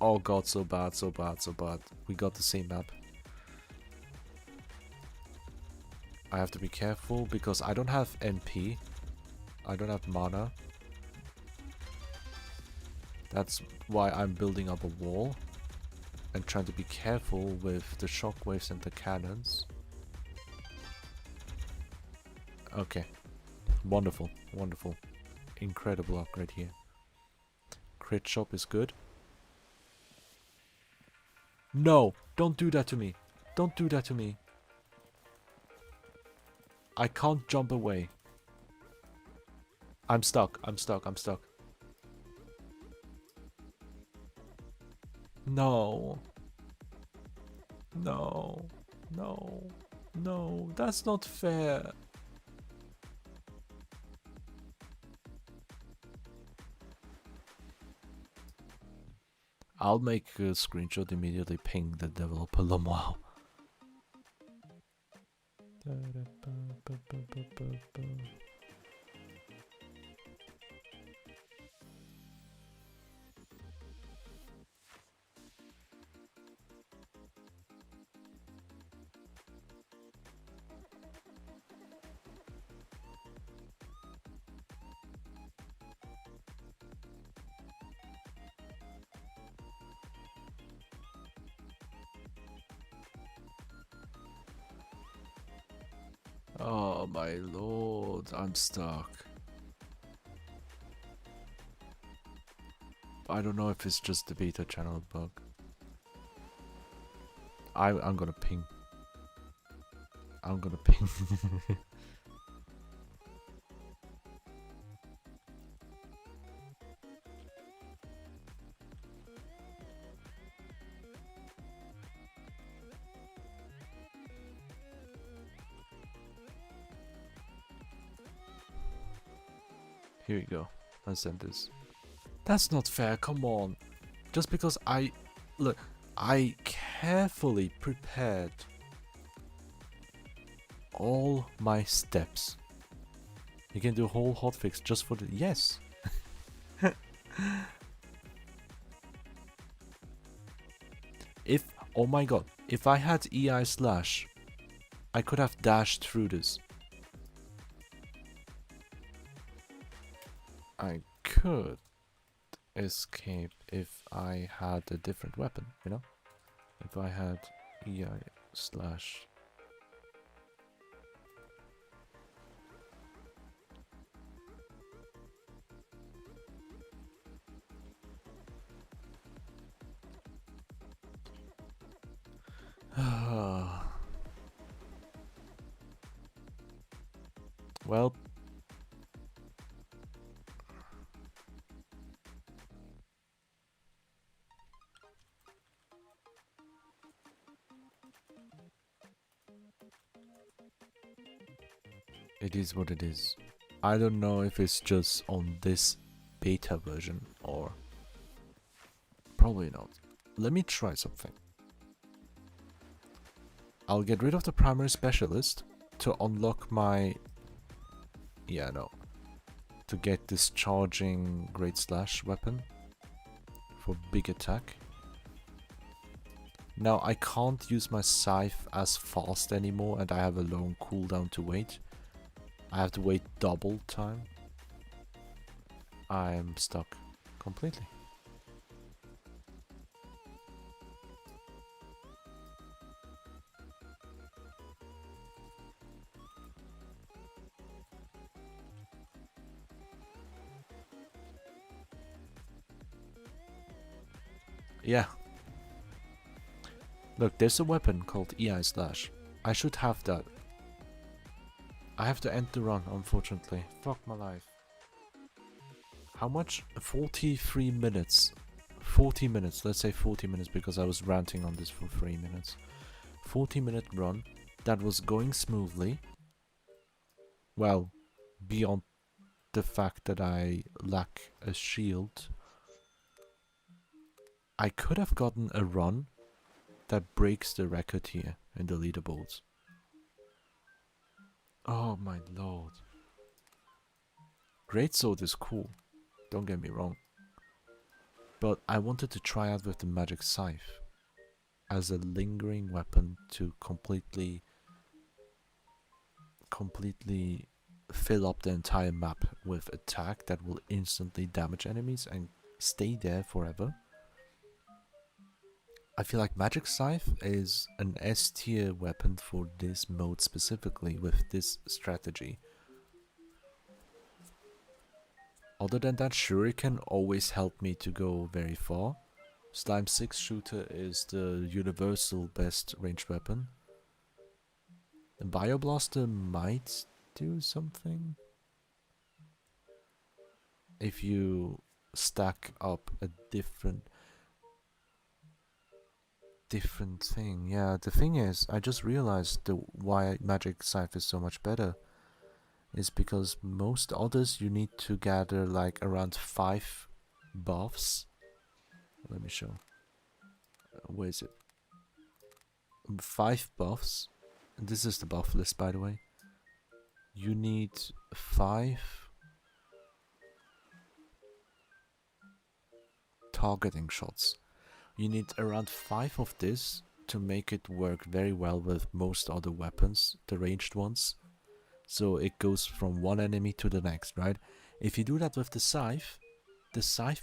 Oh god, so bad, so bad, so bad. We got the same map. I have to be careful because I don't have NP. I don't have mana. That's why I'm building up a wall and trying to be careful with the shockwaves and the cannons. Okay. Wonderful, wonderful. Incredible upgrade here. Crit shop is good. No! Don't do that to me! Don't do that to me! I can't jump away. I'm stuck, I'm stuck, I'm stuck. No. No. No. No. That's not fair. I'll make a screenshot, immediately ping the developer Lamau. Oh my lord, I'm stuck. I don't know if it's just the beta channel bug. I'm gonna ping. I'm gonna ping. Here we go. Let's send this. That's not fair, come on. Just because look, I carefully prepared all my steps. You can do a whole hotfix just for the... Yes! Oh my god, if I had EI slash, I could have dashed through this. I could escape if I had a different weapon, you know? If I had EI slash. Well, It is what it is. I don't know if it's just on this beta version or probably not. Let me try something. I'll get rid of the primary specialist to unlock my... Yeah, no. To get this charging great slash weapon for big attack. Now I can't use my scythe as fast anymore and I have a long cooldown to wait. I have to wait double time. I'm stuck completely. Yeah. Look, there's a weapon called EI slash. I should have that. I have to end the run, unfortunately. Fuck my life. How much? 43 minutes. 40 minutes. Let's say 40 minutes because I was ranting on this for 3 minutes. 40-minute run that was going smoothly. Well, beyond the fact that I lack a shield. I could have gotten a run that breaks the record here in the leaderboards. Oh my lord. Greatsword is cool, don't get me wrong. But I wanted to try out with the magic scythe as a lingering weapon to completely fill up the entire map with attack that will instantly damage enemies and stay there forever. I feel like Magic Scythe is an S tier weapon for this mode specifically with this strategy. Other than that, Shuriken always helped me to go very far. Slime 6 shooter is the universal best ranged weapon. The Bioblaster might do something if you stack up a different thing. Yeah, the thing is, I just realized why Magic Scythe is so much better is because most others you need to gather like around 5 buffs. Let me show. Where is it? 5 buffs. And this is the buff list, by the way. You need 5 targeting shots. You need around 5 of this to make it work very well with most other weapons, the ranged ones. So it goes from one enemy to the next, right? If you do that with the scythe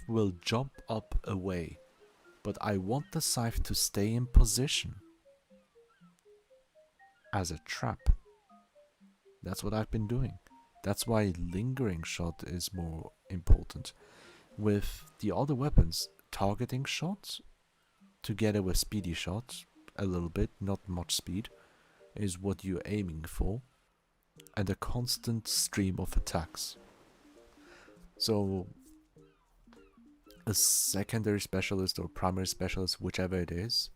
will jump up away. But I want the scythe to stay in position as a trap. That's what I've been doing. That's why lingering shot is more important. With the other weapons, targeting shots together with speedy shots, a little bit, not much speed, is what you're aiming for, and a constant stream of attacks. So a secondary specialist or primary specialist, whichever it is,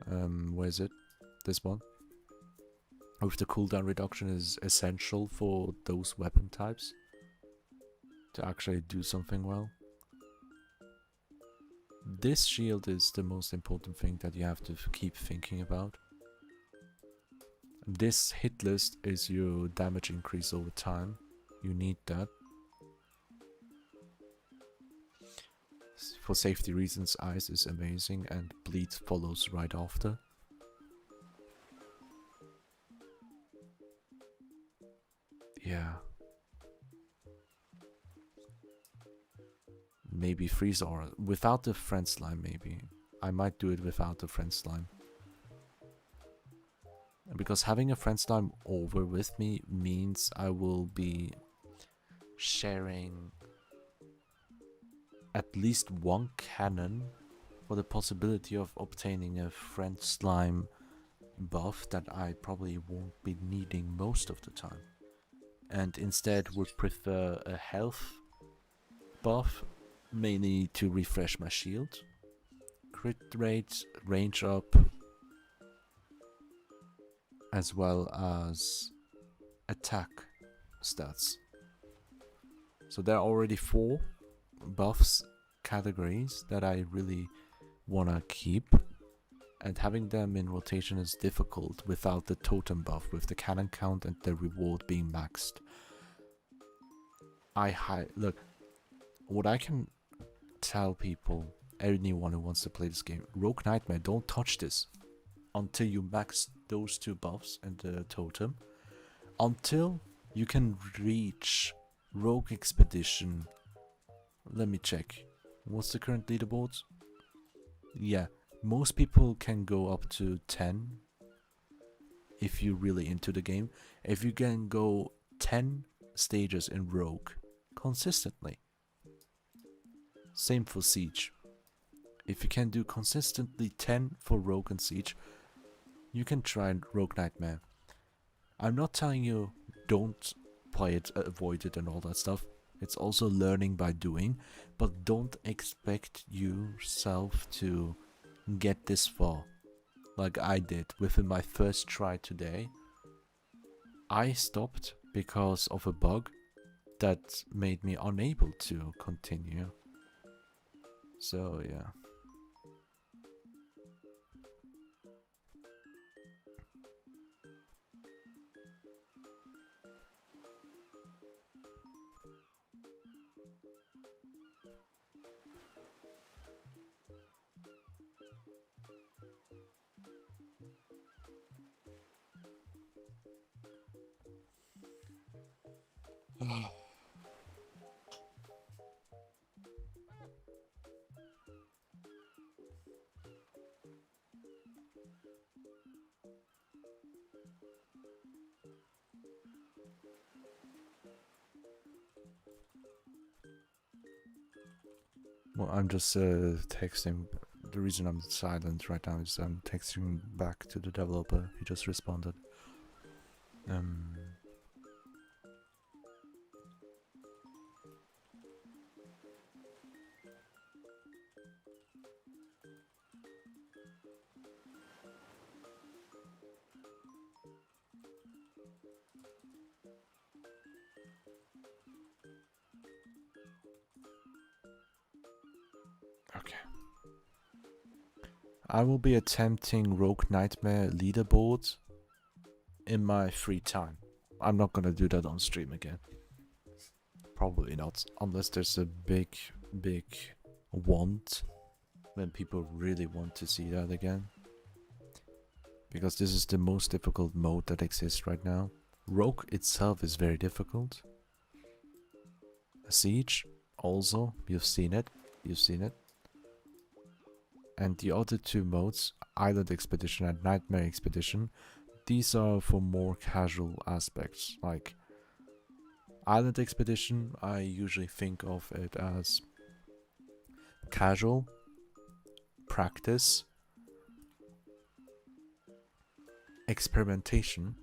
where is it? This one. With the cooldown reduction is essential for those weapon types to actually do something well. This shield is the most important thing that you have to keep thinking about. This hit list is your damage increase over time. You need that. For safety reasons, ice is amazing and bleed follows right after. Yeah. Maybe freeze aura. Without the friend slime, maybe. I might do it without the friend slime. Because having a friend slime over with me means I will be sharing at least one cannon for the possibility of obtaining a friend slime buff that I probably won't be needing most of the time. And instead would prefer a health buff, mainly to refresh my shield, crit rate, range up, as well as attack stats. So there are already 4 buffs categories that I really wanna keep, and having them in rotation is difficult without the totem buff, with the cannon count and the reward being maxed. Look, what I can tell people, anyone who wants to play this game, Rogue Nightmare, don't touch this until you max those 2 buffs and the totem, until you can reach Rogue Expedition. Let me check. What's the current leaderboard? Yeah, most people can go up to 10 if you're really into the game. If you can go 10 stages in Rogue consistently. Same for Siege. If you can do consistently 10 for Rogue and Siege, you can try Rogue Nightmare. I'm not telling you don't play it, avoid it and all that stuff. It's also learning by doing, but don't expect yourself to get this far like I did within my first try today. I stopped because of a bug that made me unable to continue. So yeah. Well, I'm just texting. The reason I'm silent right now is I'm texting back to the developer. He just responded. Okay. I will be attempting Rogue Nightmare leaderboard in my free time. I'm not gonna do that on stream again. Probably not, unless there's a big want, when people really want to see that again. Because this is the most difficult mode that exists right now. Rogue itself is very difficult. Siege, also, you've seen it. And the other 2 modes, Island Expedition and Nightmare Expedition, these are for more casual aspects. Like Island Expedition, I usually think of it as casual, practice, experimentation.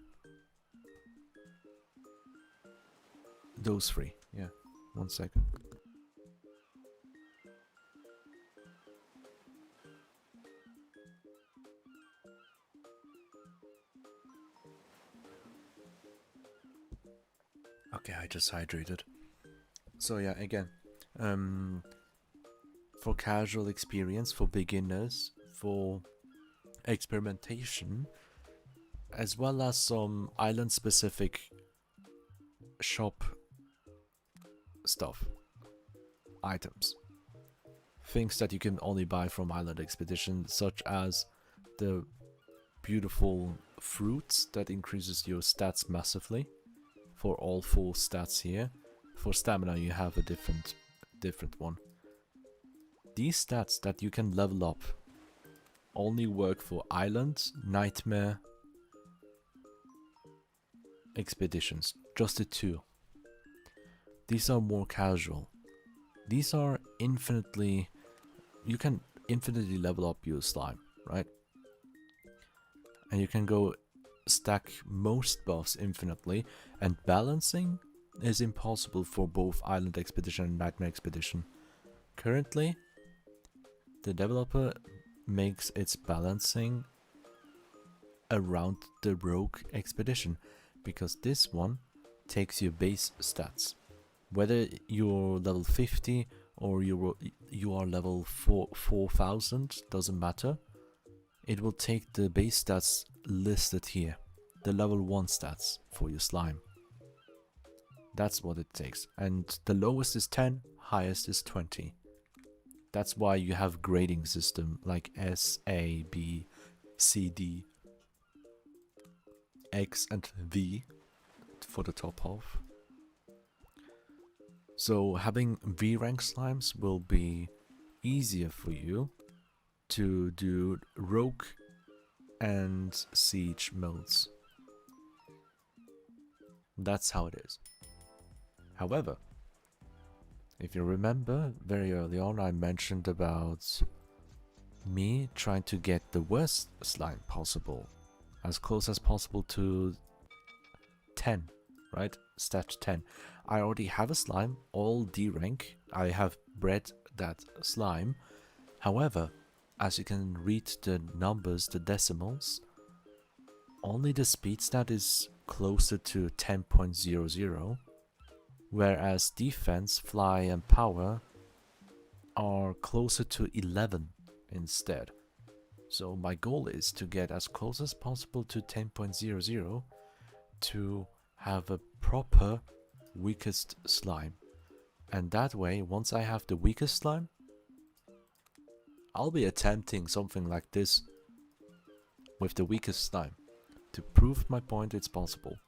Those 3, yeah. 1 second. Okay, I just hydrated. So yeah, again, for casual experience, for beginners, for experimentation, as well as some island-specific shop stuff, items, things that you can only buy from Island Expedition, such as the beautiful fruits that increases your stats massively. For all 4 stats here. For stamina you have a different one. These stats that you can level up only work for Island, Nightmare, Expeditions. Just the 2. These are more casual. These are infinitely... You can infinitely level up your slime, right? And you can go stack most buffs infinitely, and balancing is impossible for both Island Expedition and Nightmare Expedition. Currently, the developer makes its balancing around the Rogue Expedition, because this one takes your base stats. Whether you're level 50 or you are level 4000, doesn't matter. It will take the base stats listed here, the level 1 stats for your slime. That's what it takes. And the lowest is 10, highest is 20. That's why you have grading system like S, A, B, C, D, X and V for the top half. So having V rank slimes will be easier for you to do rogue and siege modes. That's how it is. However, if you remember, very early on I mentioned about me trying to get the worst slime possible, as close as possible to 10, right? Stat 10. I already have a slime, all D rank. I have bred that slime. However, as you can read the numbers, the decimals, only the speed stat is closer to 10.00, whereas defense, fly and power are closer to 11 instead. So my goal is to get as close as possible to 10.00 to have a proper weakest slime. And that way, once I have the weakest slime, I'll be attempting something like this with the weakest slime to prove my point it's possible.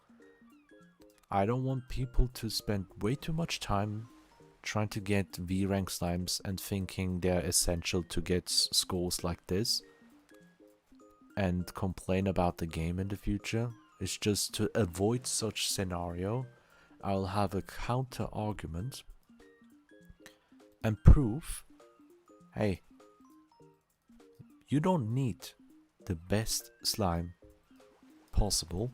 I don't want people to spend way too much time trying to get V rank slimes and thinking they're essential to get scores like this and complain about the game in the future. It's just to avoid such scenario, I'll have a counter argument and prove, hey, you don't need the best slime possible,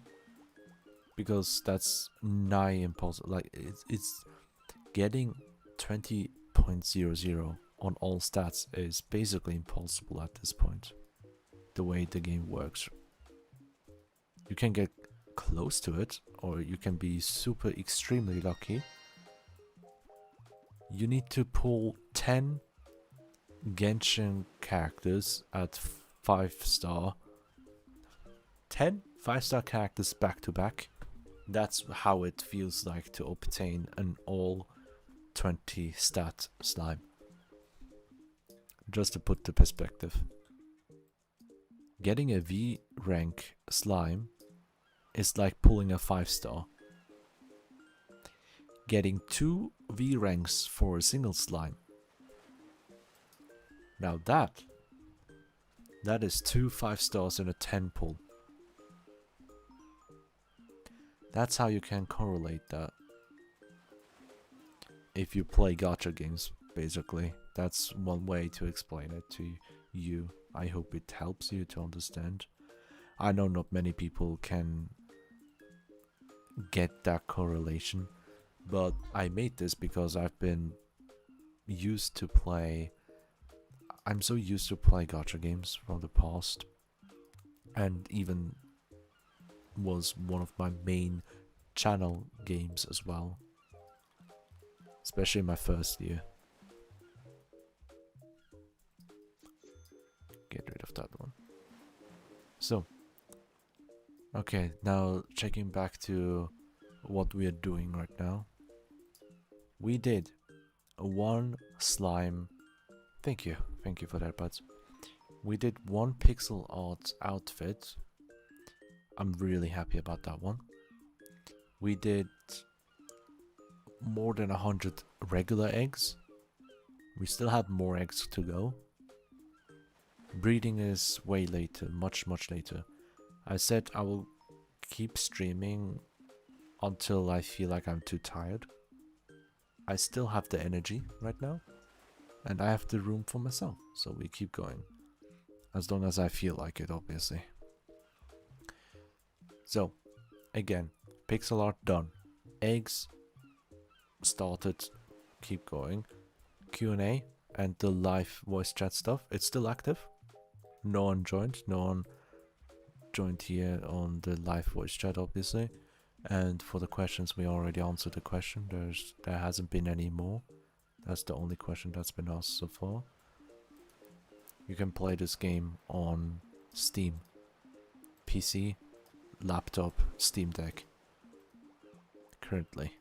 because that's nigh impossible. Like it's getting 20.00 on all stats is basically impossible at this point, the way the game works. You can get close to it, or you can be super extremely lucky. You need to pull 10 Genshin characters at 5-star. 10 5-star characters back to back. That's how it feels like to obtain an all 20 stat slime. Just to put the perspective. Getting a V rank slime is like pulling a 5-star. Getting 2 V ranks for a single slime. Now that is 2 5-stars in a 10 pull. That's how you can correlate that. If you play gacha games, basically. That's one way to explain it to you. I hope it helps you to understand. I know not many people can get that correlation, but I made this because I've been used to play... I'm so used to play gacha games from the past, and even was one of my main channel games as well, especially my first year. Get rid of that one. So, okay, now checking back to what we are doing right now. We did one slime. Thank you for that, buds. We did one pixel art outfit. I'm really happy about that one. We did more than 100 regular eggs. We still have more eggs to go. Breeding is way later, much later. I said I will keep streaming until I feel like I'm too tired. I still have the energy right now, and I have the room for myself, so we keep going. As long as I feel like it, obviously. So, again, pixel art done. Eggs started, keep going. Q&A and the live voice chat stuff, it's still active. No one joined here on the live voice chat, obviously. And for the questions, we already answered the question. There hasn't been any more. That's the only question that's been asked so far. You can play this game on Steam, PC, laptop, Steam Deck. Currently.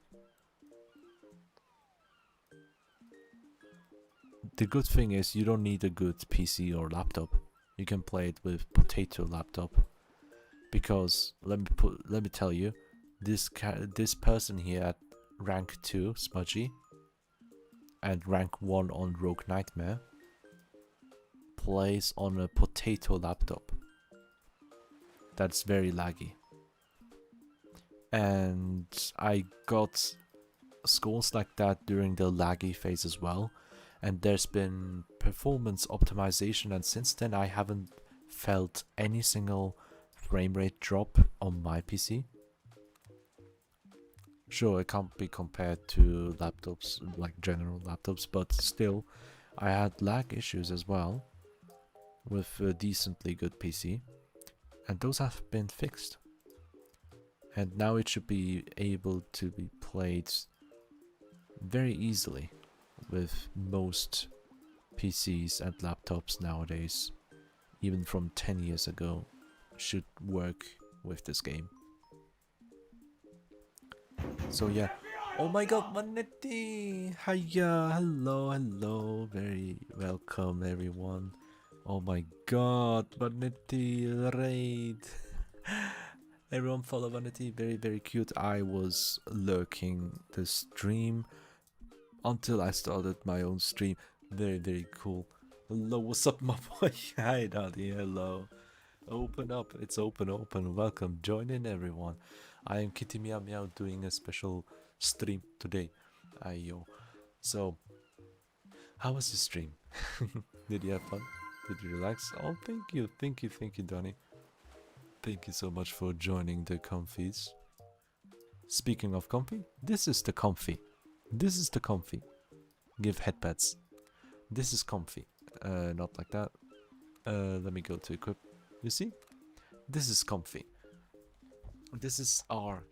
The good thing is you don't need a good PC or laptop. You can play it with potato laptop. Because let me tell you, this person here at rank 2 Smudgy and rank 1 on Rogue Nightmare plays on a potato laptop. That's very laggy. And I got scores like that during the laggy phase as well. And there's been performance optimization, and since then I haven't felt any single frame rate drop on my PC. Sure, it can't be compared to laptops, like general laptops, but still, I had lag issues as well with a decently good PC, and those have been fixed. And now it should be able to be played very easily with most PCs and laptops nowadays, even from 10 years ago, should work with this game. So yeah. Oh my god, Maneti! Hiya! Hello, very welcome everyone. Oh my god, Maneti, raid! Everyone follow Vanity, very cute. I was lurking the stream until I started my own stream. Very cool. Hello, what's up, my boy? Hi, Daddy, hello. Open up, it's open. Welcome, join in, everyone. I am Kitty Meow Meow doing a special stream today. Ayo. So, how was the stream? Did you have fun? Did you relax? Oh, thank you, Donny. Thank you so much for joining the comfies. Speaking of comfy, this is the comfy. Give headpats. This is comfy. Not like that. Let me go to equip. You see? This is comfy. This is our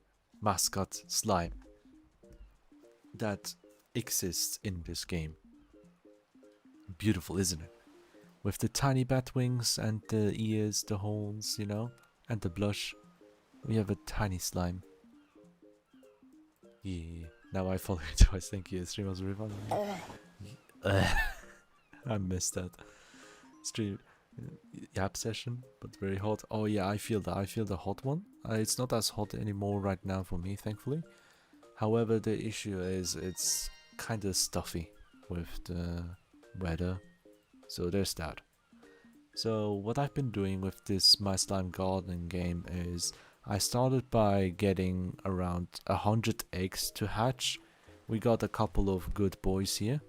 mascot slime that exists in this game. Beautiful, isn't it? With the tiny bat wings and the ears, the horns, you know, and the blush. We have a tiny slime. Yeah. Now I follow you twice. Thank you. Stream was really fun. I missed that. Stream yap session, but very hot. Oh yeah, I feel that. I feel the hot one. It's not as hot anymore right now for me, thankfully. However, the issue is it's kind of stuffy with the weather. So there's that. So what I've been doing with this My Slime Gardening game is I started by getting around 100 eggs to hatch. We got a couple of good boys here.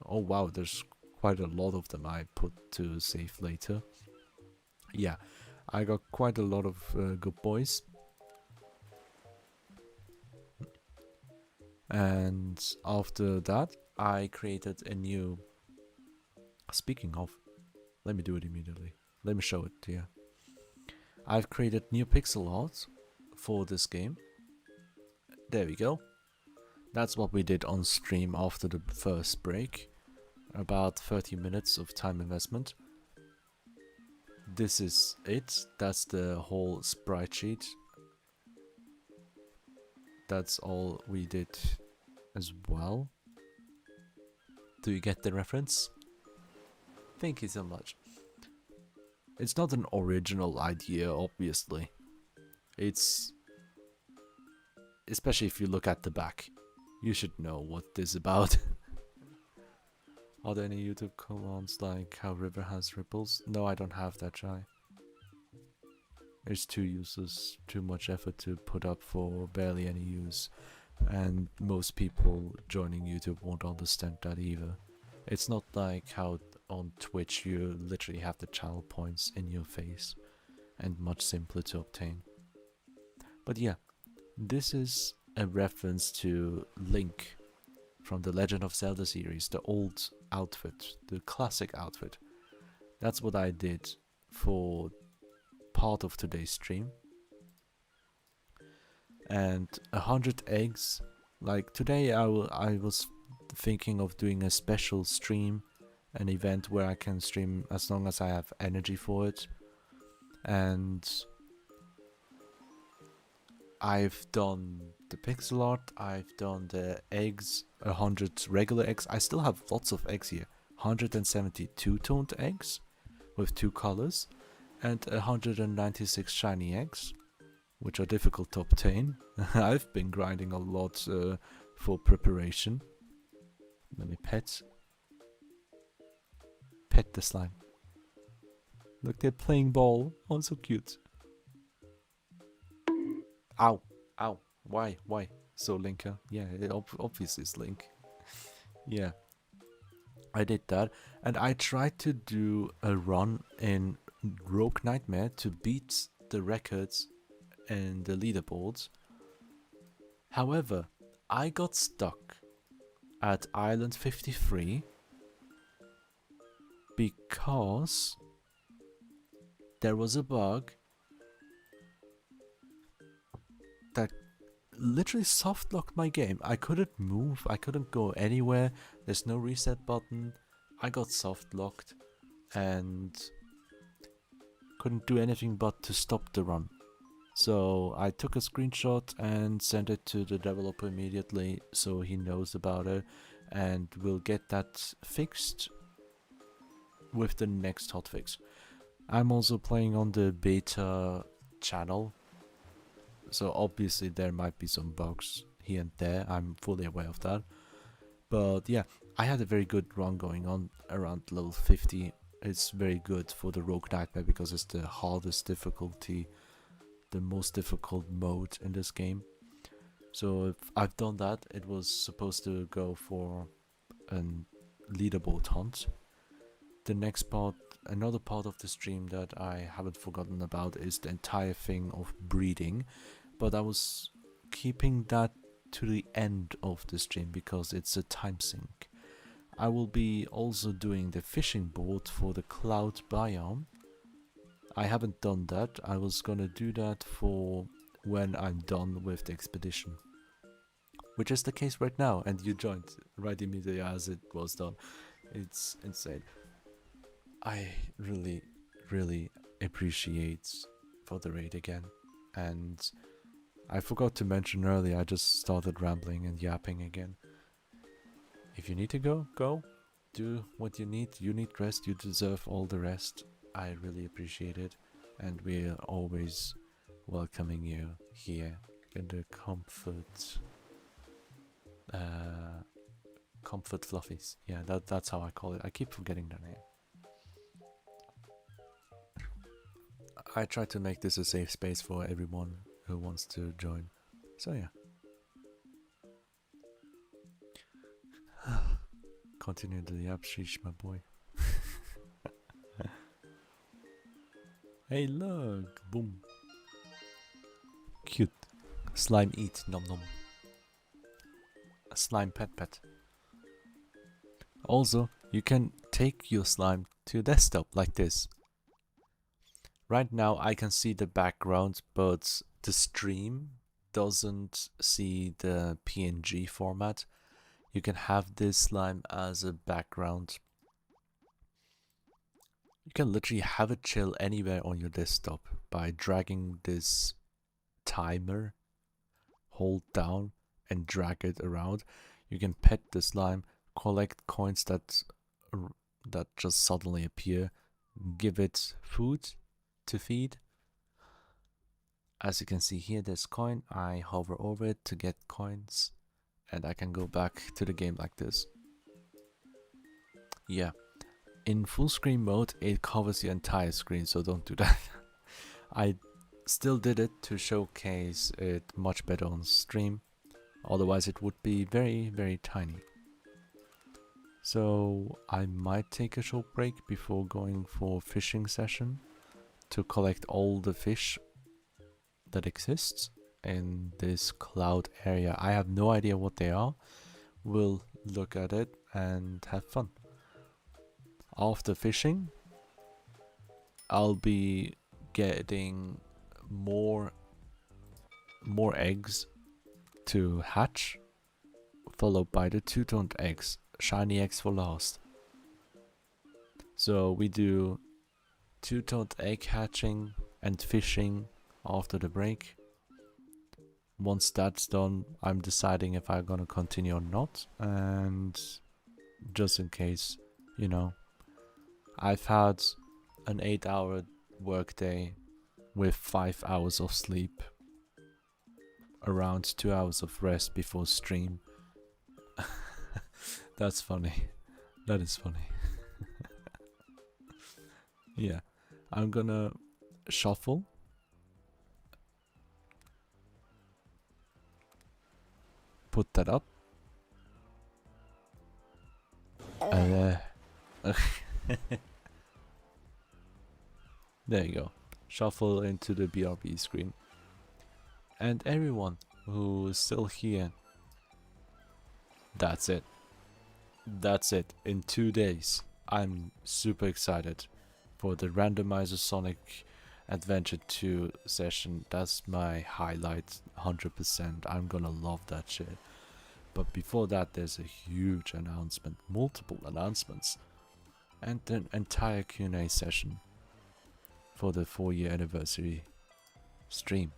Oh wow, there's quite a lot of them I put to save later. Yeah, I got quite a lot of good boys. And after that, I created a new... Speaking of, let me do it immediately. Let me show it to you. I've created new pixel art for this game. There we go. That's what we did on stream after the first break. About 30 minutes of time investment. This is it. That's the whole sprite sheet. That's all we did as well. Do you get the reference? Thank you so much. It's not an original idea, obviously. It's... Especially if you look at the back. You should know what this is about. Are there any YouTube commands like how river has ripples? No, I don't have that, Shy. It's too useless, too much effort to put up for barely any use. And most people joining YouTube won't understand that either. It's not like how on Twitch you literally have the channel points in your face. And much simpler to obtain. But yeah, this is a reference to Link from the Legend of Zelda series, the old outfit, the classic outfit. That's what I did for part of today's stream. and 100 eggs. Like today I was thinking of doing a special stream, an event where I can stream as long as I have energy for it. And I've done the pixel art, I've done the eggs, 100 regular eggs. I still have lots of eggs here. 172 toned eggs with 2 colors and 196 shiny eggs, which are difficult to obtain. I've been grinding a lot for preparation. Let me pet the slime. Look, they're playing ball. Oh, so cute. Ow, ow. Why? So Linker? Yeah, it obviously is Link. Yeah, I did that, and I tried to do a run in Rogue Nightmare to beat the records and the leaderboards. However, I got stuck at Island 53 because there was a bug that literally soft locked my game. I couldn't move, I couldn't go anywhere, there's no reset button. I got soft locked and couldn't do anything but to stop the run. So I took a screenshot and sent it to the developer immediately so he knows about it, and we'll get that fixed with the next hotfix. I'm also playing on the beta channel, so obviously there might be some bugs here and there. I'm fully aware of that. But yeah, I had a very good run going on around level 50. It's very good for the Rogue Nightmare because it's the hardest difficulty, the most difficult mode in this game. So if I've done that, it was supposed to go for a leaderboard hunt. The next part, another part of the stream that I haven't forgotten about is the entire thing of breeding, but I was keeping that to the end of the stream because it's a time sink. I will be also doing the fishing boat for the cloud biome. I haven't done that. I was gonna do that for when I'm done with the expedition, which is the case right now, and you joined right immediately as it was done. It's insane. I really appreciate for the raid again. And I forgot to mention earlier, I just started rambling and yapping again. If you need to go, go. Do what you need. You need rest. You deserve all the rest. I really appreciate it. And we're always welcoming you here in the comfort fluffies. Yeah, that's how I call it. I keep forgetting their name. I try to make this a safe space for everyone who wants to join. So yeah. Continue the yap sheesh, my boy. Hey look! Boom. Cute. Slime eat, nom nom. A slime pet. Also, you can take your slime to your desktop like this. Right now I can see the background, but the stream doesn't see the PNG format. You can have this slime as a background. You can literally have it chill anywhere on your desktop by dragging this timer, hold down and drag it around. You can pet the slime, collect coins that just suddenly appear, give it food to feed. As you can see here, there's coin. I hover over it to get coins, and I can go back to the game like this. Yeah, in full screen mode it covers the entire screen, so don't do that. I still did it to showcase it much better on stream, otherwise it would be very tiny. So I might take a short break before going for a fishing session to collect all the fish that exists in this cloud area. I have no idea what they are. We'll look at it and have fun. After fishing, I'll be getting more more eggs to hatch, followed by the two-toned eggs, shiny eggs for last. So we do two-toned egg hatching and fishing after the break. Once that's done, I'm deciding if I'm gonna continue or not, and just in case, you know, I've had an 8-hour workday with 5 hours of sleep, around 2 hours of rest before stream. That's funny. That is funny. Yeah, I'm gonna shuffle. Put that up. There you go. Shuffle into the BRB screen. And everyone who is still here, that's it. That's it. In 2 days, I'm super excited for the Randomizer Sonic Adventure 2 session. That's my highlight, 100%. I'm gonna love that shit. But before that, there's a huge announcement, multiple announcements, and an entire Q&A session for the 4-year anniversary stream.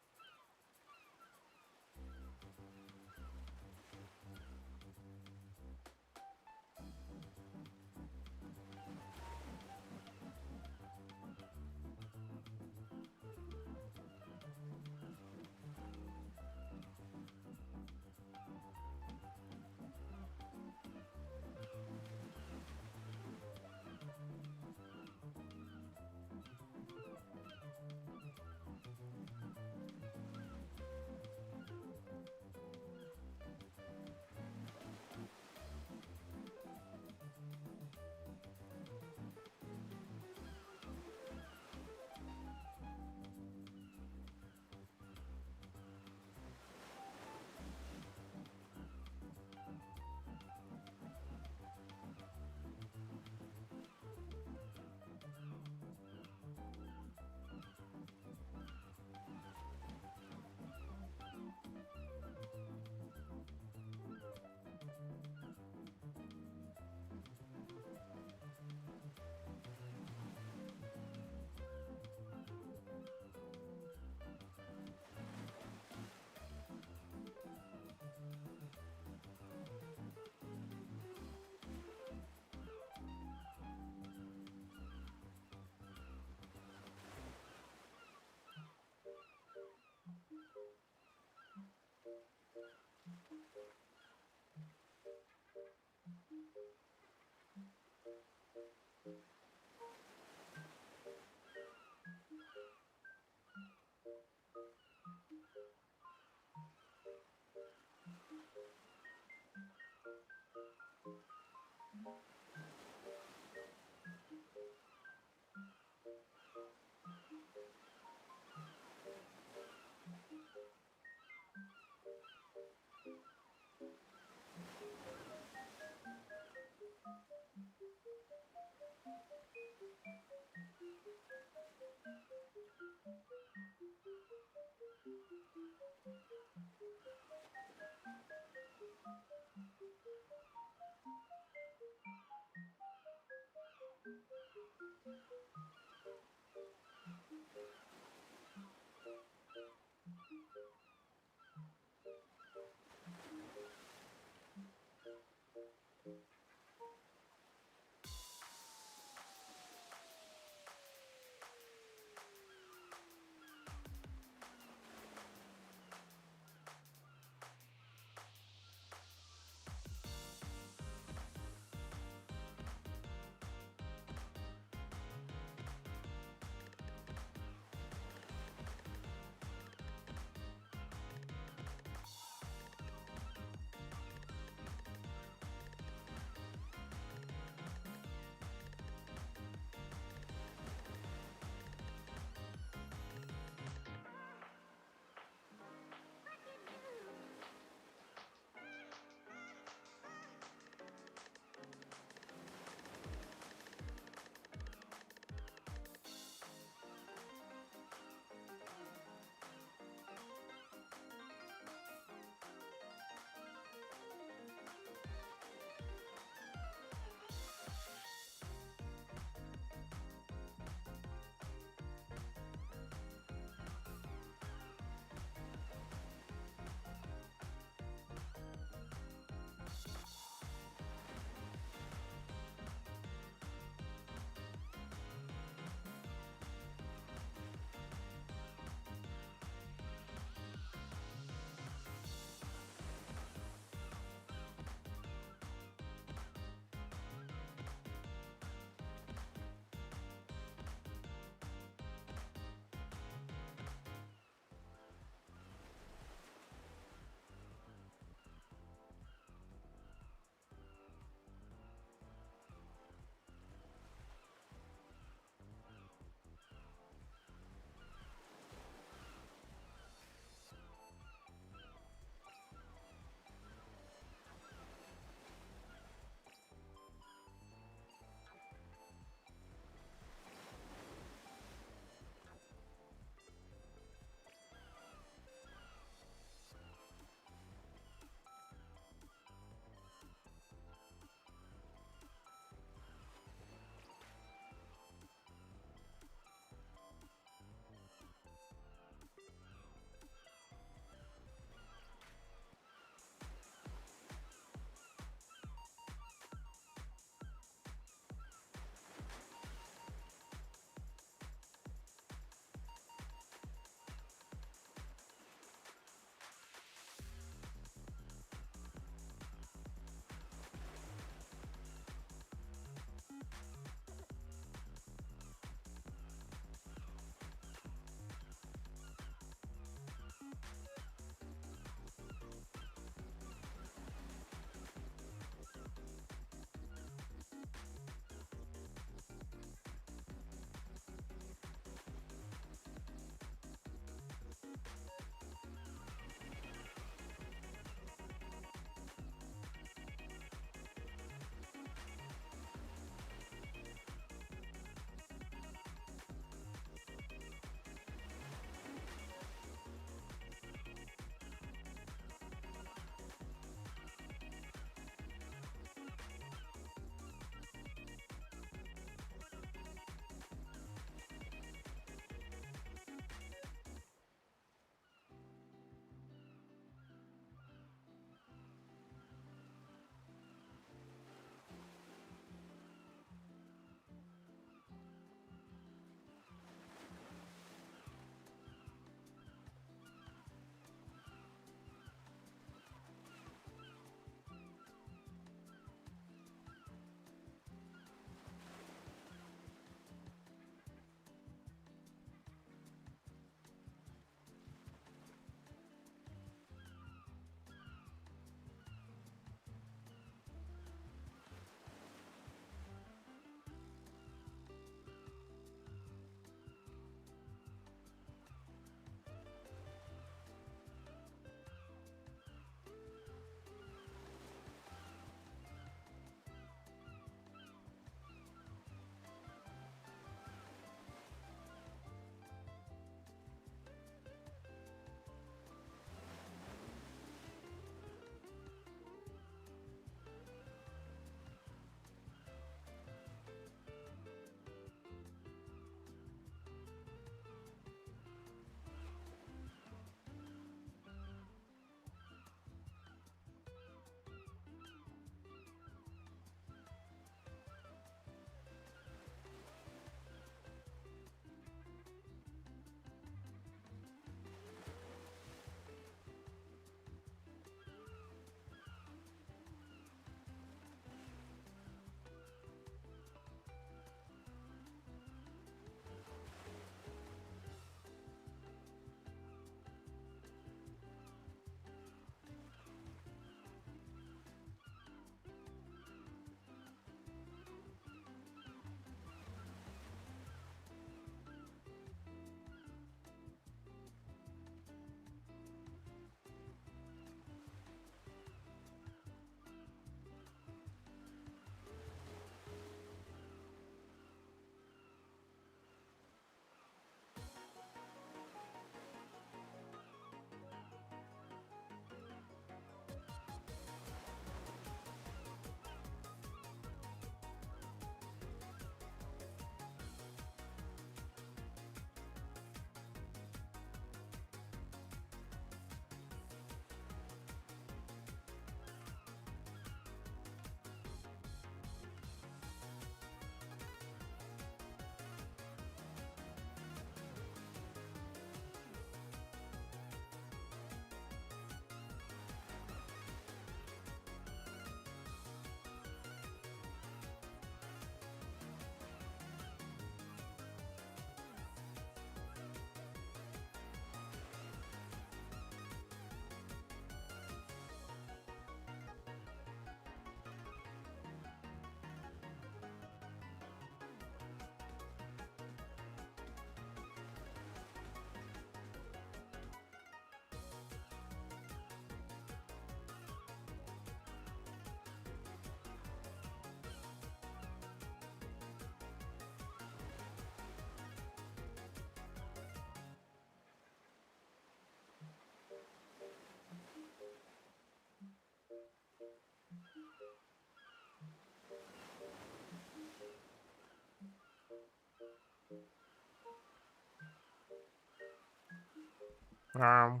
Um,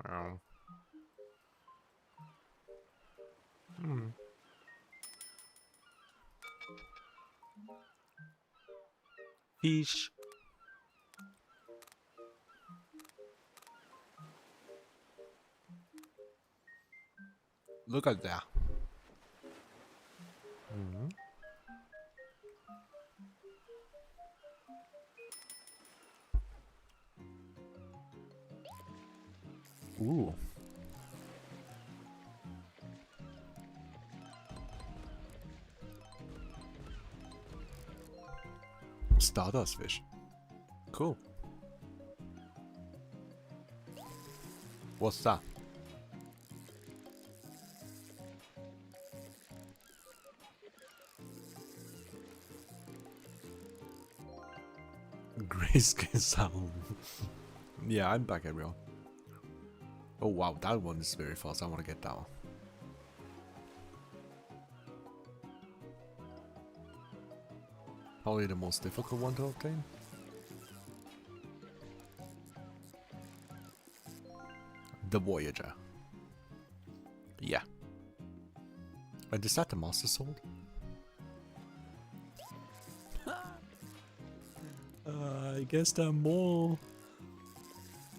um, hmm. Fish. Look at that. Mm. Ooh. Stardust fish. Cool. What's that? Grayscale sound. Yeah, I'm back, everyone. Oh wow, that one is very fast. I want to get that one. Probably the most difficult one to obtain. The Voyager. Yeah. And is that the Master Sword? I guess there are more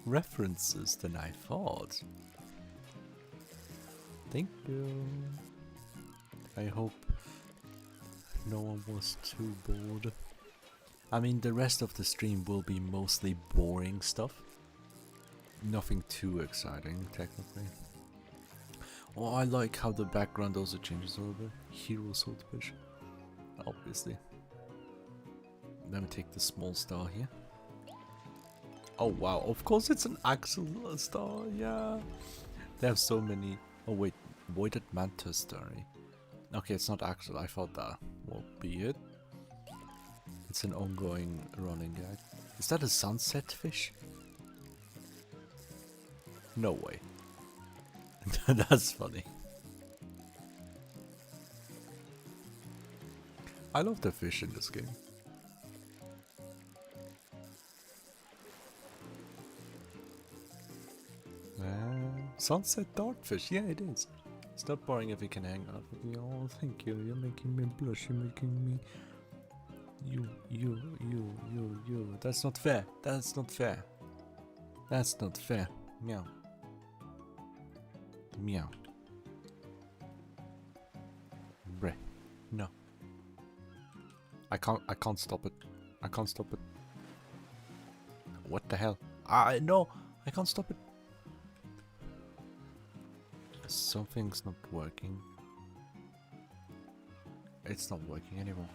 references than I thought. Thank you. I hope no one was too bored. I mean, the rest of the stream will be mostly boring stuff. Nothing too exciting, technically. Oh, I like how the background also changes a little bit. Hero Swordfish, obviously. Let me take the small star here. Oh wow, of course it's an Axel star, yeah. They have so many. Oh wait, Voided Mantis story. Okay, it's not Axel, I thought that would be it. It's an ongoing running gag. Is that a sunset fish? No way. That's funny. I love the fish in this game. Sunset dartfish, yeah it is. It's not boring if you can hang out with me. Oh, thank you. You're making me blush. You're making me... You. That's not fair. That's not fair. That's not fair. Meow. Meow. Bruh. No. I can't stop it. I can't stop it. What the hell? No! I can't stop it. Something's not working. It's not working anymore.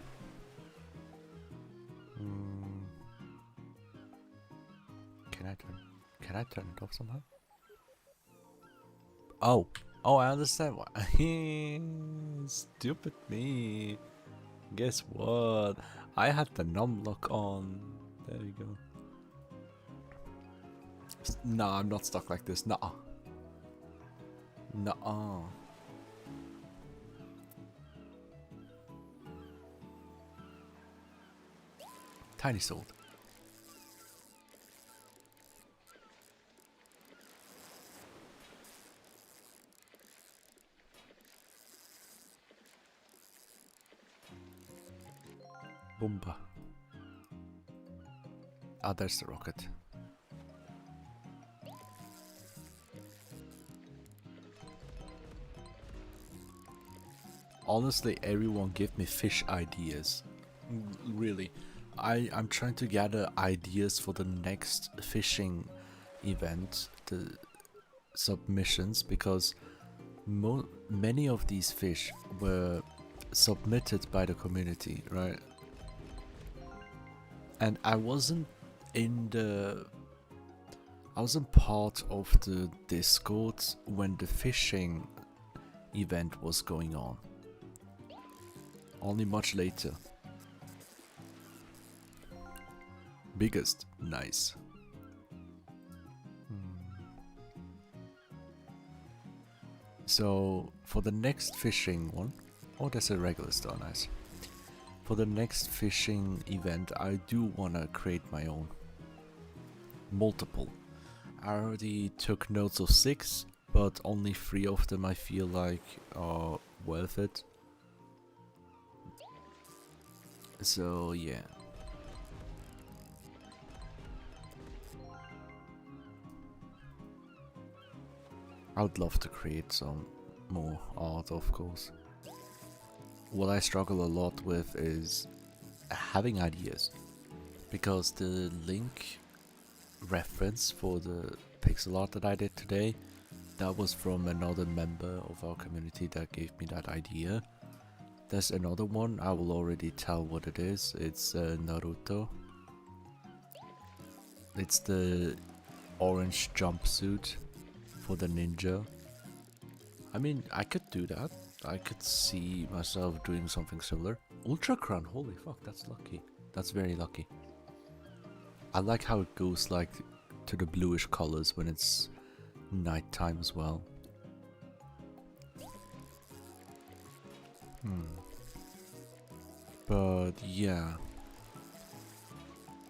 Can I turn it off somehow? Oh, I understand why. Stupid me. Guess what? I had the num lock on. There you go. No, I'm not stuck like this. Nuh-uh. Nuh-uh. Tiny sword. Boomba. Ah, there's the rocket. Honestly, everyone give me fish ideas. Really. I'm trying to gather ideas for the next fishing event, the submissions, because many of these fish were submitted by the community, right? And I wasn't part of the Discord when the fishing event was going on. Only much later. Biggest, nice. So for the next fishing one, oh, there's a regular star, nice. For the next fishing event, I do wanna create my own. Multiple. I already took notes of 6, but only 3 of them I feel like are worth it. So yeah. I would love to create some more art, of course. What I struggle a lot with is having ideas, because the link reference for the pixel art that I did today, that was from another member of our community that gave me that idea. There's another one, I will already tell what it is. It's Naruto. It's the orange jumpsuit for the ninja. I mean, I could do that. I could see myself doing something similar. Ultra Crown, holy fuck, that's lucky. That's very lucky. I like how it goes like to the bluish colors when it's nighttime as well. But yeah,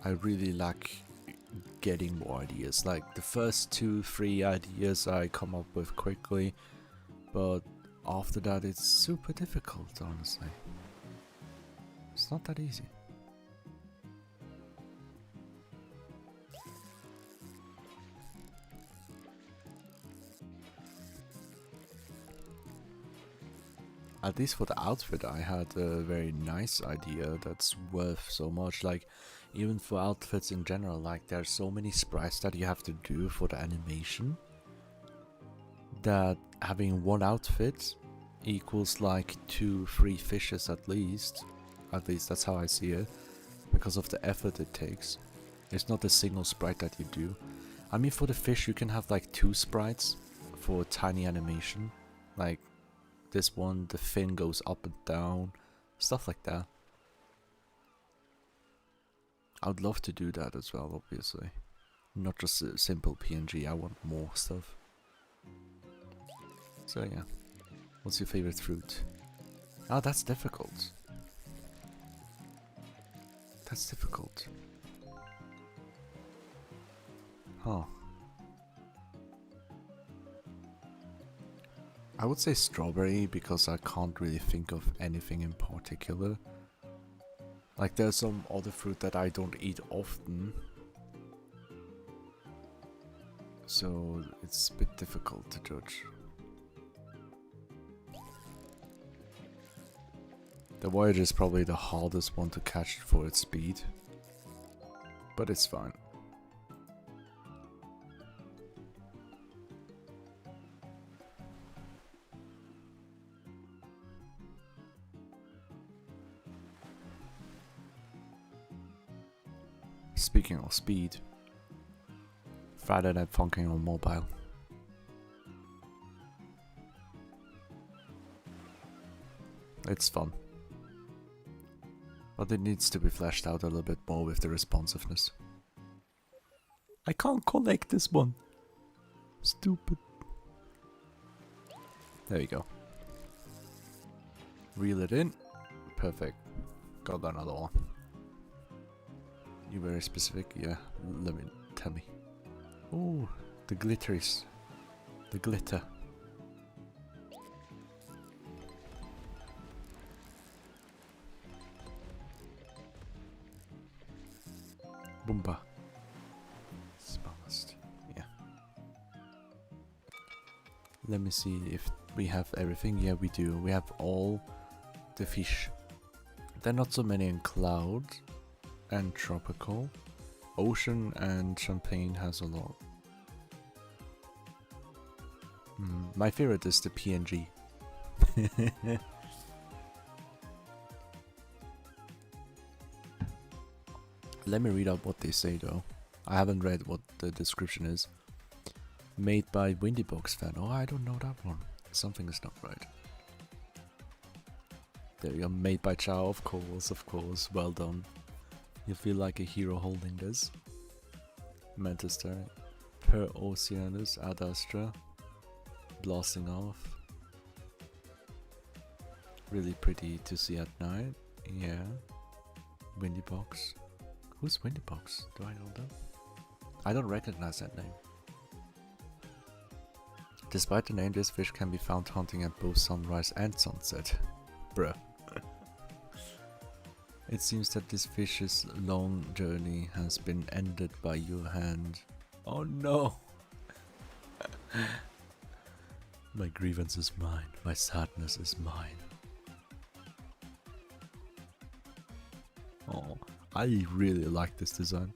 I really like getting more ideas. Like the first 2-3 ideas I come up with quickly, but after that it's super difficult, honestly. It's not that easy. At least for the outfit, I had a very nice idea that's worth so much. Like, even for outfits in general, like there's so many sprites that you have to do for the animation, that having one outfit equals like 2-3 fishes at least. At least that's how I see it, because of the effort it takes. It's not a single sprite that you do. I mean, for the fish you can have like 2 sprites for tiny animation. Like this one, the fin goes up and down, stuff like that. I would love to do that as well, obviously. Not just a simple PNG, I want more stuff. So yeah, what's your favorite fruit? Ah, that's difficult. That's difficult. Huh. I would say strawberry, because I can't really think of anything in particular. Like there's some other fruit that I don't eat often, so it's a bit difficult to judge. The Voyager is probably the hardest one to catch for its speed, but it's fine. Speaking of speed, Friday Night Funkin' on mobile. It's fun, but it needs to be fleshed out a little bit more with the responsiveness. I can't collect this one. Stupid. There you go. Reel it in. Perfect. Got another one. You very specific? Yeah, tell me. Oh, the glitteries. The glitter. Boomba. Spast. Yeah. Let me see if we have everything. Yeah, we do. We have all the fish. There are not so many in cloud and tropical. Ocean and champagne has a lot. My favorite is the PNG. Let me read out what they say though. I haven't read what the description is. Made by Windybox fan. Oh, I don't know that one. Something is not right. There we go. Made by Chow, of course, of course. Well done. You feel like a hero holding this. Manchester. Per Oceanus Ad Astra. Blasting off. Really pretty to see at night. Yeah. Windybox. Who's Windybox? Do I know them? I don't recognize that name. Despite the name, this fish can be found hunting at both sunrise and sunset. Bruh. It seems that this fish's long journey has been ended by your hand. Oh no! My grievance is mine, my sadness is mine. Oh, I really like this design.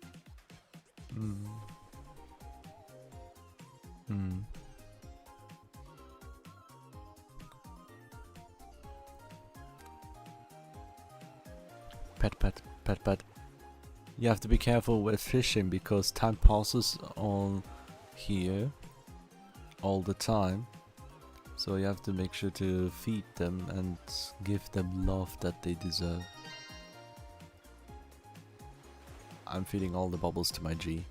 Pet. You have to be careful with fishing because time passes on here all the time. So you have to make sure to feed them and give them love that they deserve. I'm feeding all the bubbles to my G,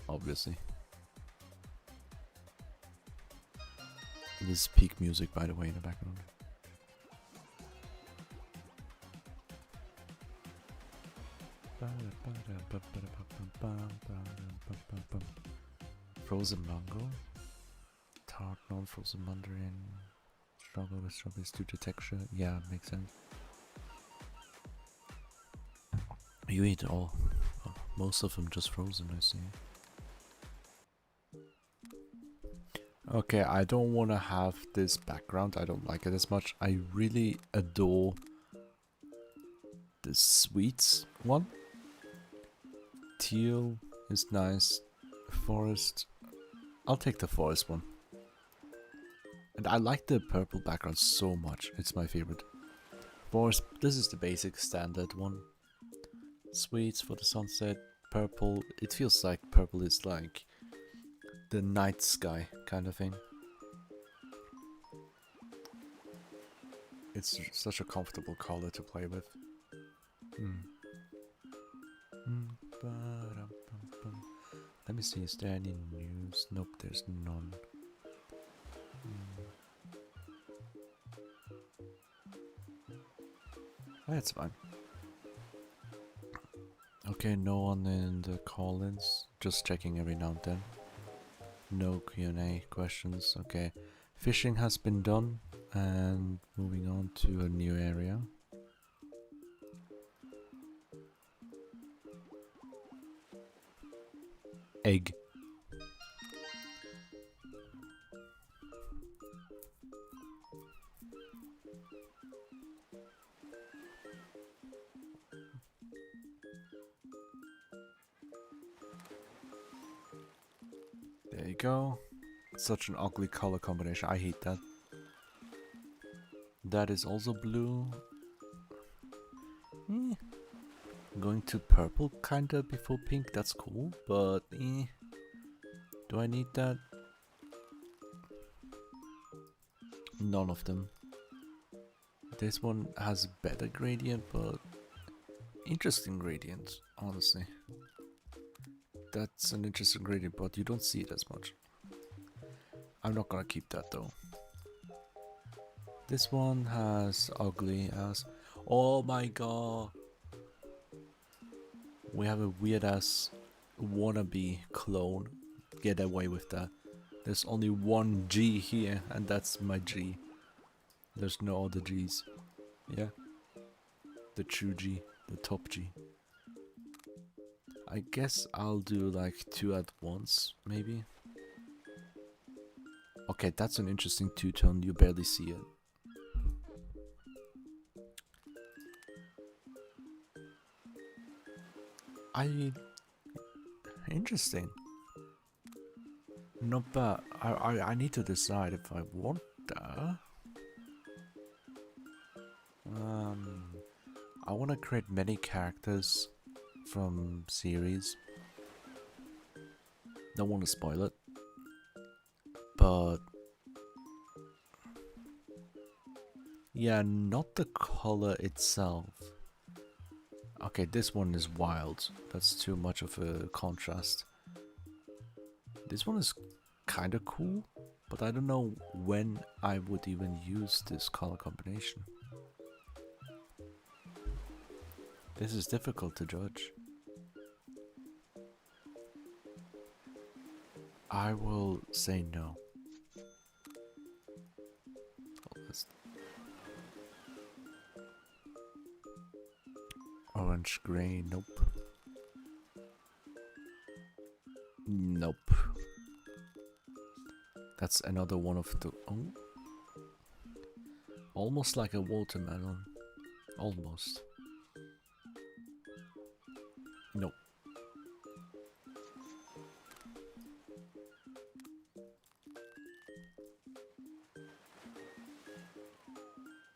obviously. This is peak music, by the way, in the background. Frozen mango, tart non-frozen mandarin, struggle with strawberries due to texture. Yeah, makes sense. You eat all, most of them just frozen, I see. Okay, I don't want to have this background. I don't like it as much. I really adore the sweets one. Teal is nice. Forest. I'll take the forest one. And I like the purple background so much. It's my favorite. Forest. This is the basic standard one. Sweets for the sunset. Purple. It feels like purple is like the night sky kind of thing. It's such a comfortable color to play with. Let me see, is there any news? Nope, there's none. That's fine. Okay, no one in the call-ins. Just checking every now and then. No Q&A questions. Okay, fishing has been done, and moving on to a new area. Egg. There you go. Such an ugly color combination. I hate that. That is also blue. Going to purple kinda before pink. That's cool, but do I need that? None of them. This one has a better gradient, but interesting gradient, honestly. That's an interesting gradient, but you don't see it as much. I'm not gonna keep that though. This one has ugly ass. Oh my god. We have a weird ass wannabe clone. Get away with that. There's only one G here, and that's my G. There's no other G's. Yeah. The true G. The top G. I guess I'll do like 2 at once, maybe. Okay, that's an interesting two-tone. You barely see it. Interesting. Not bad. I need to decide if I want that. I want to create many characters from series. Don't want to spoil it, but yeah, not the color itself. Okay, this one is wild. That's too much of a contrast. This one is kind of cool, but I don't know when I would even use this color combination. This is difficult to judge. I will say no. fast. Orange gray, nope. Nope. That's another one of the... Oh. Almost like a watermelon. Almost. Nope.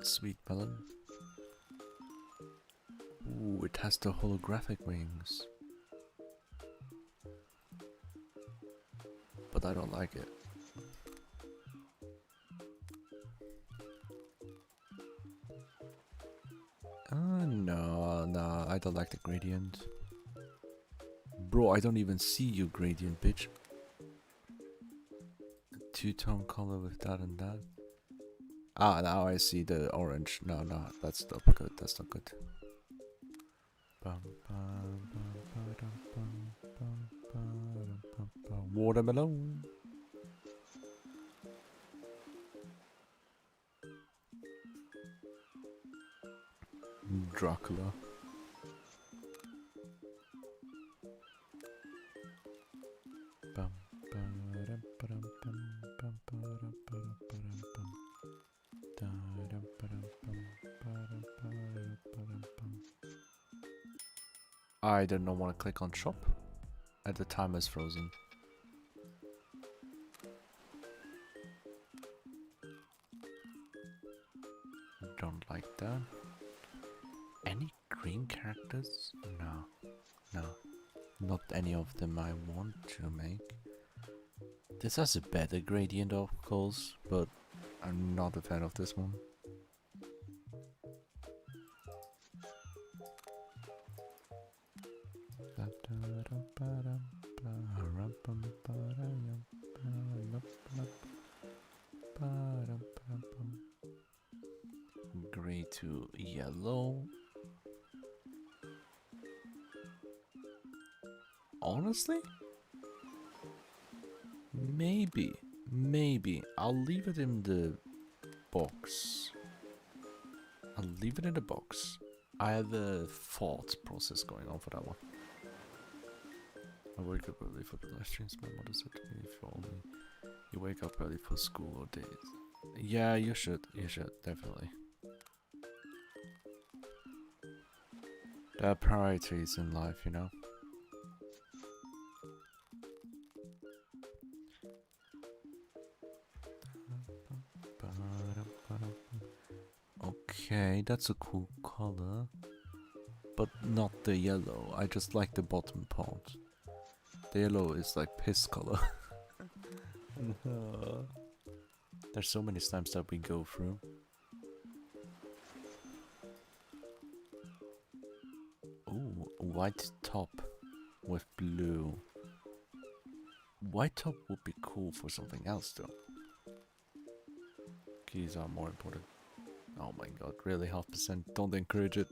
Sweet melon. Ooh, it has the holographic wings. But I don't like it. No, I don't like the gradient. Bro, I don't even see you, gradient, bitch. Two-tone color with that and that. Ah, now I see the orange. No, that's not good. That's not good. Watermelon. Dracula. I did not want to click on shop. At the time is frozen. Don't like that. Any green characters? No. Not any of them I want to make. This has a better gradient of course, but I'm not a fan of this one. Gray to yellow. Honestly? Maybe. I'll leave it in the box. I have a thought process going on for that one. I wake up early for the live streams. My mother said to me, if only you wake up early for school or days. Yeah, you should, definitely. There are priorities in life, you know. Okay, that's a cool color. But not the yellow. I just like the bottom part. The yellow is like piss color. There's so many stamps that we go through. Ooh, white top with blue. White top would be cool for something else though. Keys are more important. Oh my god, really? 0.5%? Don't encourage it.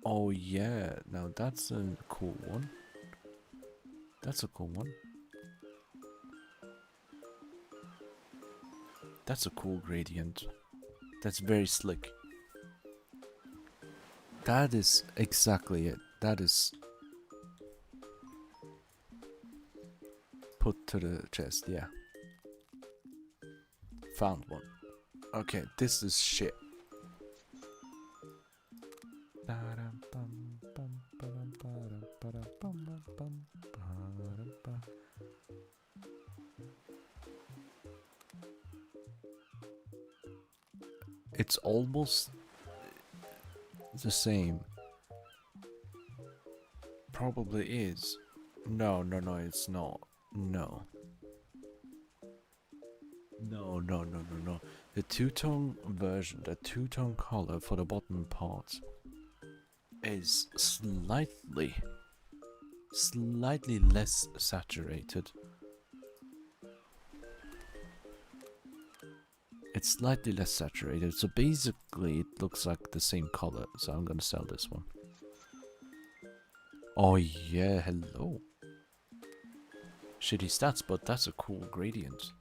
Oh yeah, now that's a cool one. That's a cool one. That's a cool gradient. That's very slick. That is exactly it. That is put to the chest, yeah. Found one. Okay, this is shit. It's almost the same. Probably is. No, it's not. No. The two-tone version, the two-tone color for the bottom part is slightly less saturated. It's slightly less saturated, so basically it looks like the same color, so I'm gonna sell this one. Oh yeah, hello. shitty stats, but that's a cool gradient.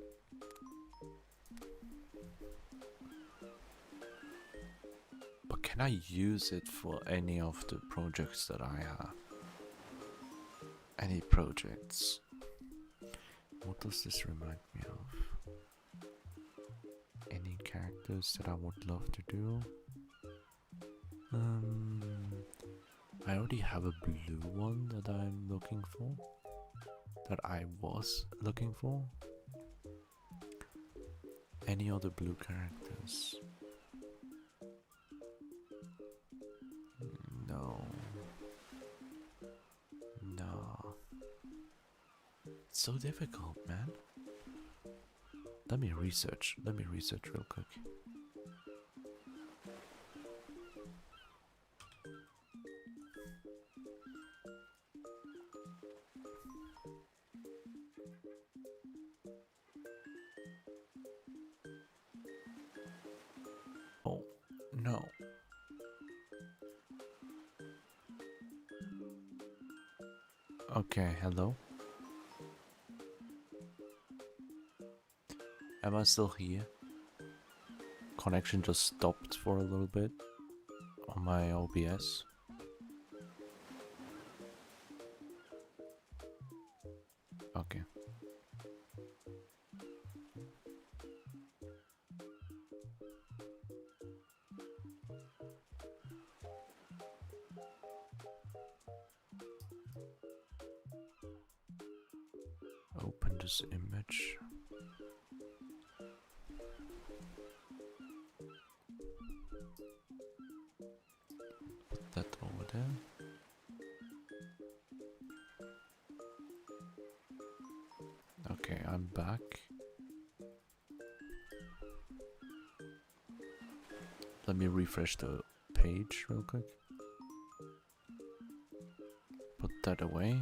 But can I use it for any of the projects that I have? Any projects? What does this remind me of? Any characters that I would love to do? I already have a blue one that I'm looking for. That I was looking for. Any other blue characters? No. No. It's so difficult, man. Let me research real quick. Oh, no. Okay, hello? Am I still here? Connection just stopped for a little bit on my OBS. Okay. Open this image. Put that over there. Okay, I'm back. Let me refresh the page real quick. Put that away.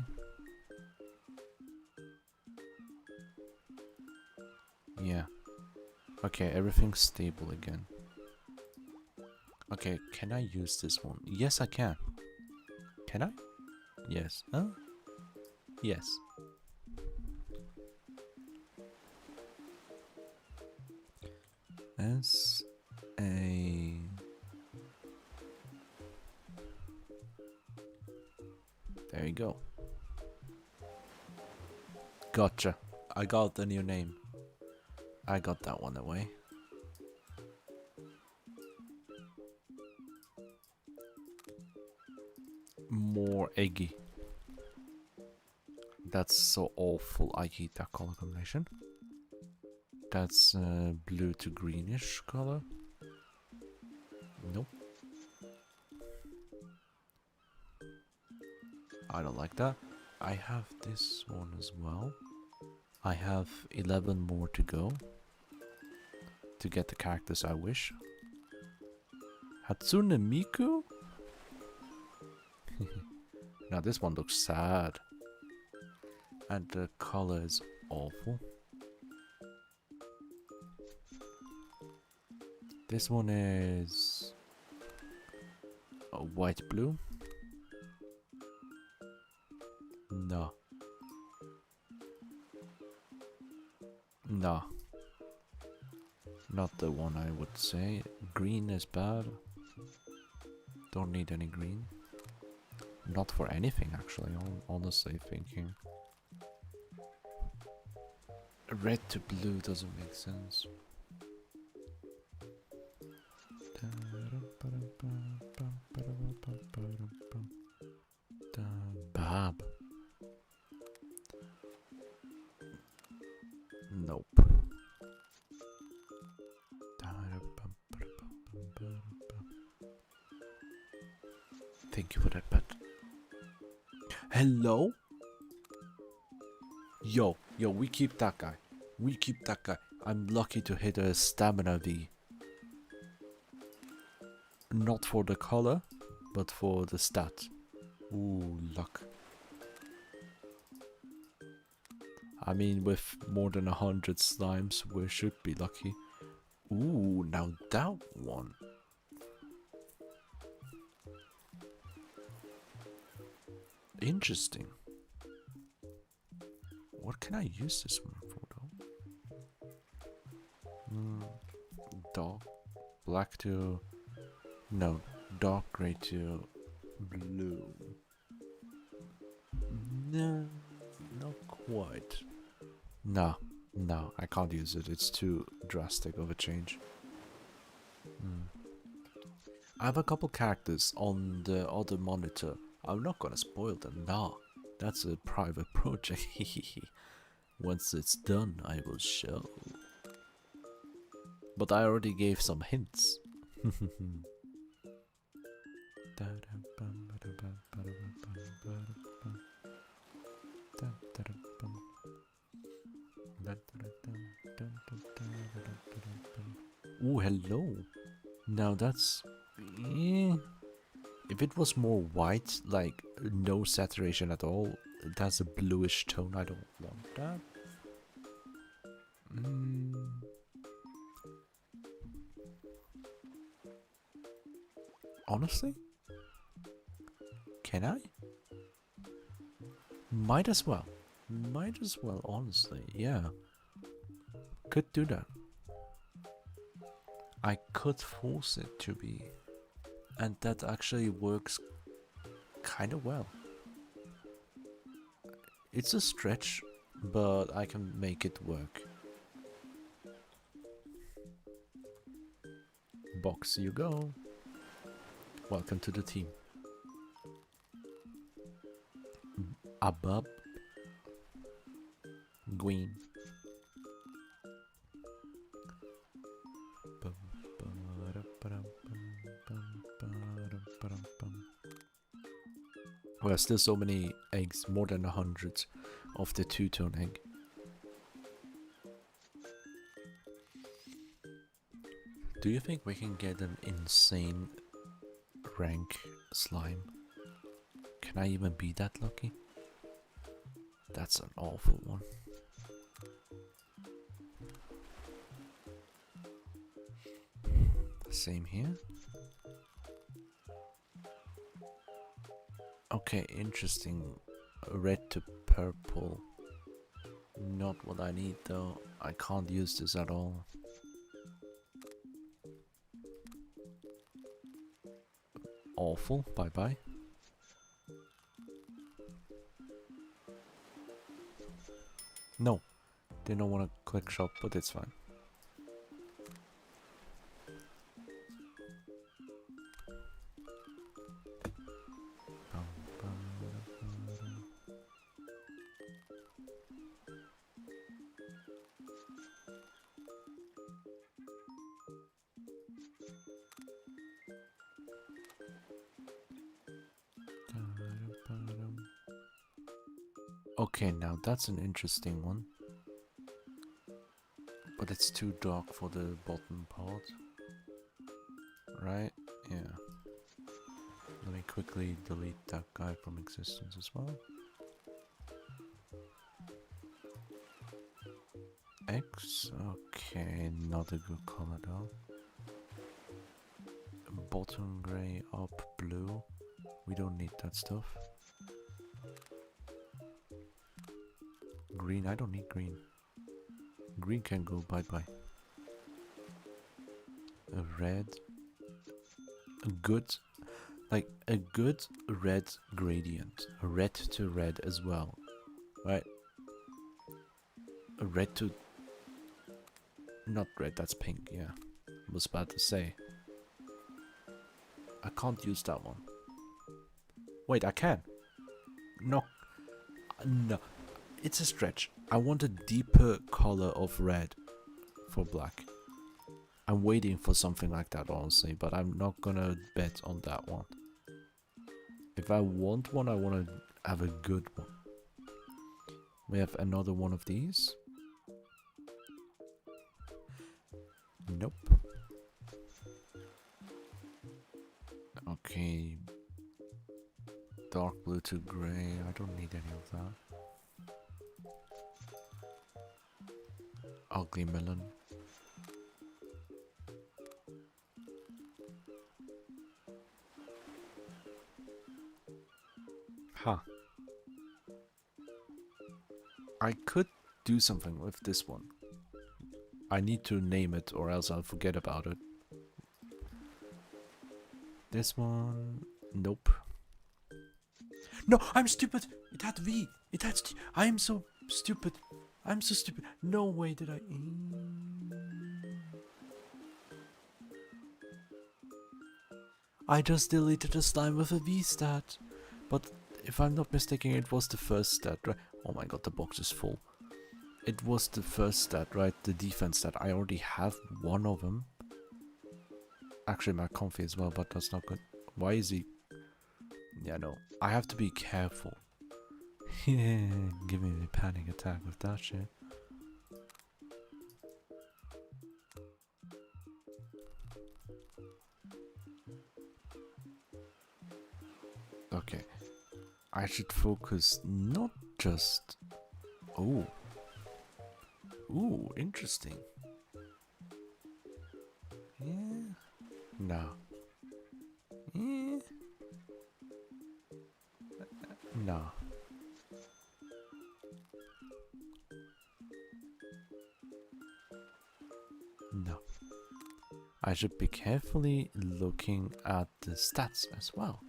Yeah. Okay, everything's stable again. Okay, can I use this one? Yes, I can. Can I? Yes. Huh? Yes. S A. There you go. Gotcha. I got the new name. I got that one away. More eggy. That's so awful. I hate that color combination. That's blue to greenish color. Nope. I don't like that. I have this one as well. I have 11 more to go to get the characters I wish. Hatsune Miku? Now this one looks sad. And the color is awful. This one is a white blue. No. No. Not the one I would say. Green is bad. Don't need any green. Not for anything actually, honestly thinking. Red to blue doesn't make sense. Bob. Nope. Thank you for that pet. Hello? Yo, we keep that guy. We keep that guy. I'm lucky to hit a stamina V. Not for the color, but for the stat. Ooh, luck. I mean, with more than 100 slimes, we should be lucky. Ooh, now that one. Interesting. What can I use this one for though? Dark black to no, dark gray to blue. No, not quite. No, I can't use it. It's too drastic of a change. I have a couple characters on the other monitor. I'm not gonna spoil them. Nah, that's a private project. Once it's done, I will show. But I already gave some hints. Ooh, hello. Now that's... if it was more white, like no saturation at all, it has a bluish tone. I don't want that. Honestly? Can I? Might as well. Might as well, honestly. Yeah. Could do that. I could force it to be. And that actually works kind of well. It's a stretch, but I can make it work. Box you go. Welcome to the team. Above. Green. Well, still so many eggs, more than 100 of the two-tone egg. Do you think we can get an insane rank slime? Can I even be that lucky? That's an awful one. Same here. Okay, interesting. Red to purple. Not what I need though. I can't use this at all. Awful. Bye bye. No. They don't want to click shop, but it's fine. Okay, now that's an interesting one. But it's too dark for the bottom part. Right? Yeah. Let me quickly delete that guy from existence as well. X? Okay, not a good color though. Bottom gray, up blue. We don't need that stuff. Green, I don't need green. Green can go bye-bye. A red. A good, like a good red gradient. A red to red as well. Right? A red to... not red, that's pink, yeah. I was about to say. I can't use that one. Wait, I can. No. No. It's a stretch. I want a deeper color of red for black. I'm waiting for something like that, honestly, but I'm not gonna bet on that one. If I want one, I want to have a good one. We have another one of these. Nope. Okay. Dark blue to gray. I don't need any of that. Ugly melon. Huh. I could do something with this one. I need to name it or else I'll forget about it. This one... Nope. No, I'm stupid! It had V! It had... I am so stupid! I'm so stupid! No way did I... I just deleted a slime with a V stat. But if I'm not mistaken, it was the first stat, right? Oh my god, the box is full. It was the first stat, right? The defense stat. I already have one of them. Actually, my comfy as well, but that's not good. Why is he... Yeah, no. I have to be careful. Yeah, give me a panic attack with that shit. Okay. I should focus not just... Oh. Ooh, interesting. Yeah. No. Yeah. No. No. I should be carefully looking at the stats as well.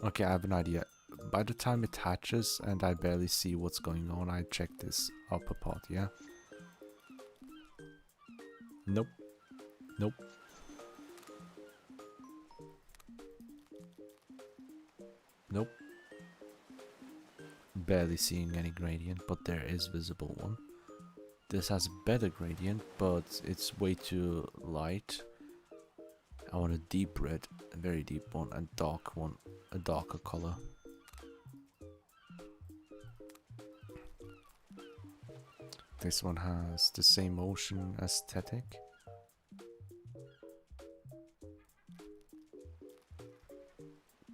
Okay, I have an idea. By the time it hatches and I barely see what's going on, I check this upper part, yeah? Nope. Nope. Nope. Barely seeing any gradient, but there is visible one. This has a better gradient, but it's way too light. I want a deep red, a very deep one, and dark one, a darker color. This one has the same ocean aesthetic.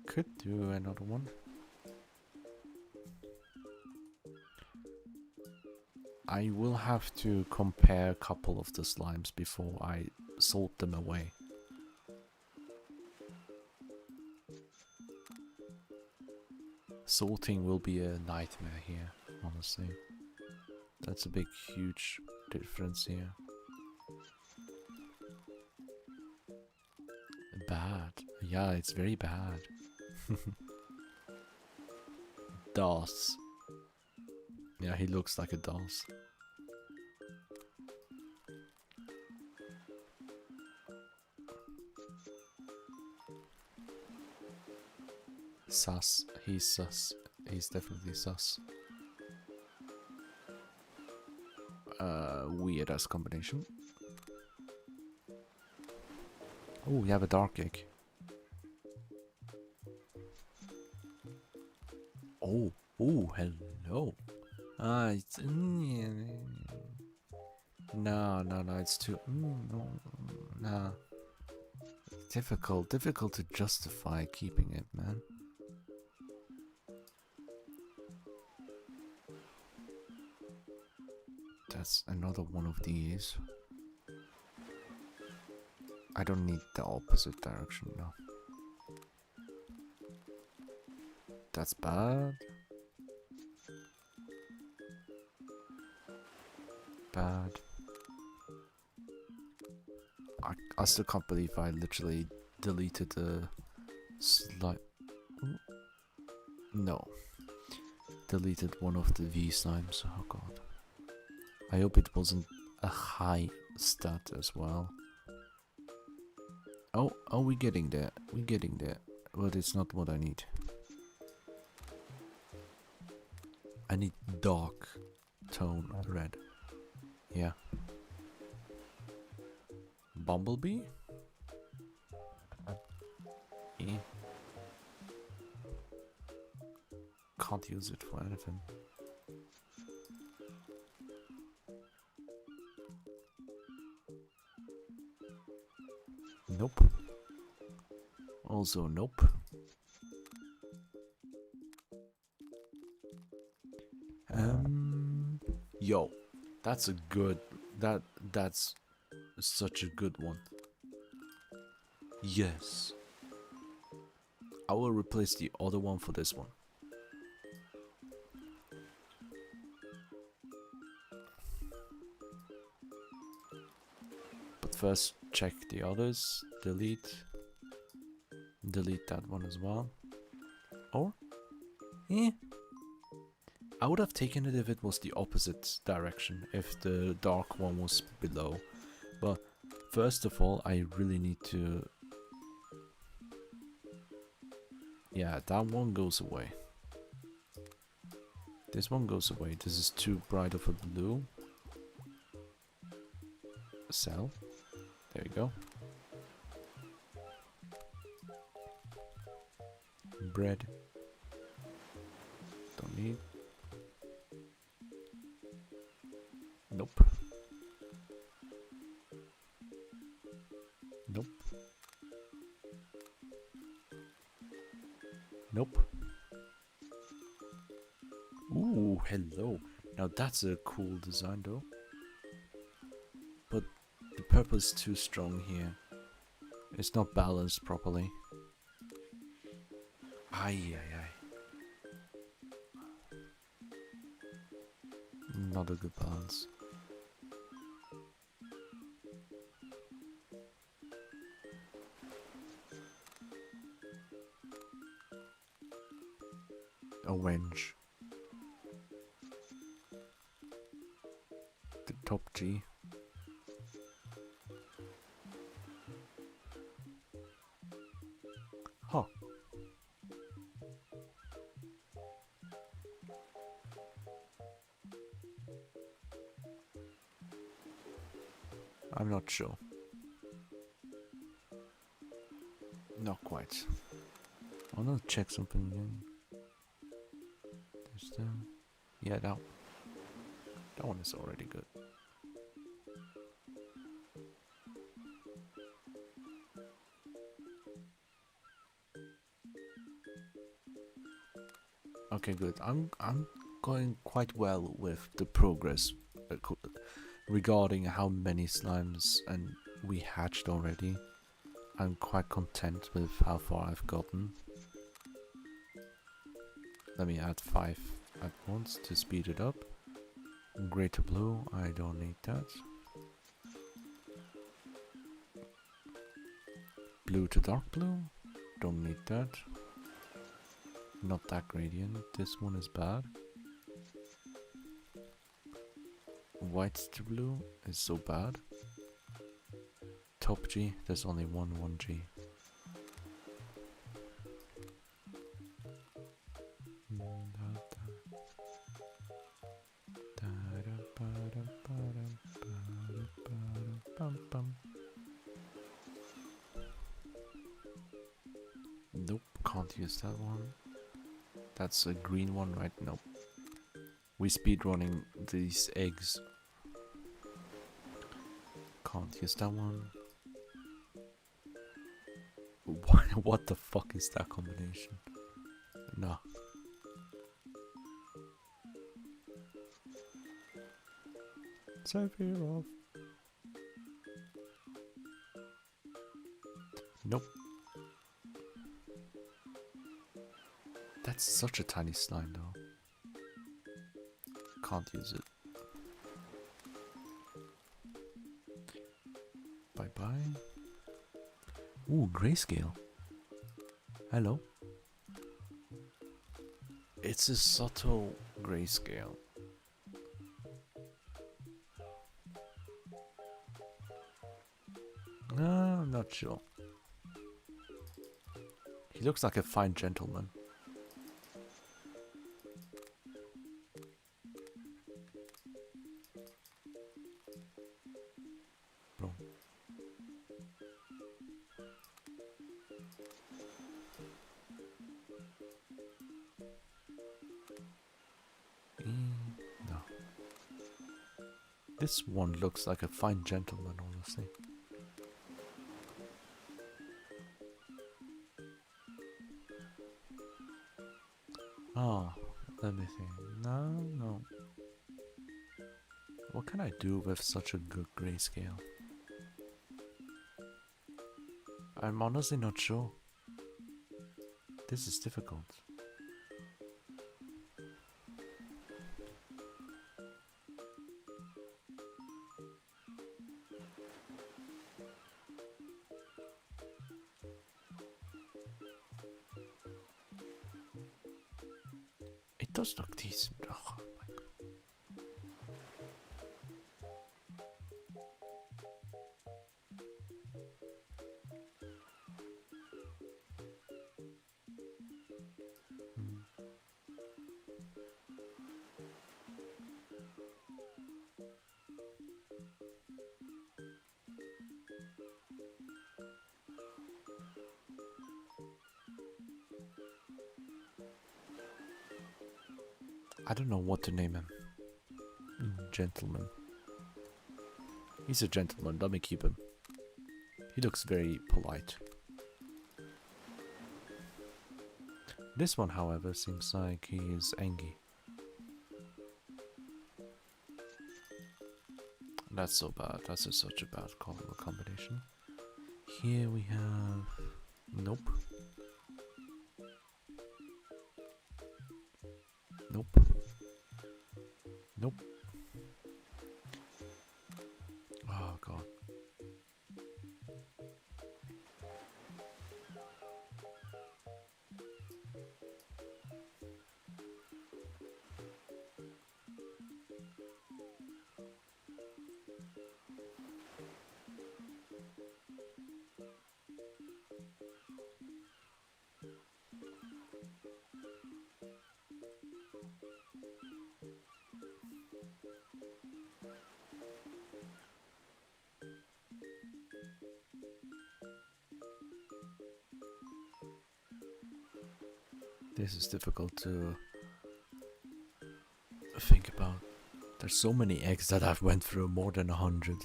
Could do another one. I will have to compare a couple of the slimes before I sort them away. Sorting will be a nightmare here, honestly. That's a big, huge difference here. Bad. Yeah, it's very bad. DOS. Yeah, he looks like a DOS. Sus. He's sus. He's definitely sus. Weird ass combination. Oh, we have a dark egg. Oh, oh, hello. Ah, it's no, it's too no. Difficult to justify keeping it, man. That's another one of these. I don't need the opposite direction now. That's bad. Bad. I still can't believe I literally deleted the slime. No. Deleted one of the V slimes. Oh god. I hope it wasn't a high stat as well. Oh, we're getting there. We're getting there. But it's not what I need. I need dark tone red. Yeah. Bumblebee? Yeah. Can't use it for anything. Nope. Also nope. Yo, that's a good. That's such a good one. Yes. I will replace the other one for this one. first check the others. Delete that one as well. Or I would have taken it if it was the opposite direction, if the dark one was below. But first of all, I really need to... Yeah, that one goes away. This one goes away. This is too bright of a blue. Cell. There you go. Bread. Don't need. Nope. Nope. Nope. Ooh, hello. Now that's a cool design though. But the purple is too strong here. It's not balanced properly. Ay. Not a good balance. Orange. The top G. Huh. I'm not sure. Not quite. I want to check something again. There's the... Yeah, that one is already good. Okay, good. I'm going quite well with the progress regarding how many slimes and we hatched already. I'm quite content with how far I've gotten. Let me add 5 at once to speed it up. Grey to blue, I don't need that. Blue to dark blue, don't need that. Not that gradient, this one is bad. White to blue is so bad. Top G, there's only 1G. Nope, can't use that one. That's a green one, right? Nope. We speedrunning these eggs. Can't use that one. What the fuck is that combination? Nah. Sephiroth. Nope. That's such a tiny slime though. Can't use it. Bye bye. Ooh, grayscale. Hello. It's a subtle grayscale. I'm not sure. He looks like a fine gentleman. Bro. No. This one looks like a fine gentleman, honestly. Oh, let me think. No. What can I do with such a good grayscale? I'm honestly not sure. This is difficult. does look decent. Oh, I don't know what to name him. Gentleman. He's a gentleman, let me keep him. He looks very polite. This one, however, seems like he is angry. That's so bad. That's such a bad color combination. Here we have... Nope. Nope. Nope. Oh god. This is difficult to think about. There's so many eggs that I've went through, more than 100.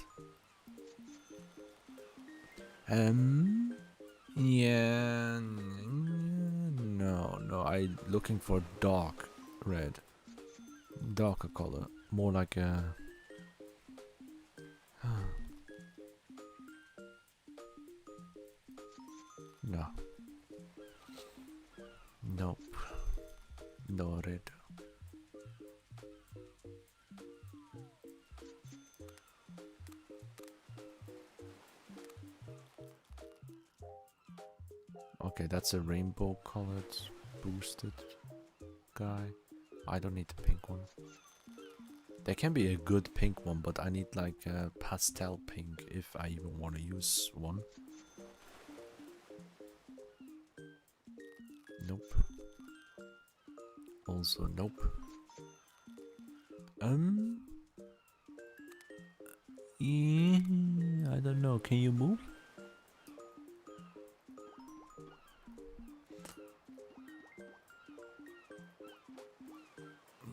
Yeah, no, I'm looking for dark red, darker color, more like a. No. Nope. No red. Okay, that's a rainbow colored boosted guy. I don't need the pink one. There can be a good pink one, but I need like a pastel pink if I even want to use one. Nope. Also nope. Yeah, I don't know. Can you move?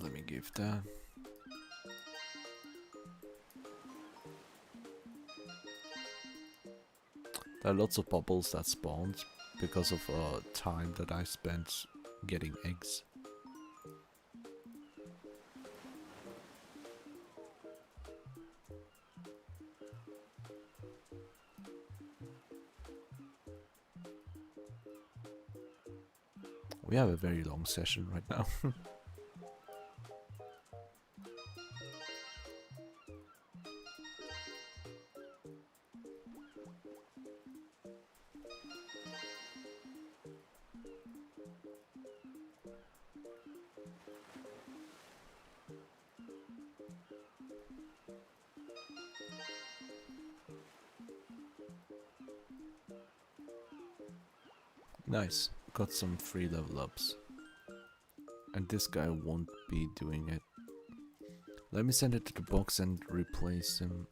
Let me give that. There are lots of bubbles that spawned because of time that I spent getting eggs. We have a very long session right now. Nice, got some free level ups. And this guy won't be doing it. Let me send it to the box and replace him.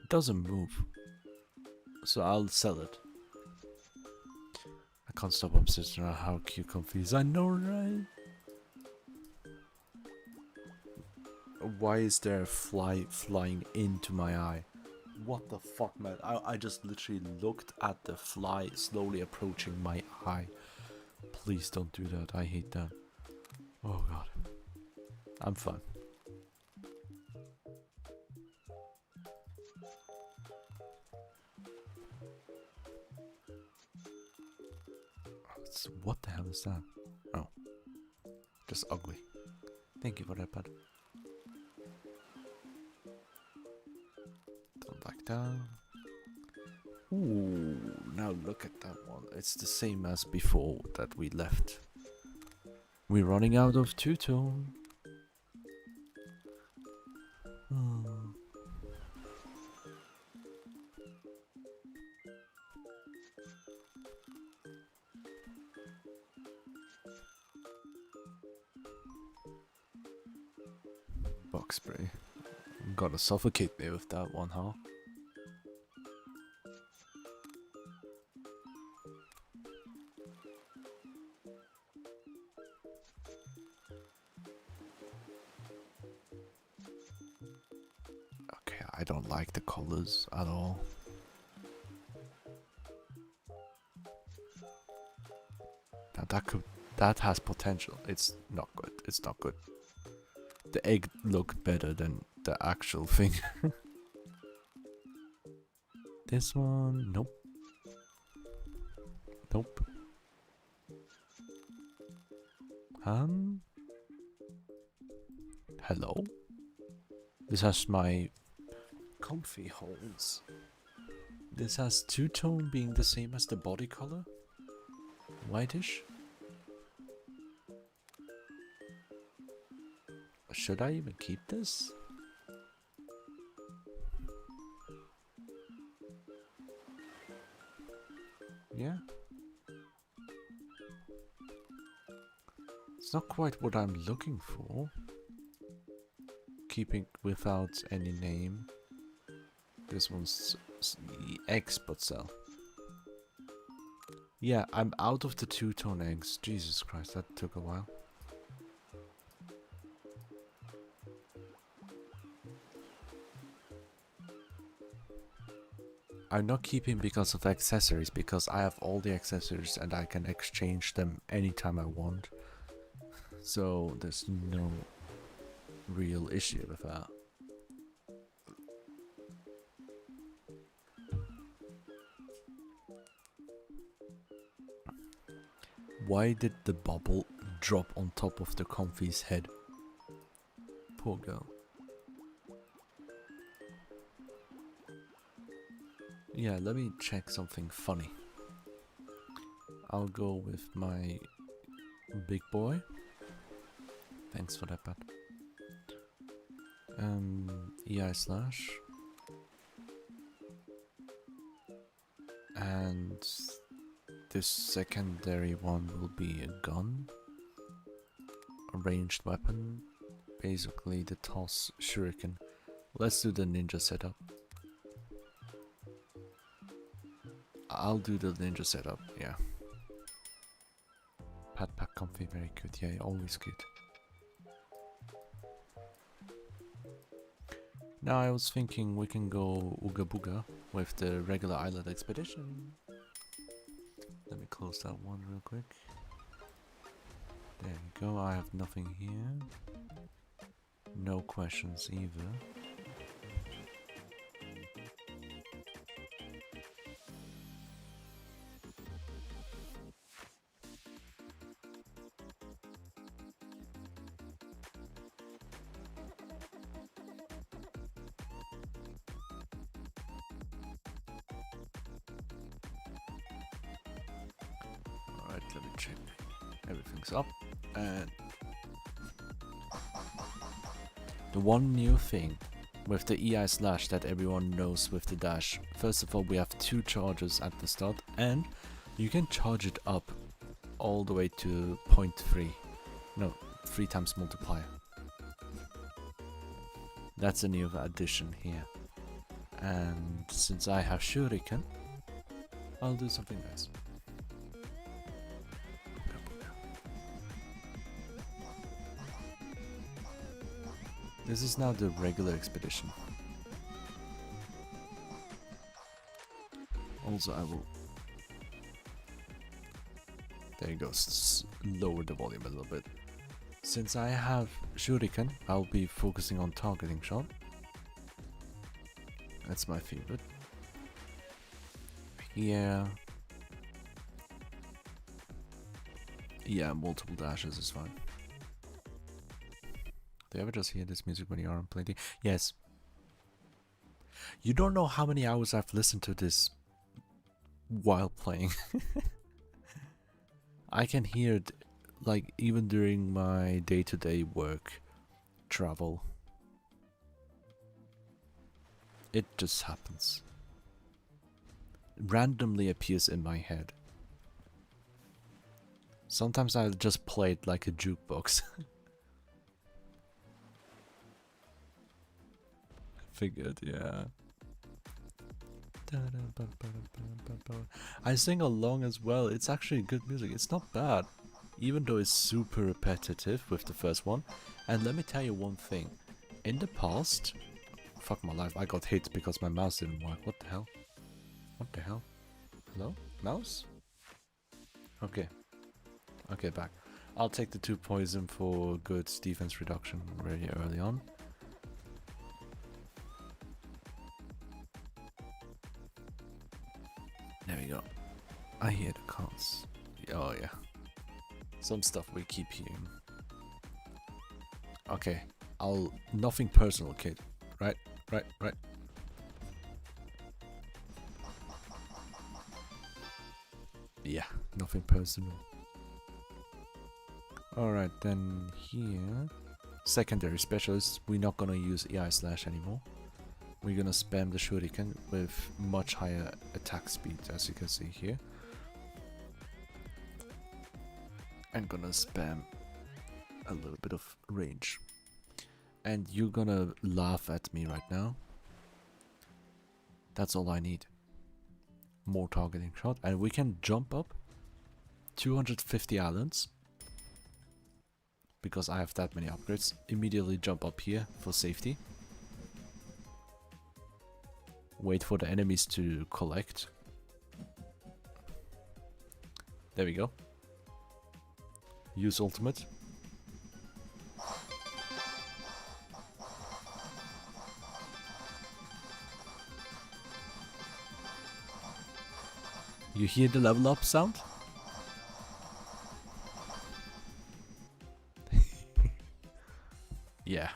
It doesn't move, so I'll sell it. I can't stop obsessing on how cute Comfy is. I know, right? Why is there a fly flying into my eye? What the fuck, man? I just literally looked at the fly slowly approaching my eye. Please don't do that. I hate that. Oh god. I'm fine. What the hell is that? Oh. Just ugly. Thank you for that, bud. like that. Ooh, now look at that one. It's the same as before that we left. We're running out of two-tone. Bug spray. Gotta suffocate me with that one, huh? Okay, I don't like the colors at all. Now that has potential. It's not good. It's not good. The egg looked better than the actual thing. This one, nope. Nope. Hello? This has my comfy holes. This has two-tone being the same as the body color. Whitish. Should I even keep this? Yeah. It's not quite what I'm looking for. Keeping without any name. This one's X but cell. Yeah, I'm out of the two-tone eggs. Jesus Christ, that took a while. I'm not keeping because of accessories, because I have all the accessories and I can exchange them anytime I want. So there's no real issue with that. Why did the bubble drop on top of the comfy's head? Poor girl. Yeah, let me check something funny. I'll go with my big boy. Thanks for that, Pat. EI slash. And this secondary one will be a gun. A ranged weapon. Basically the toss shuriken. Let's do the ninja setup. I'll do the ninja setup, yeah. Pat pack comfy, very good, yeah, always good. Now I was thinking we can go Ooga Booga with the regular island expedition. Let me close that one real quick. There you go, I have nothing here. No questions either. Alright, let me check. Everything's up. And the one new thing with the EI slash that everyone knows with the dash. First of all, we have 2 charges at the start, and you can charge it up all the way to 0.3. No, 3 times multiplier. That's a new addition here. And since I have shuriken, I'll do something nice. This is now the regular expedition. Also, I will... There you go, lower the volume a little bit. Since I have shuriken, I'll be focusing on targeting shot. That's my favorite. Yeah. Yeah, multiple dashes is fine. Do you ever just hear this music when you aren't playing? Yes. You don't know how many hours I've listened to this while playing. I can hear it, like, even during my day-to-day work, travel. It just happens. Randomly appears in my head. Sometimes I'll just play it like a jukebox. Figured, yeah. I sing along as well. It's actually good music. It's not bad, even though it's super repetitive with the first one. And let me tell you one thing. In the past, fuck my life, I got hit because my mouse didn't work. What the hell? What the hell? Hello? Mouse? Okay. Okay, back. I'll take the 2 poison for good defense reduction very early on. There we go. I hear the cons. Oh yeah. Some stuff we keep hearing. Okay. Nothing personal, kid. Right? Right. Yeah, nothing personal. Alright, then here. Secondary specialists. We're not gonna use AI slash anymore. We're gonna spam the shuriken with much higher attack speed, as you can see here. I'm gonna spam a little bit of range. And you're gonna laugh at me right now. That's all I need. More targeting shot. And we can jump up 250 islands. Because I have that many upgrades. Immediately jump up here for safety. Wait for the enemies to collect. There we go. Use ultimate. You hear the level up sound? Yeah.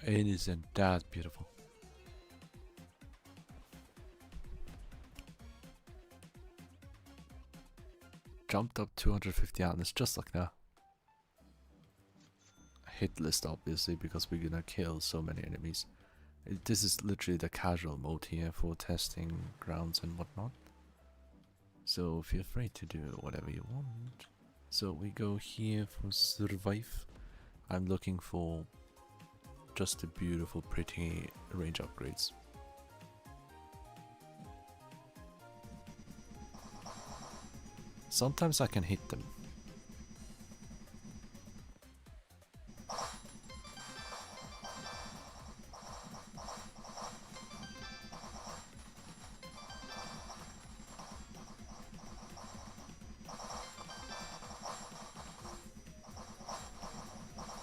It isn't that beautiful. Jumped up 250 islands just like that. Hit list obviously because we're gonna kill so many enemies. This is literally the casual mode here for testing grounds and whatnot. So feel free to do whatever you want. So we go here for survive. I'm looking for just the beautiful, pretty range upgrades. Sometimes I can hit them.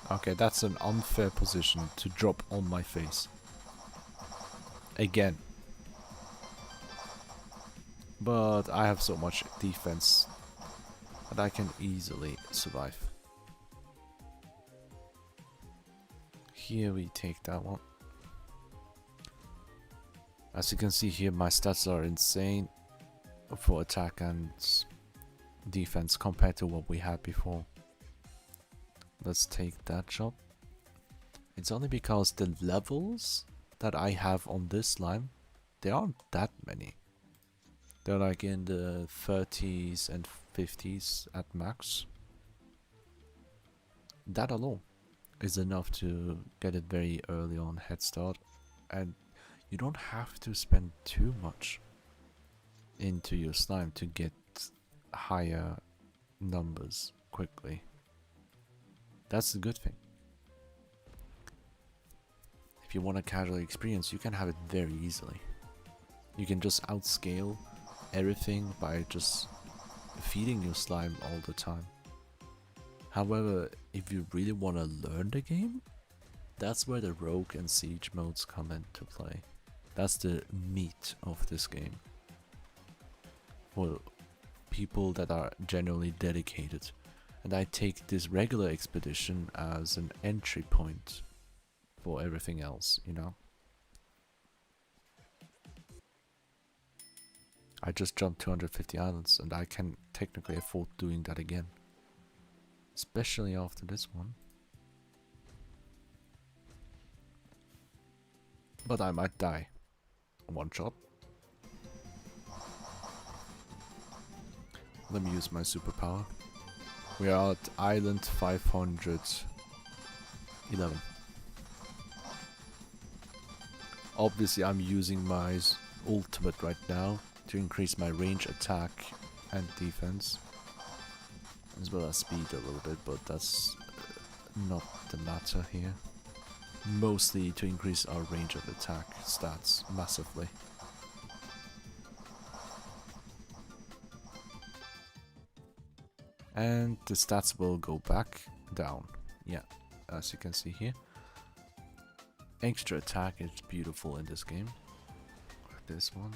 Okay, that's an unfair position to drop on my face. Again. But I have so much defense that I can easily survive. Here we take that one. As you can see here, my stats are insane for attack and defense compared to what we had before. Let's take that shot. It's only because the levels that I have on this slime, there aren't that many. They're like in the 30s and 50s at max. That alone is enough to get it very early on head start, and you don't have to spend too much into your slime to get higher numbers quickly. That's the good thing. If you want a casual experience, you can have it very easily. You can just outscale everything by just feeding your slime all the time. However, if you really want to learn the game, that's where the rogue and siege modes come into play. That's the meat of this game. For people that are genuinely dedicated and I take this regular expedition as an entry point for everything else, you know? I just jumped 250 islands and I can technically afford doing that again. Especially after this one. But I might die. One shot. Let me use my superpower. We are at island 511. Obviously I'm using my ultimate right now to increase my range, attack and defense. As well as speed a little bit, but that's not the matter here. Mostly to increase our range of attack stats massively. And the stats will go back down. Yeah, as you can see here. Extra attack is beautiful in this game. This one.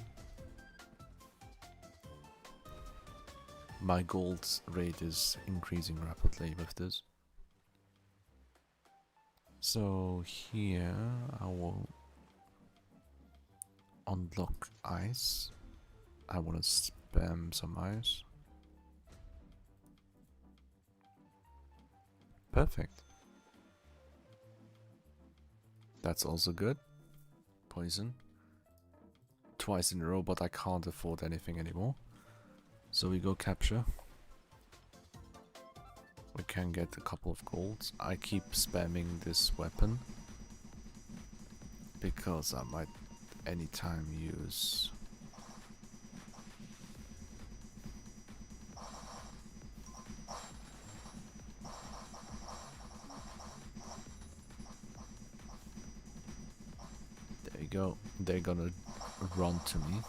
My gold rate is increasing rapidly with this. So here I will unlock ice. I want to spam some ice. Perfect. That's also good. Poison. Twice in a row, but I can't afford anything anymore. So we go capture. We can get a couple of golds. I keep spamming this weapon because I might anytime use. There you go. They're gonna run to me.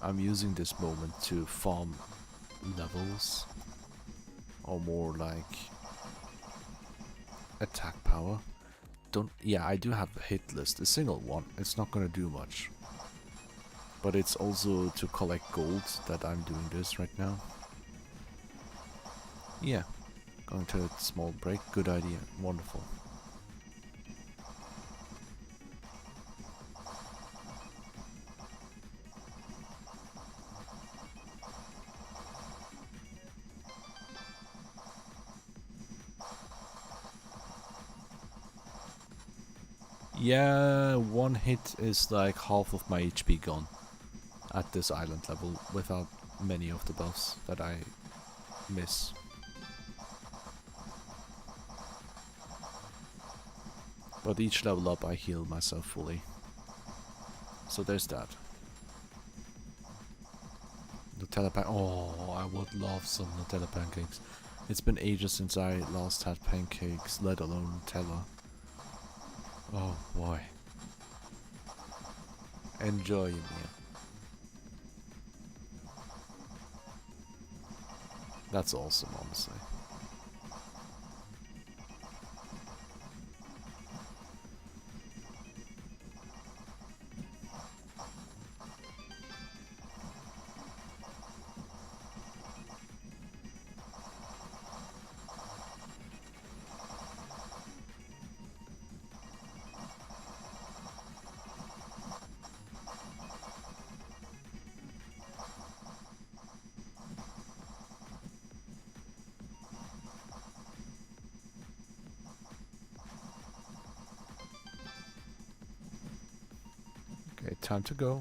I'm using this moment to farm levels, or more like attack power. Yeah, I do have a hit list, a single one. It's not gonna do much, but it's also to collect gold that I'm doing this right now. Yeah, going to a small break. Good idea. Wonderful. Yeah, one hit is like half of my HP gone at this island level without many of the buffs that I miss. But each level up I heal myself fully. So there's that. Nutella oh, I would love some Nutella pancakes. It's been ages since I last had pancakes, let alone Nutella. Oh boy. Enjoy your meal. That's awesome, honestly. Okay, time to go.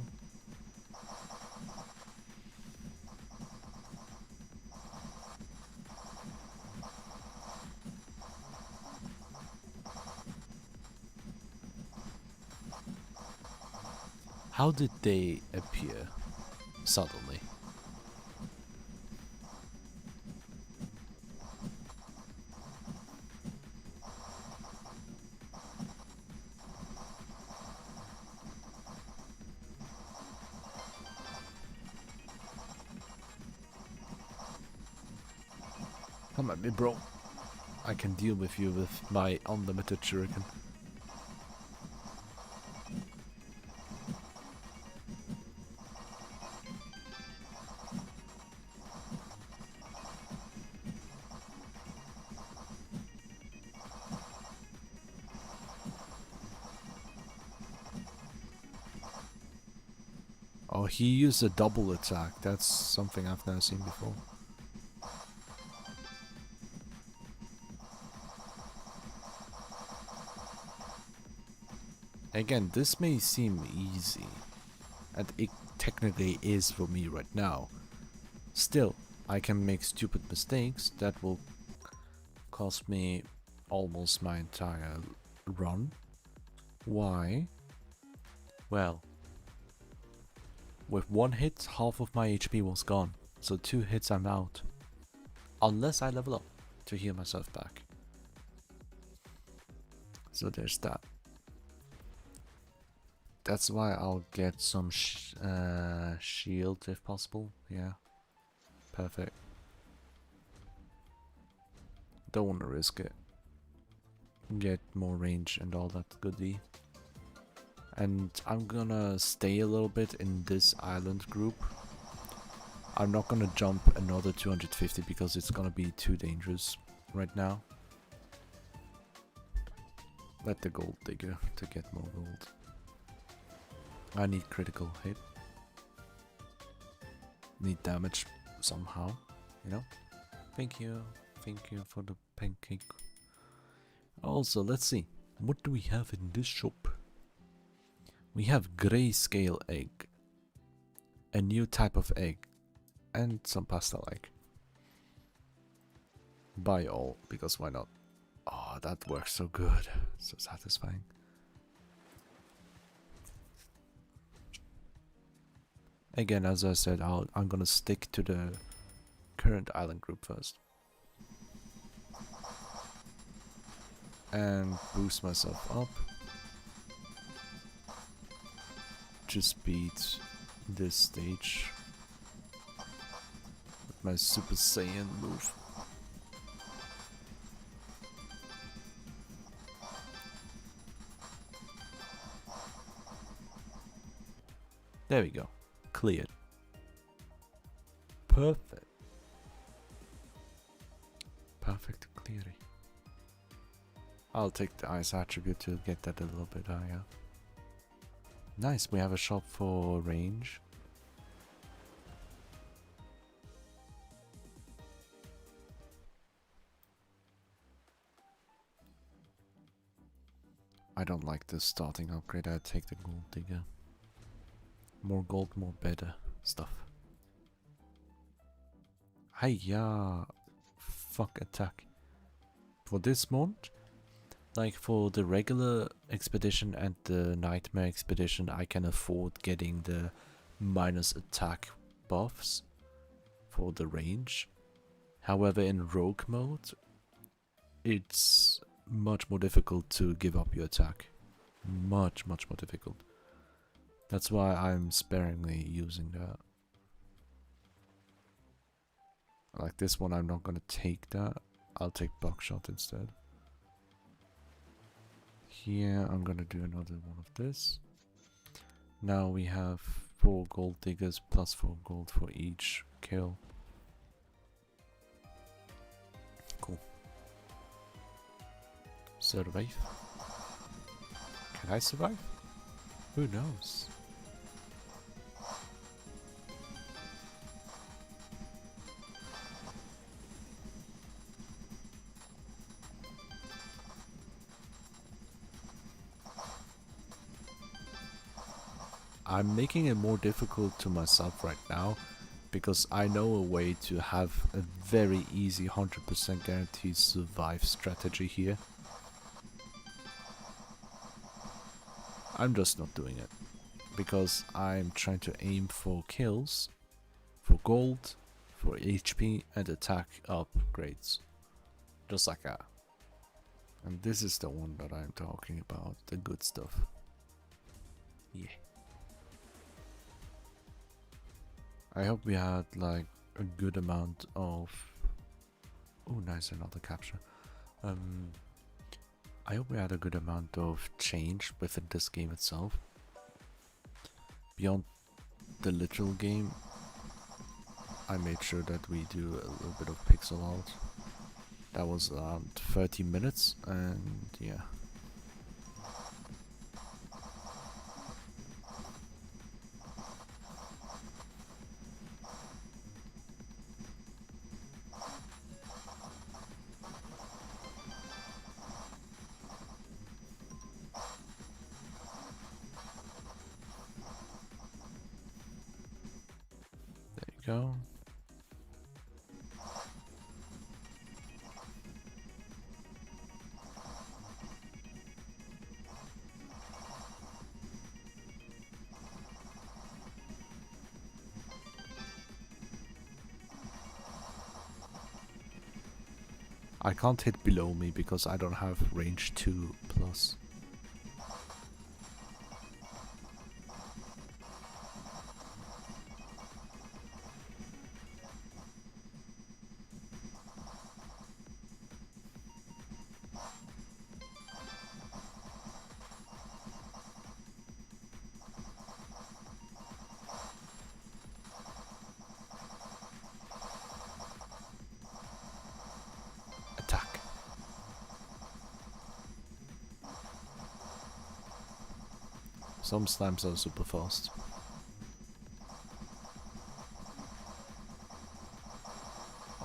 How did they appear suddenly? Come at me, bro. I can deal with you with my unlimited shuriken. he used a double attack. That's something I've never seen before. Again, this may seem easy, and it technically is for me right now. Still, I can make stupid mistakes that will cost me almost my entire run. Why? Well, with one hit, half of my HP was gone, so 2 hits I'm out. Unless I level up to heal myself back. So there's that. That's why I'll get some shield if possible. Yeah, perfect. Don't want to risk it. Get more range and all that goodie. And I'm gonna stay a little bit in this island group. I'm not gonna jump another 250 because it's gonna be too dangerous right now. Let the gold digger to get more gold. I need critical hit. Need damage somehow, you know? Thank you for the pancake. Also, let's see. What do we have in this shop? We have grayscale egg. A new type of egg. And some pastel egg. Buy all, because why not? Oh, that works so good. So satisfying. Again, as I said, I'm gonna stick to the current island group first. And boost myself up. Just beat this stage with my Super Saiyan move. There we go. Cleared. Perfect. Perfect clearing. I'll take the ice attribute to get that a little bit higher. Nice, we have a shop for range. I don't like this starting upgrade, I'd take the gold digger. More gold, more better stuff. Hiya! Fuck attack. For this mode, like for the regular expedition and the nightmare expedition, I can afford getting the minus attack buffs for the range. However, in rogue mode, it's much more difficult to give up your attack. Much more difficult. That's why I'm sparingly using that. Like this one, I'm not gonna take that. I'll take buckshot instead. Here, I'm gonna do another one of this. Now we have 4 gold diggers plus 4 gold for each kill. Cool. Survive. Can I survive? Who knows? I'm making it more difficult to myself right now because I know a way to have a very easy 100% guaranteed survive strategy here. I'm just not doing it because I'm trying to aim for kills, for gold, for HP and attack upgrades. Just like that. And this is the one that I'm talking about, the good stuff. Yeah. I hope we had like a good amount of... Oh nice, another capture. I hope we had a good amount of change within this game itself. Beyond the literal game, I made sure that we do a little bit of pixel art. That was around 30 minutes and yeah. go. I can't hit below me because I don't have range 2 plus. Attack. Some slimes are super fast.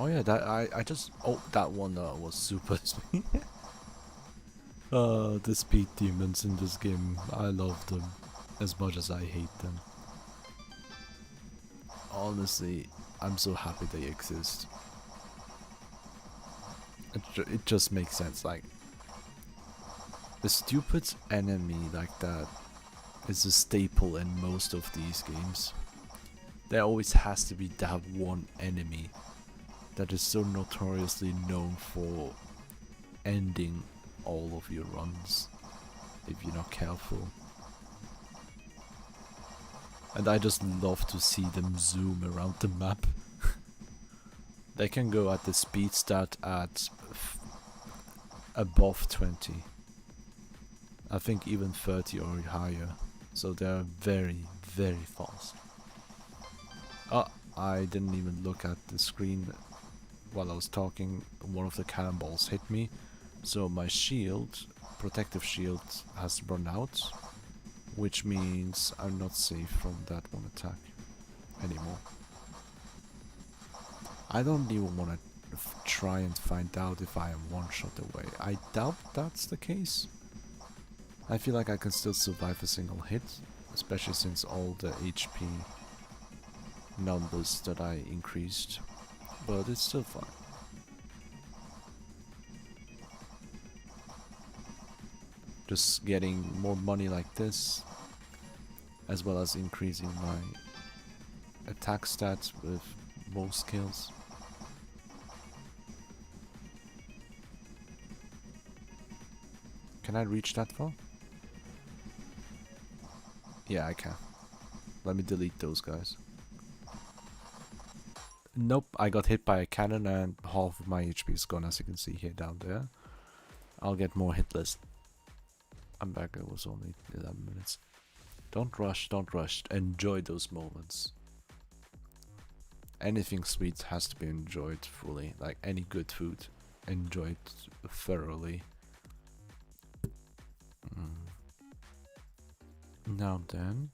Oh yeah, that I just that one was super speed. The speed demons in this game, I love them as much as I hate them. Honestly, I'm so happy they exist. It just makes sense, like a stupid enemy like that is a staple in most of these games. There always has to be that one enemy that is so notoriously known for ending all of your runs if you're not careful. And I just love to see them zoom around the map. They can go at the speed stat at above 20. I think even 30 or higher. So they're very, very fast. Oh, I didn't even look at the screen while I was talking. One of the cannonballs hit me. So my shield, protective shield, has run out. Which means I'm not safe from that one attack anymore. I don't even want to try and find out if I am one shot away. I doubt that's the case. I feel like I can still survive a single hit, especially since all the HP numbers that I increased, but it's still fine. Just getting more money like this, as well as increasing my attack stats with more skills. Can I reach that far? Yeah, I can. Let me delete those guys. Nope, I got hit by a cannon and half of my HP is gone, as you can see here down there. I'll get more hit list. I'm back, it was only 11 minutes. Don't rush, don't rush. Enjoy those moments. Anything sweet has to be enjoyed fully. Like any good food, enjoy it thoroughly. Now then,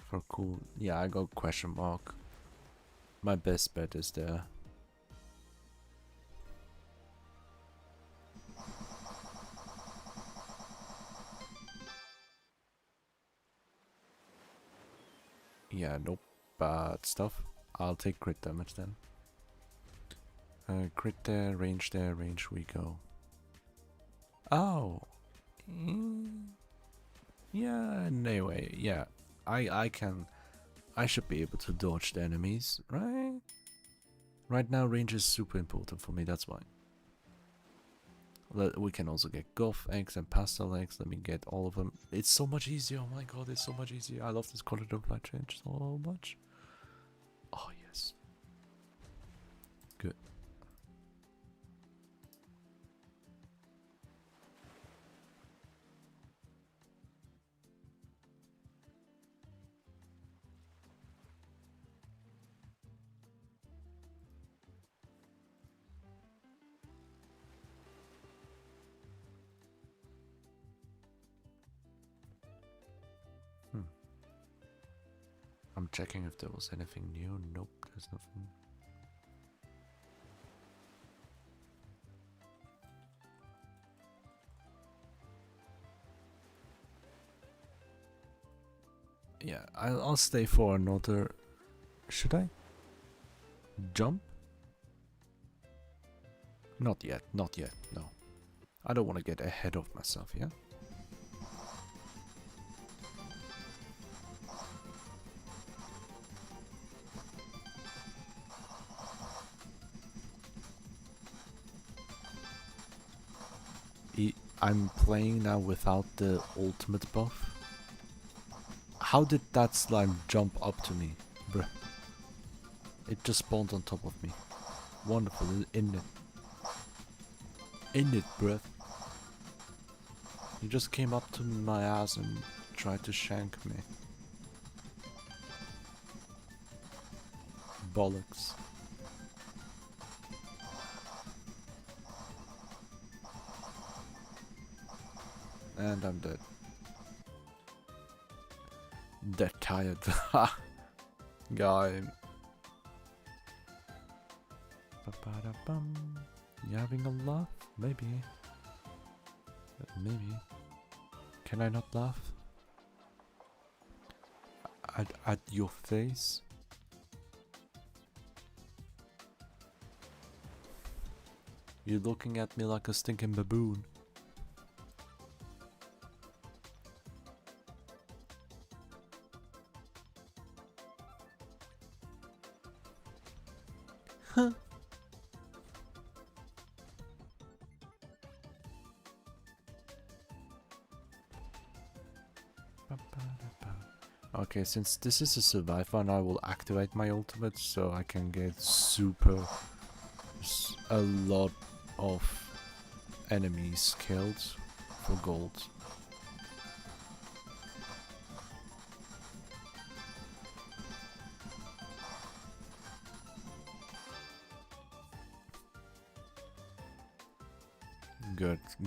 for cool, yeah, I got question mark. My best bet is there. Yeah, nope, bad stuff. I'll take crit damage then. Crit there, range we go. Oh, yeah. Anyway, yeah, I should be able to dodge the enemies, right? Right now, range is super important for me. That's why. We can also get goth eggs and pastel eggs. Let me get all of them. It's so much easier. Oh my god, it's so much easier. I love this quality of life change so much. Oh yes. Good. I'm checking if there was anything new. Nope, there's nothing. Yeah, I'll stay for another. Should I jump? Not yet, not yet, no. I don't want to get ahead of myself, yeah? I'm playing now without the ultimate buff. How did that slime jump up to me? Bruh. It just spawned on top of me. Wonderful, in it. In it, bruh. He just came up to my ass and tried to shank me. Bollocks. And I'm dead. Dead tired. Guy. Ba-ba-da-bum. You having a laugh? Maybe. Maybe. Can I not laugh? At your face? You're looking at me like a stinking baboon. Huh. Okay, since this is a survive one, I will activate my ultimate so I can get a lot of enemies killed for gold.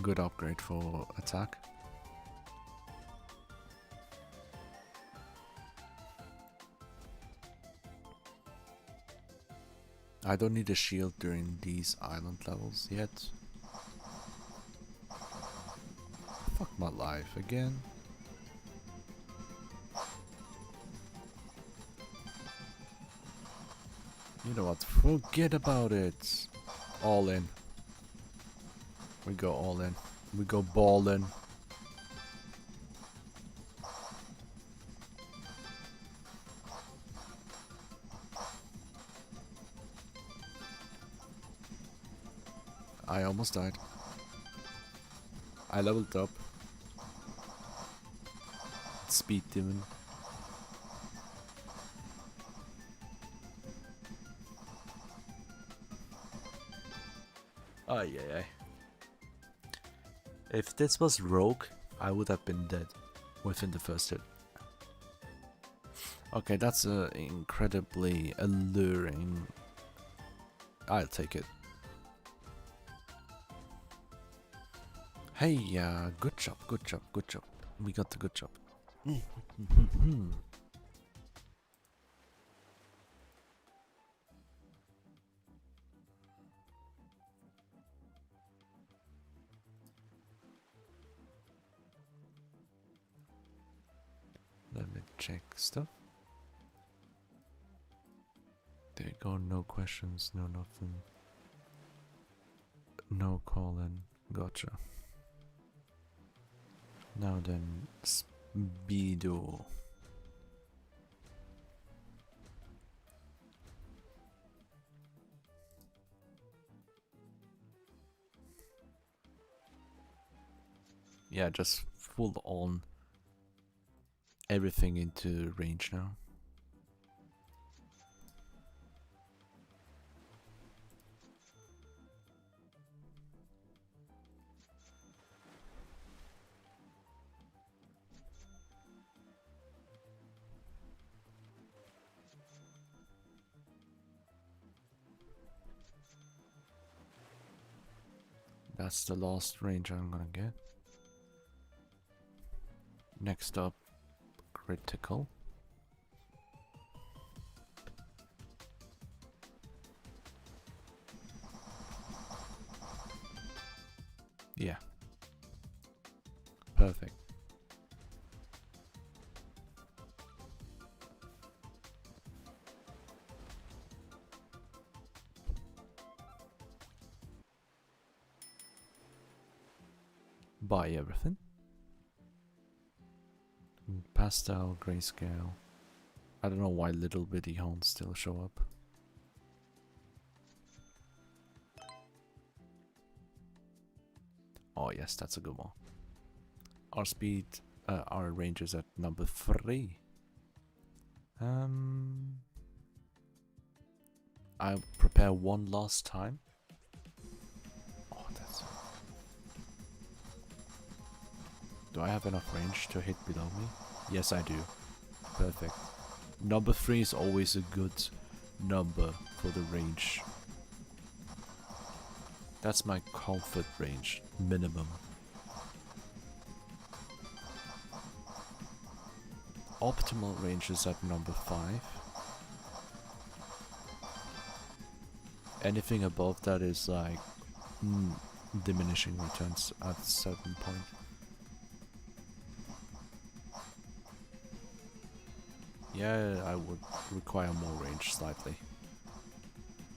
Good upgrade for attack. I don't need a shield during these island levels yet. Fuck my life again. You know what? Forget about it. All in. We go all in. We go ballin'. I almost died. I leveled up. Speed demon. Ay ay ay. If this was Rogue, I would have been dead within the first hit. Okay, that's incredibly alluring. I'll take it. Hey, good job, good job, good job. We got the good job. Let me check stuff. There you go, no questions, no nothing. No calling, gotcha. Now then, Speedo. Yeah, just full on everything into range now. That's the last range I'm gonna get. Next up, critical. Yeah. Perfect. buy everything. Pastel, grayscale. I don't know why little bitty horns still show up. Oh yes, that's a good one. Our speed, our range is at number 3. I'll prepare one last time. Oh, that's... Do I have enough range to hit below me? Yes, I do. Perfect. Number 3 is always a good number for the range. That's my comfort range, minimum. Optimal range is at number 5. Anything above that is like diminishing returns at a certain point. Yeah, I would require more range slightly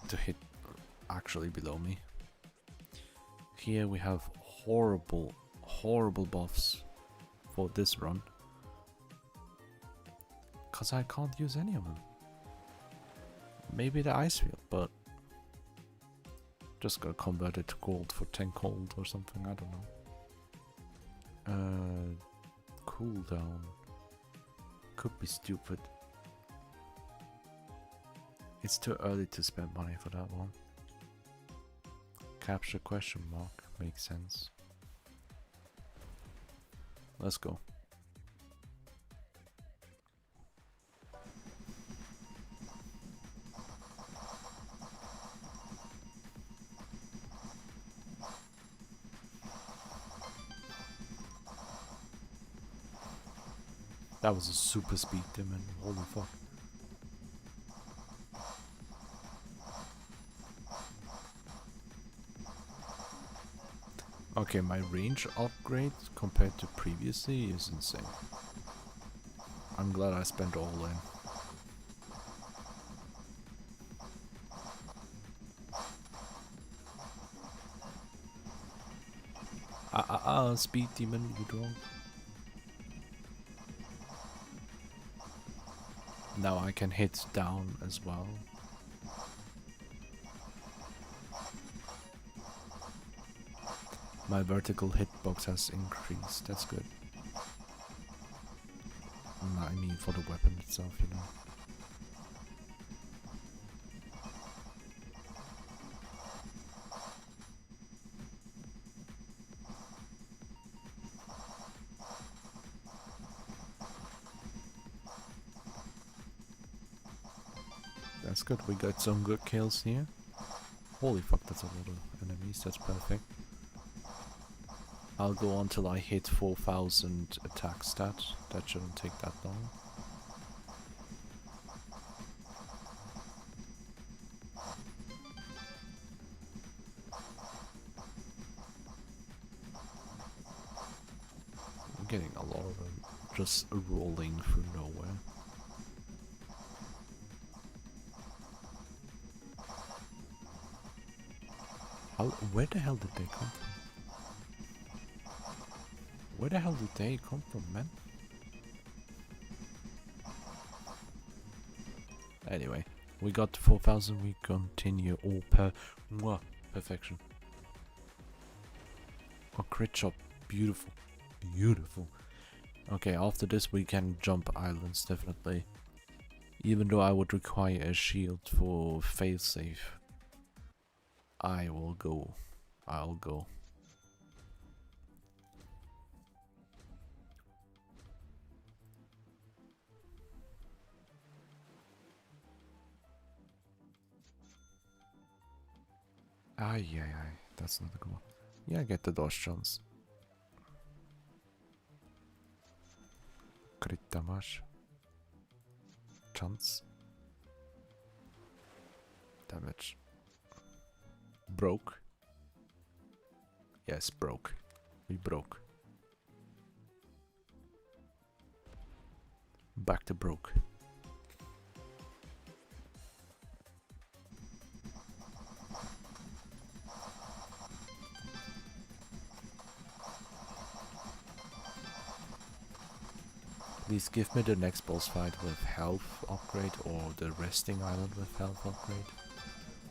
to hit actually below me. Here we have horrible, horrible buffs for this run. Cause I can't use any of them. Maybe the ice field, but just gotta convert it to gold for 10 gold or something, I don't know. Cooldown. Could be stupid. It's too early to spend money for that one. Capture question mark makes sense. Let's go. That was a super speed demon, holy fuck. Okay, my range upgrade compared to previously is insane. I'm glad I spent all in. Speed demon, you don't. Now I can hit down as well. My vertical hitbox has increased, that's good. I mean for the weapon itself, you know. That's good, we got some good kills here. Holy fuck, that's a lot of enemies, that's perfect. I'll go on till I hit 4000 attack stat. That shouldn't take that long. I'm getting a lot of them just rolling through nowhere. Where the hell did they come from? Where the hell did they come from, man? Anyway, we got 4000, we continue all perfection. Oh, crit shot, beautiful, beautiful. Okay, after this we can jump islands, definitely. Even though I would require a shield for failsafe. I'll go. Aye, that's not a good one. Yeah, get the dodge chance. Crit damage. Chance. Damage. Broke. Yes, broke. We broke. Back to broke. Please give me the next boss fight with health upgrade or the resting island with health upgrade.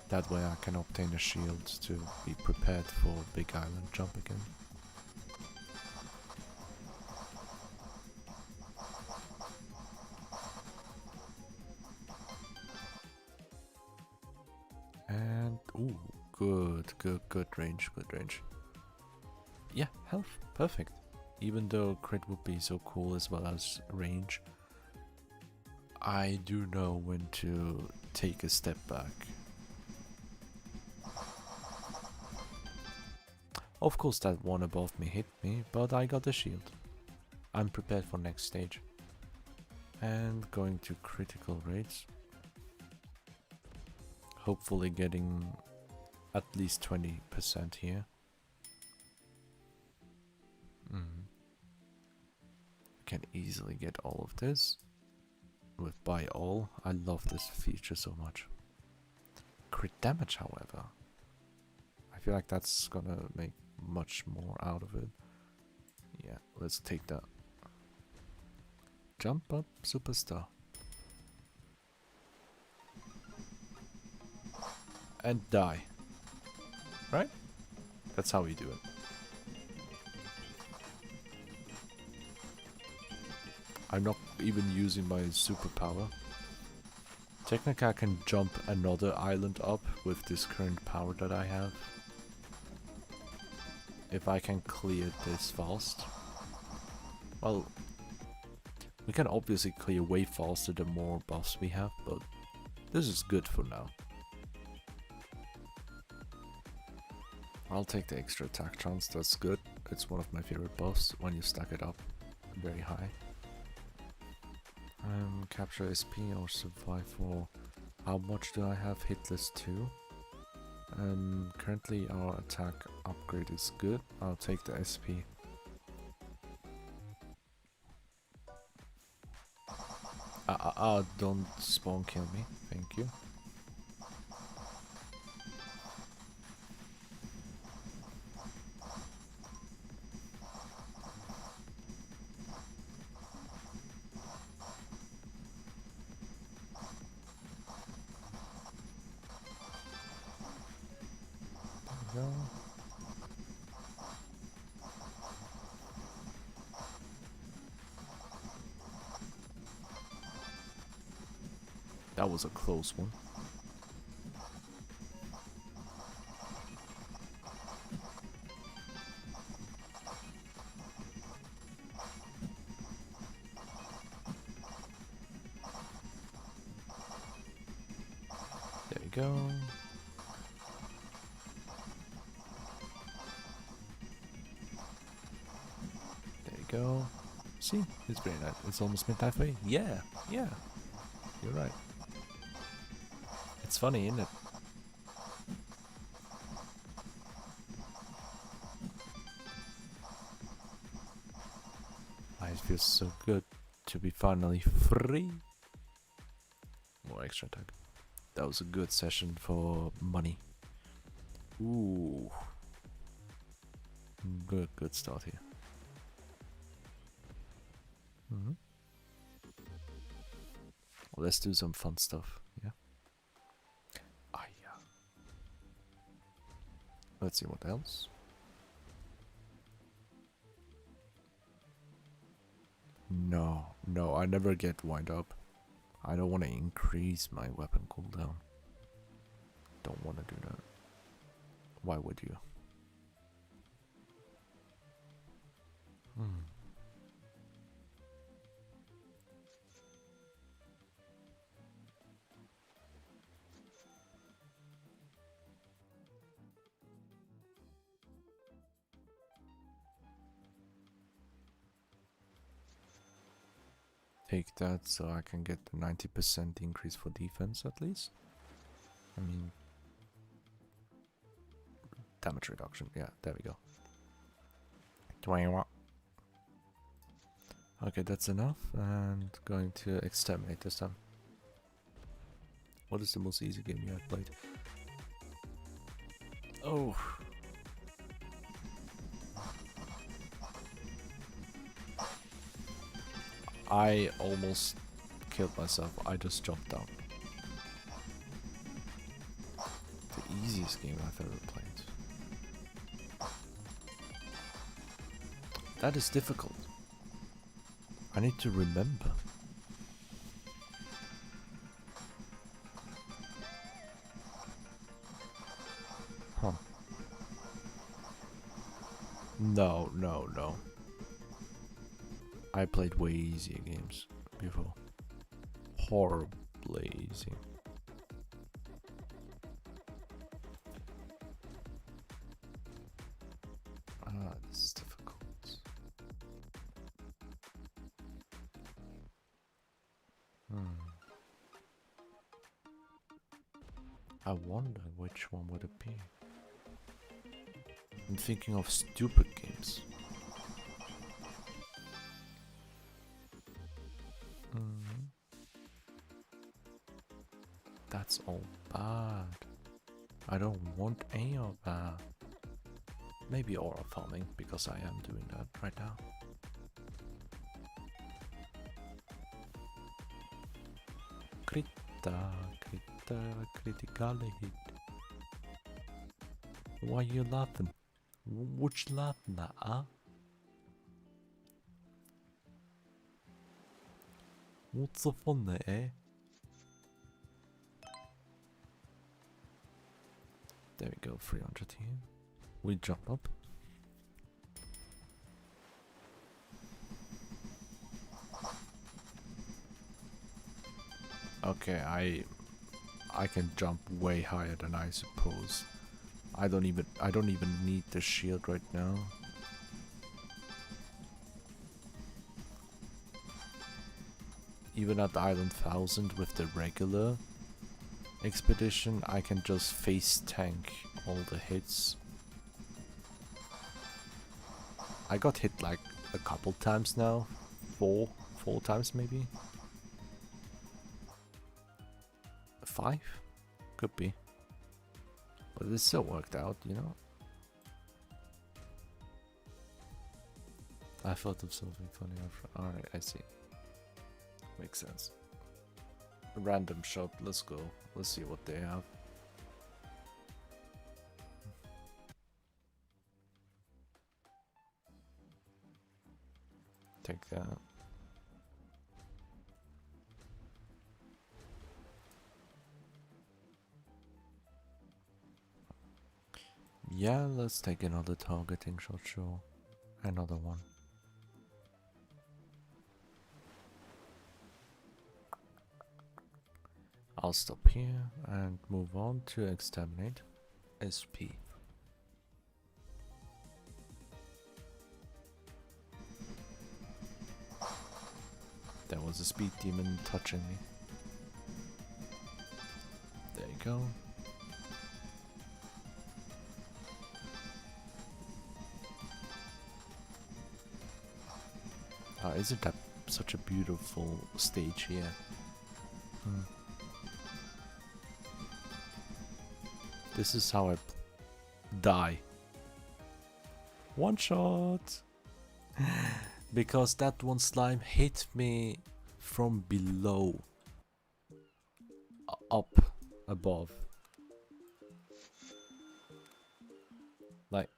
That way I can obtain a shield to be prepared for big island jump again. And ooh, good range, good range. Yeah, health, perfect. Even though crit would be so cool as well as range, I do know when to take a step back. Of course that one above me hit me, but I got the shield. I'm prepared for next stage. And going to critical rates. Hopefully getting at least 20% here. Can easily get all of this with buy all. I love this feature so much. Crit damage, however, I feel like that's gonna make much more out of it. Yeah, let's take that. Jump up, superstar. And die. Right? That's how we do it. I'm not even using my superpower. Technically I can jump another island up with this current power that I have. If I can clear this fast. Well, we can obviously clear way faster the more buffs we have, but this is good for now. I'll take the extra attack chance, that's good. It's one of my favorite buffs when you stack it up very high. Capture SP or survive for how much do I have? Hitless 2. Currently our attack upgrade is good. I'll take the SP. Don't spawn kill me, thank you. There That was a close one. There we go. There you go. See, it's very nice. It's almost midnight for you. Yeah, yeah. You're right. It's funny, isn't it? It feels so good to be finally free. More extra attack. That was a good session for money. Ooh. Good start here. Let's do some fun stuff, yeah? Ah, yeah. Let's see what else. No, I never get wind up. I don't want to increase my weapon cooldown. Don't want to do that. Why would you? Take that so I can get the 90% increase for defense at least. I mean, damage reduction. Yeah, there we go. 21. Okay, that's enough. And going to exterminate this time. What is the most easy game you have played? Oh. I almost killed myself. I just jumped down. The easiest game I've ever played. That is difficult. I need to remember. Huh. No, no, no. I played way easier games before. Horribly easy. Ah, this is difficult. I wonder which one would it be. I'm thinking of stupid games. That's all bad. I don't want any of that. Maybe aura farming, because I am doing that right now. Critical hit. Why you laughing? What you laughing at, huh? What's the fun there, eh? There we go, 300 here. We jump up. Okay, I can jump way higher than I suppose. I don't even need the shield right now. Even at Island 1000 with the regular expedition, I can just face tank all the hits. I got hit like a couple times now. Four times maybe. 5? Could be. But it still worked out, you know? I thought of something funny. Alright, I see. Makes sense. Random shop, let's go. Let's see what they have. Take that. Yeah, let's take another targeting shot, sure. Another one. I'll stop here and move on to exterminate SP. There was a speed demon touching me. There you go. Isn't that such a beautiful stage here? This is how I die. One shot! Because that one slime hit me from below. Up above. Like,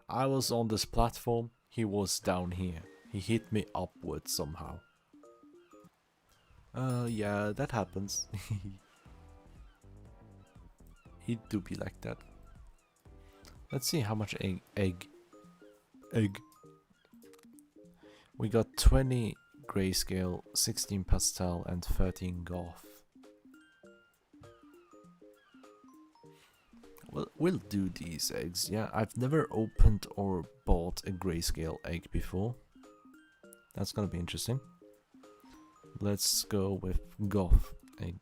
I was on this platform, he was down here. He hit me upwards somehow. Yeah, that happens. He do be like that. Let's see how much egg. We got 20 grayscale, 16 pastel, and 13 goth. Well, we'll do these eggs. Yeah, I've never opened or bought a grayscale egg before. That's gonna be interesting. Let's go with goth egg.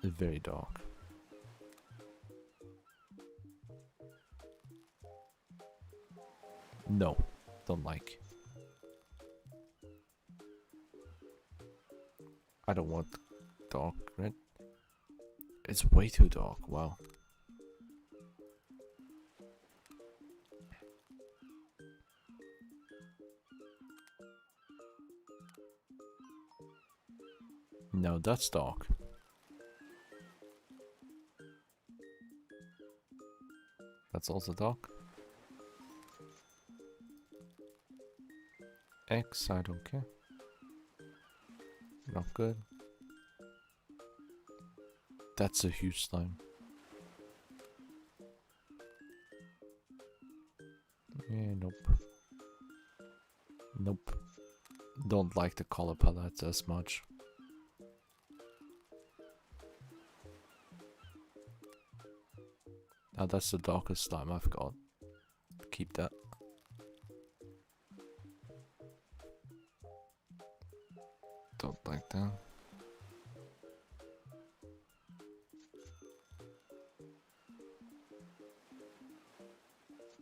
Very dark. No, don't like. I don't want dark red. It's way too dark, wow. No, that's dark. That's also dark. X, I don't care. Not good. That's a huge slime. Yeah, nope. Nope. Don't like the color palette as much. Now that's the darkest slime I've got. Keep that. Don't like that.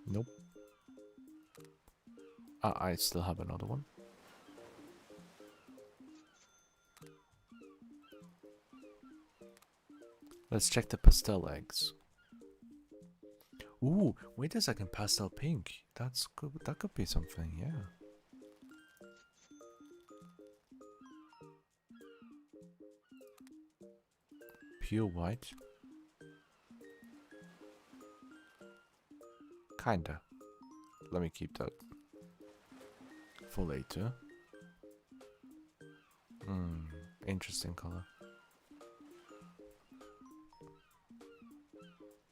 Nope. I still have another one. Let's check the pastel eggs. Ooh, wait a second, pastel pink. That's good. That could be something, yeah. Pure white. Kinda. Let me keep that for later. Interesting color.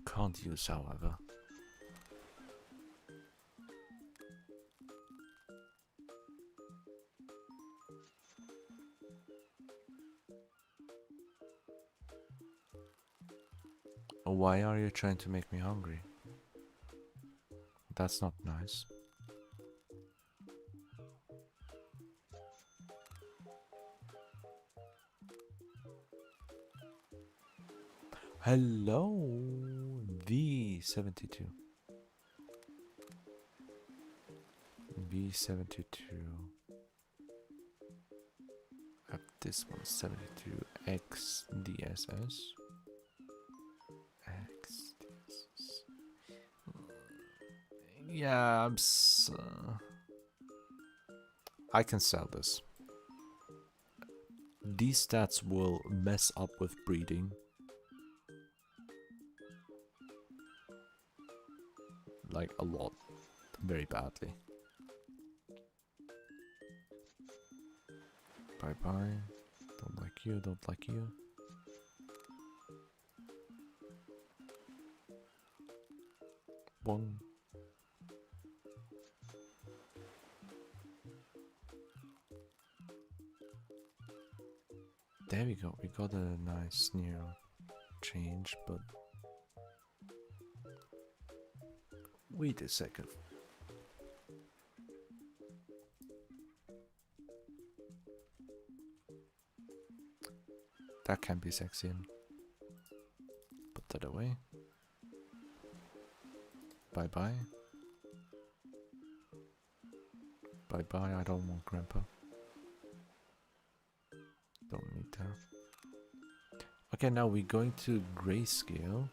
Can't use, however. Why are you trying to make me hungry? That's not nice. Hello, V72. V72. This one's 72 XDSS. XDSS. Yeah, I can sell this. These stats will mess up with breeding. Like a lot. Very badly. Bye bye. Don't like you, don't like you. One. There we go, we got a nice new change, but wait a second. That can be sexy. Put that away. Bye bye. Bye bye, I don't want grandpa. Don't need that. Okay, now we're going to grayscale.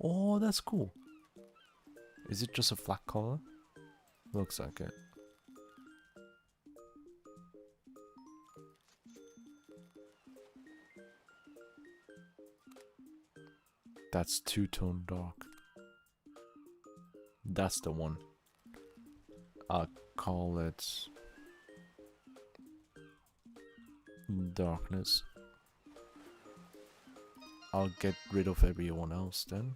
Oh, that's cool. Is it just a flat color? Looks like it. That's two-tone dark. That's the one. I'll call it darkness. I'll get rid of everyone else then.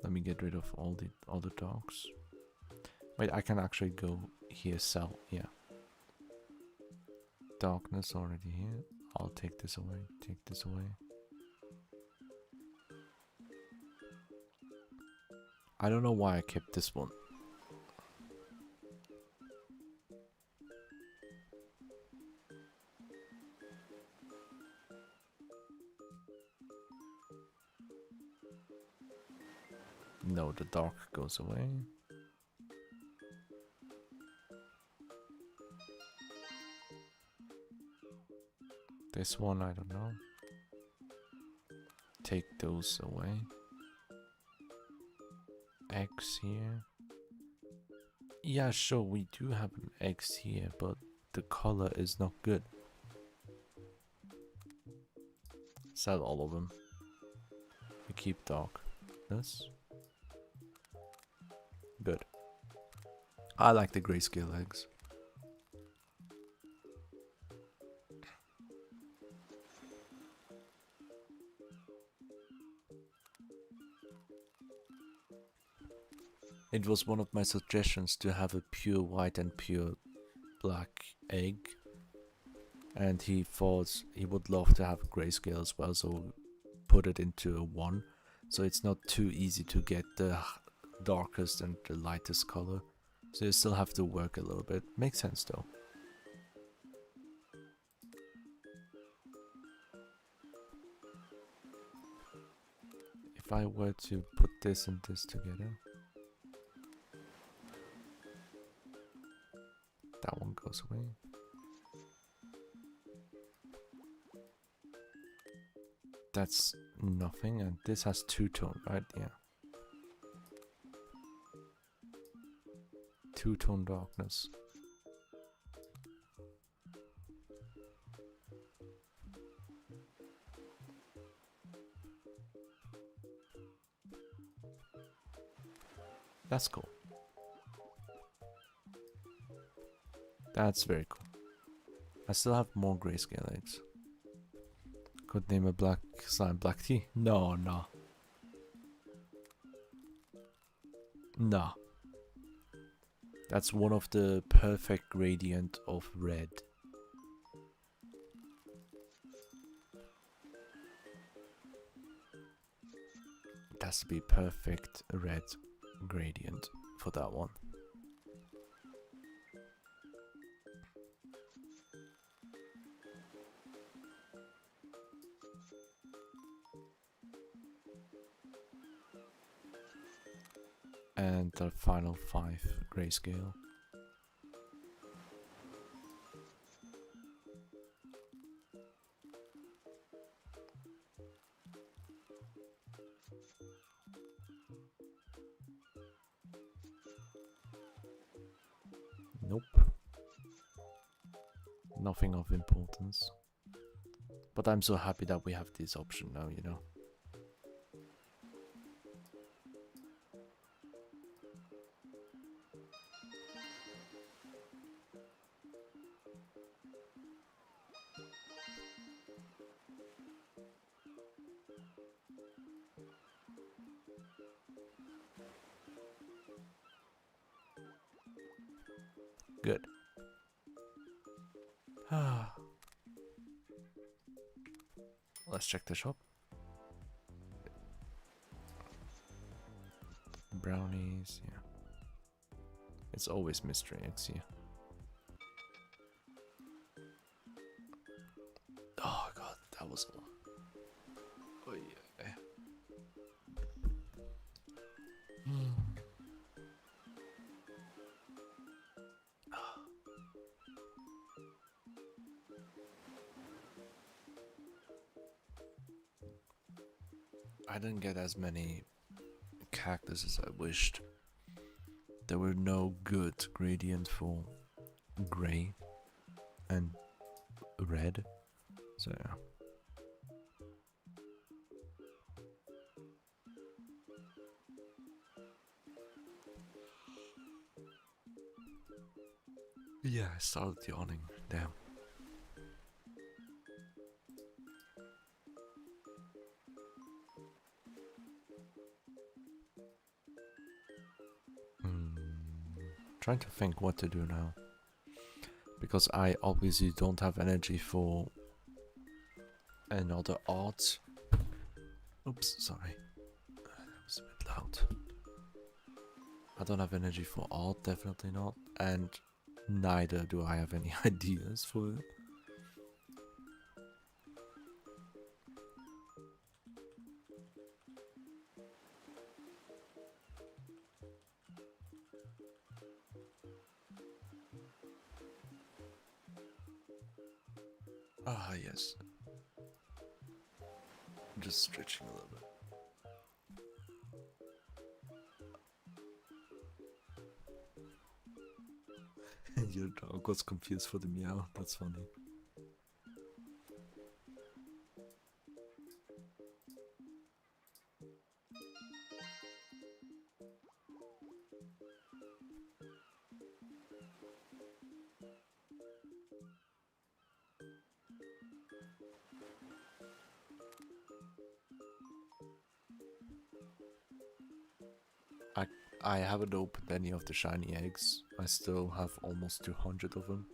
Let me get rid of all the other dogs. Wait, I can actually go here, sell, yeah. Darkness already here. I'll take this away, take this away. I don't know why I kept this one. No, the dark goes away. This one, I don't know. Take those away. X here. Yeah, sure, we do have an X here, but the color is not good. Sell all of them. We keep darkness. Good. I like the grayscale eggs. It was one of my suggestions to have a pure white and pure black egg. And he thought he would love to have a grayscale as well, so put it into a 1. So it's not too easy to get the darkest and the lightest color. So you still have to work a little bit. Makes sense though. If I were to put this and this together, that one goes away. That's nothing, and this has two-tone, right? Yeah. Two-tone darkness. That's cool. That's very cool. I still have more grayscale eggs. Could name a black slime black tea? No, no. No. That's one of the perfect gradient of red. It has to be perfect red gradient for that one. And the final 5 grayscale. Nope. Nothing of importance. But I'm so happy that we have this option now, you know. Good. Let's check the shop. Brownies, yeah. It's always mystery eggs here. Oh god, that was a lot. Oh yeah. I didn't get as many cactus as I wished. There were no good gradient for gray and red, so yeah. Yeah, I started yawning, damn. Trying to think what to do now. Because I obviously don't have energy for another art. Oops, sorry. That was a bit loud. I don't have energy for art, definitely not. And neither do I have any ideas for it. Ah, yes. Just stretching a little bit. Your dog was confused for the meow. That's funny. I haven't opened any of the shiny eggs. I still have almost 200 of them.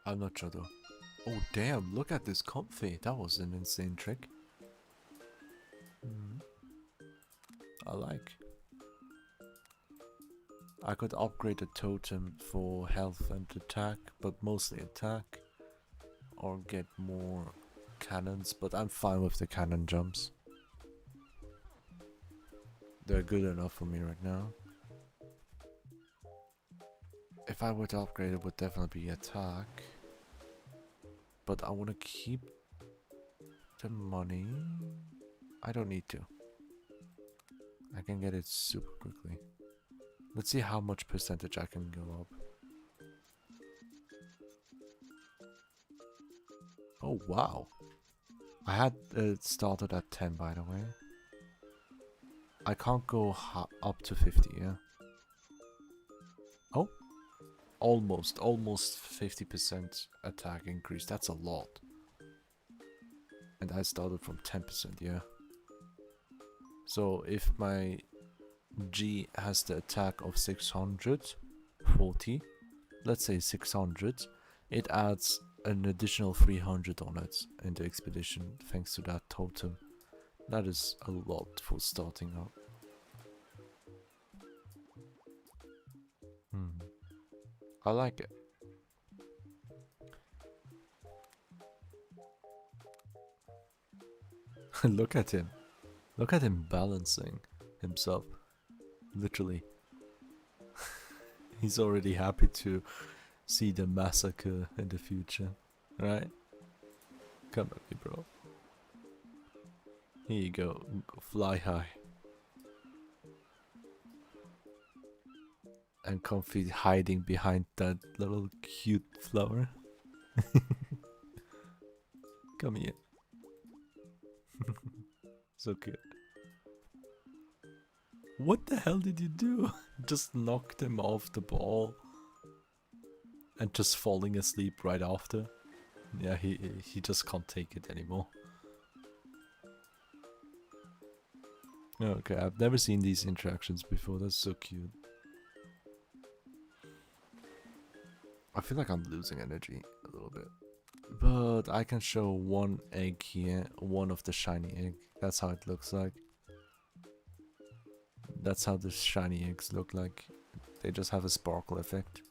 I'm not sure though. Oh damn, look at this comfy. That was an insane trick. I like. I could upgrade the totem for health and attack, but mostly attack. Or get more cannons, but I'm fine with the cannon jumps. They're good enough for me right now. If I were to upgrade, it would definitely be attack. But I want to keep the money. I don't need to. I can get it super quickly. Let's see how much percentage I can go up. Oh wow. I had it started at 10 by the way. I can't go up to 50, yeah? Oh, almost 50% attack increase. That's a lot. And I started from 10%, yeah. So if my G has the attack of 640, let's say 600, it adds an additional 300 on it in the expedition thanks to that totem. That is a lot for starting out. I like it. Look at him. Look at him balancing himself. Literally. He's already happy to see the massacre in the future. Right? Come at me, bro. Here you go. Fly high. And Comfy hiding behind that little cute flower. Come here. So cute. What the hell did you do? Just knocked him off the ball. And just falling asleep right after. Yeah, he just can't take it anymore. Okay, I've never seen these interactions before. That's so cute. I feel like I'm losing energy a little bit. But I can show one egg here, one of the shiny egg. That's how it looks like. That's how the shiny eggs look like. They just have a sparkle effect.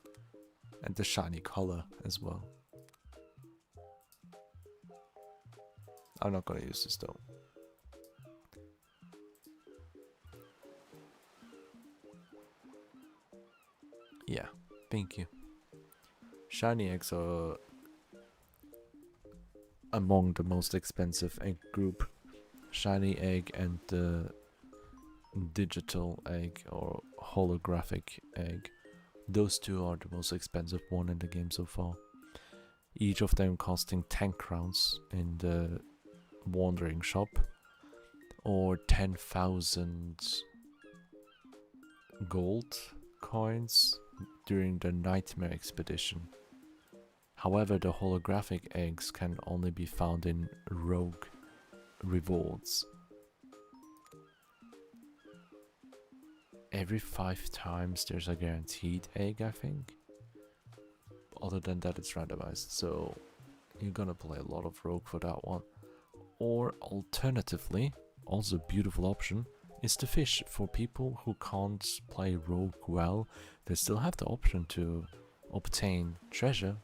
And the shiny color as well. I'm not gonna use this though. Yeah, thank you. Shiny eggs are among the most expensive egg group. Shiny egg and the digital egg or holographic egg. Those two are the most expensive one in the game so far. Each of them costing 10 crowns in the wandering shop. Or 10,000 gold coins during the nightmare expedition. However, the holographic eggs can only be found in rogue rewards. Every 5 times there's a guaranteed egg, I think. Other than that, it's randomized, so you're gonna play a lot of rogue for that one. Or alternatively, also a beautiful option, is the fish. For people who can't play rogue well, they still have the option to obtain treasure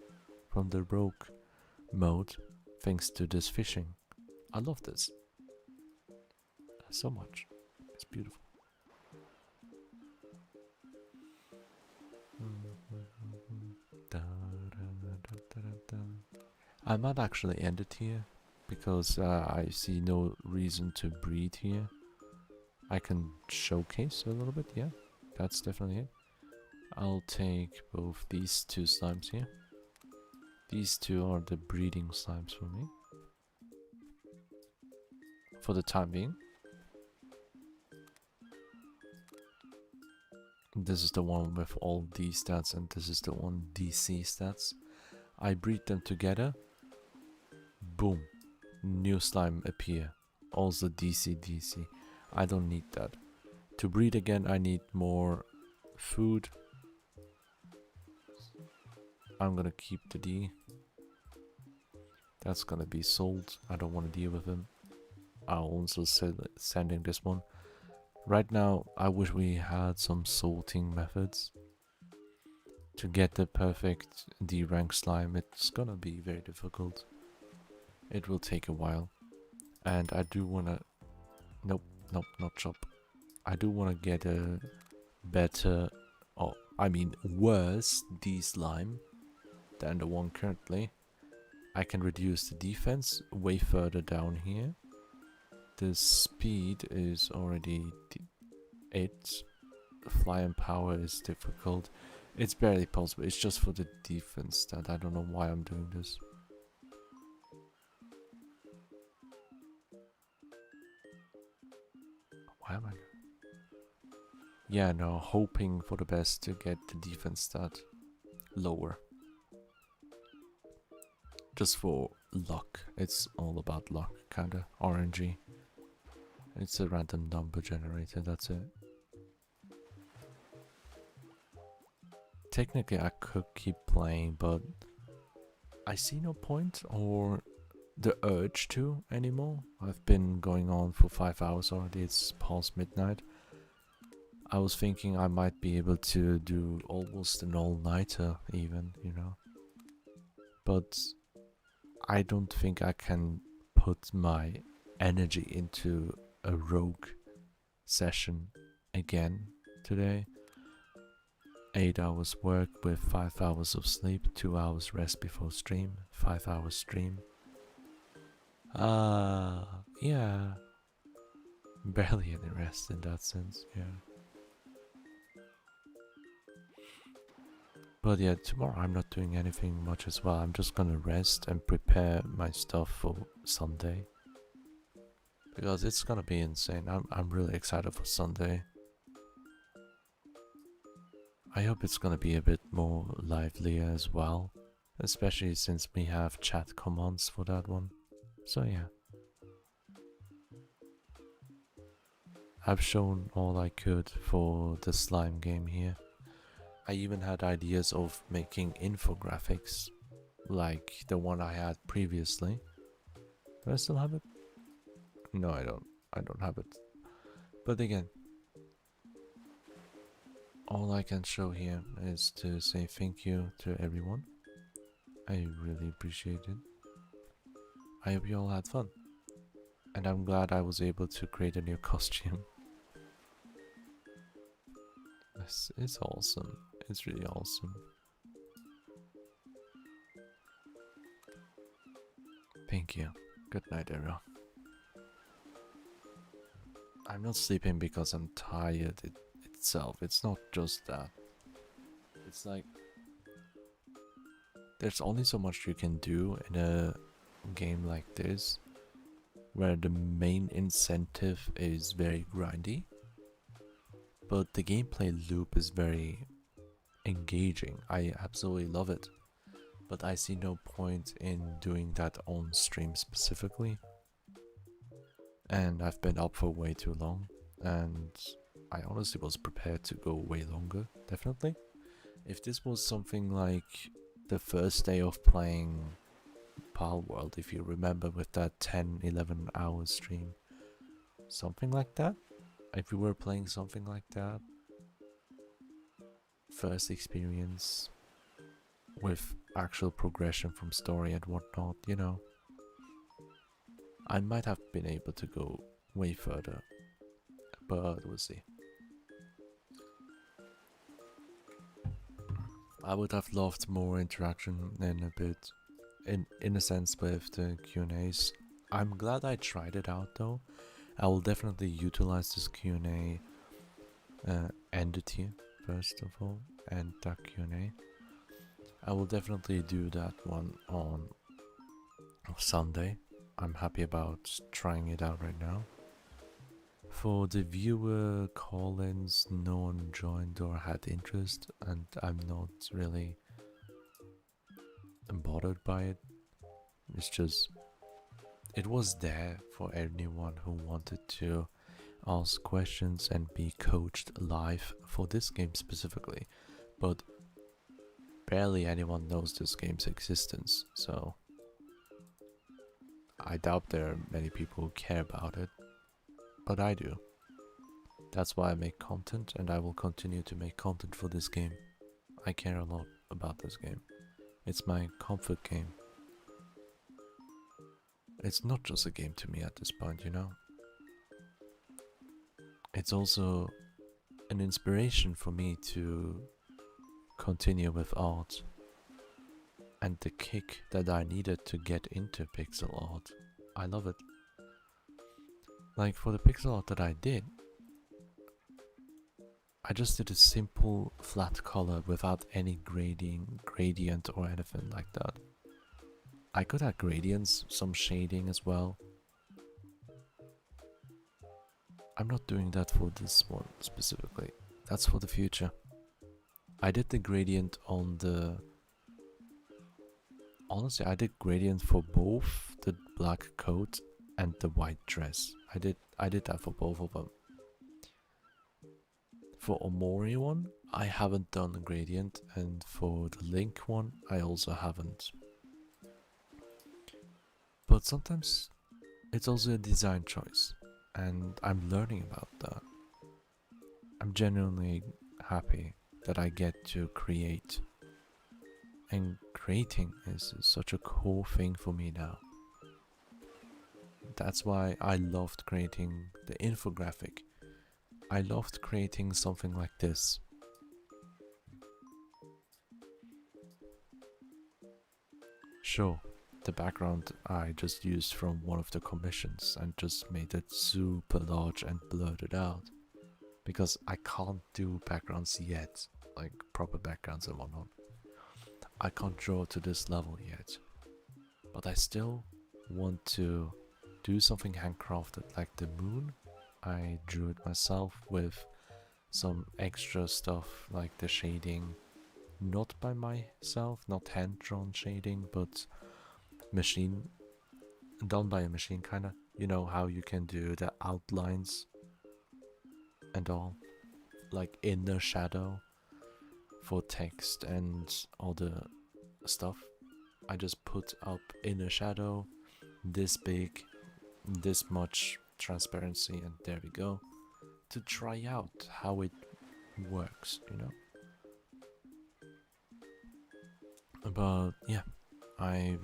from the rogue mode thanks to this fishing. I love this so much. It's beautiful. I might actually end it here because I see no reason to breed here. I can showcase a little bit, yeah, that's definitely it. I'll take both these two slimes here. These two are the breeding slimes for me. For the time being. This is the one with all these stats and this is the one DC stats. I breed them together. Boom. New slime appear. Also DC. I don't need that. To breed again I need more food. I'm gonna keep the D. That's gonna be sold. I don't want to deal with him. I'll also sending this one. Right now, I wish we had some sorting methods to get the perfect D rank slime. It's gonna be very difficult. It will take a while. And I do wanna... Nope, not shop. I do wanna get a better... Oh, I mean worse D slime than the one currently. I can reduce the defense way further down here. The speed is already 8. Fly and power is difficult. It's barely possible. It's just for the defense that I don't know why I'm doing this. Why am I? Yeah, no, hoping for the best to get the defense stat lower. Just for luck. It's all about luck, kinda. RNG. It's a random number generator, that's it. Technically I could keep playing, but I see no point or the urge to anymore. I've been going on for 5 hours already, it's past midnight. I was thinking I might be able to do almost an all-nighter even, you know. But I don't think I can put my energy into a rogue session again today. 8 hours work with 5 hours of sleep, 2 hours rest before stream, 5 hours stream. Yeah. Barely any rest in that sense, yeah. But yeah, tomorrow I'm not doing anything much as well. I'm just gonna rest and prepare my stuff for Sunday. Because it's gonna be insane. I'm really excited for Sunday. I hope it's gonna be a bit more livelier as well. Especially since we have chat commands for that one. So yeah. I've shown all I could for the slime game here. I even had ideas of making infographics, like the one I had previously. Do I still have it? No, I don't. I don't have it. But again, all I can show here is to say thank you to everyone. I really appreciate it. I hope you all had fun. And I'm glad I was able to create a new costume. It's awesome. It's really awesome. Thank you. Good night, everyone. I'm not sleeping because I'm tired itself. It's not just that. It's like there's only so much you can do in a game like this, where the main incentive is very grindy, but the gameplay loop is very engaging. I absolutely love it, but I see no point in doing that on stream specifically. And I've been up for way too long, and I honestly was prepared to go way longer, definitely. If this was something like the first day of playing Palworld, if you remember, with that 10-11 hour stream, something like that. If we were playing something like that, first experience with actual progression from story and whatnot, you know, I might have been able to go way further, but we'll see. I would have loved more interaction in a bit. in a sense with the Q&As. I'm glad I tried it out though. I will definitely utilize this Q&A entity first of all, and that Q&A. I will definitely do that one on Sunday. I'm happy about trying it out right now. For the viewer call-ins, no one joined or had interest, and I'm not really bothered by it. It's just, it was there for anyone who wanted to ask questions and be coached live for this game specifically, but barely anyone knows this game's existence, so I doubt there are many people who care about it, but I do. That's why I make content, and I will continue to make content for this game. I care a lot about this game. It's my comfort game. It's not just a game to me at this point, you know? It's also an inspiration for me to continue with art, and the kick that I needed to get into pixel art. I love it. Like for the pixel art that I did, I just did a simple flat color without any gradient or anything like that. I could add gradients, some shading as well. I'm not doing that for this one specifically. That's for the future. I did the gradient on the... Honestly, I did gradient for both the black coat and the white dress. I did that for both of them. For Omori one, I haven't done a gradient, and for the Link one, I also haven't. But sometimes it's also a design choice, and I'm learning about that. I'm genuinely happy that I get to create, and creating is such a cool thing for me now. That's why I loved creating the infographic. I loved creating something like this. Sure, the background I just used from one of the commissions and just made it super large and blurred it out. Because I can't do backgrounds yet, like proper backgrounds and whatnot. I can't draw to this level yet. But I still want to do something handcrafted like the moon. I drew it myself with some extra stuff like the shading, not by myself, not hand-drawn shading, but done by a machine kinda. You know how you can do the outlines and all, like inner shadow for text and all the stuff. I just put up inner shadow, this big, this much transparency, and there we go, to try out how it works, you know. But yeah, I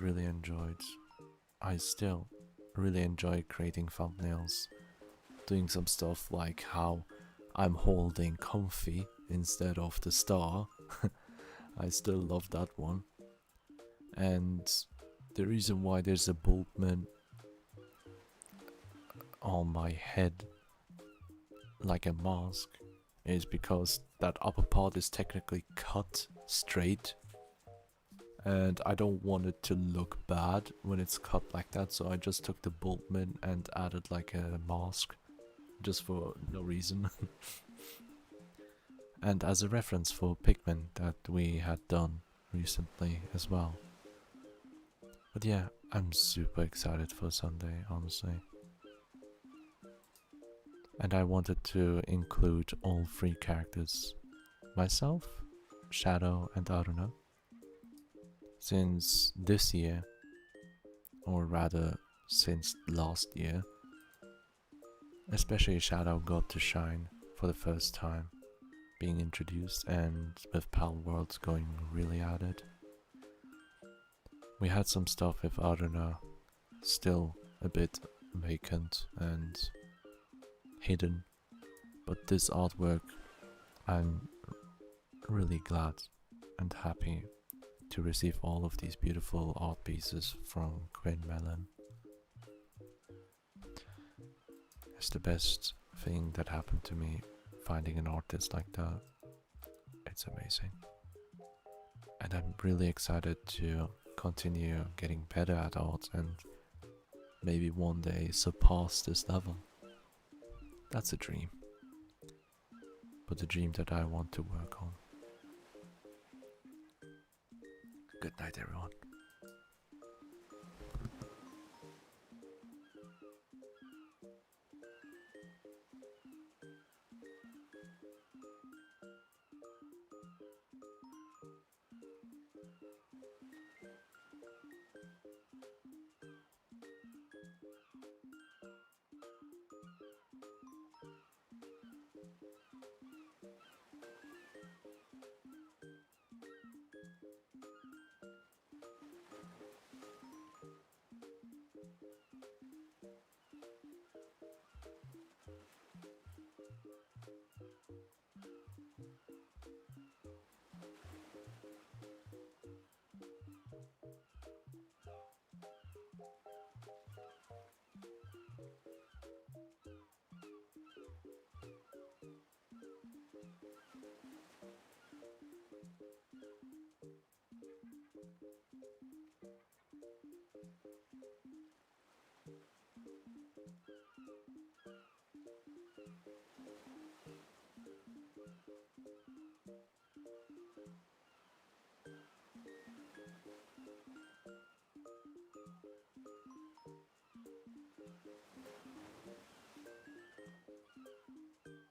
still really enjoy creating thumbnails, doing some stuff like how I'm holding comfy instead of the star. I still love that one. And the reason why there's a Bulkman on my head like a mask is because that upper part is technically cut straight, and I don't want it to look bad when it's cut like that, so I just took the Bulkman and added like a mask just for no reason. And as a reference for Pikmin that we had done recently as well. But yeah, I'm super excited for Sunday, honestly. And I wanted to include all 3 characters. Myself, Shadow, and Aruna. Since this year, or rather since last year, especially Shadow got to shine for the first time, being introduced, and with Pal Worlds going really at it. We had some stuff with Aruna still a bit vacant and hidden, but this artwork, I'm really glad and happy to receive all of these beautiful art pieces from Quinn Mellon. It's the best thing that happened to me, finding an artist like that. It's amazing. And I'm really excited to continue getting better at art and maybe one day surpass this level. That's a dream. But a dream that I want to work on. Good night, everyone.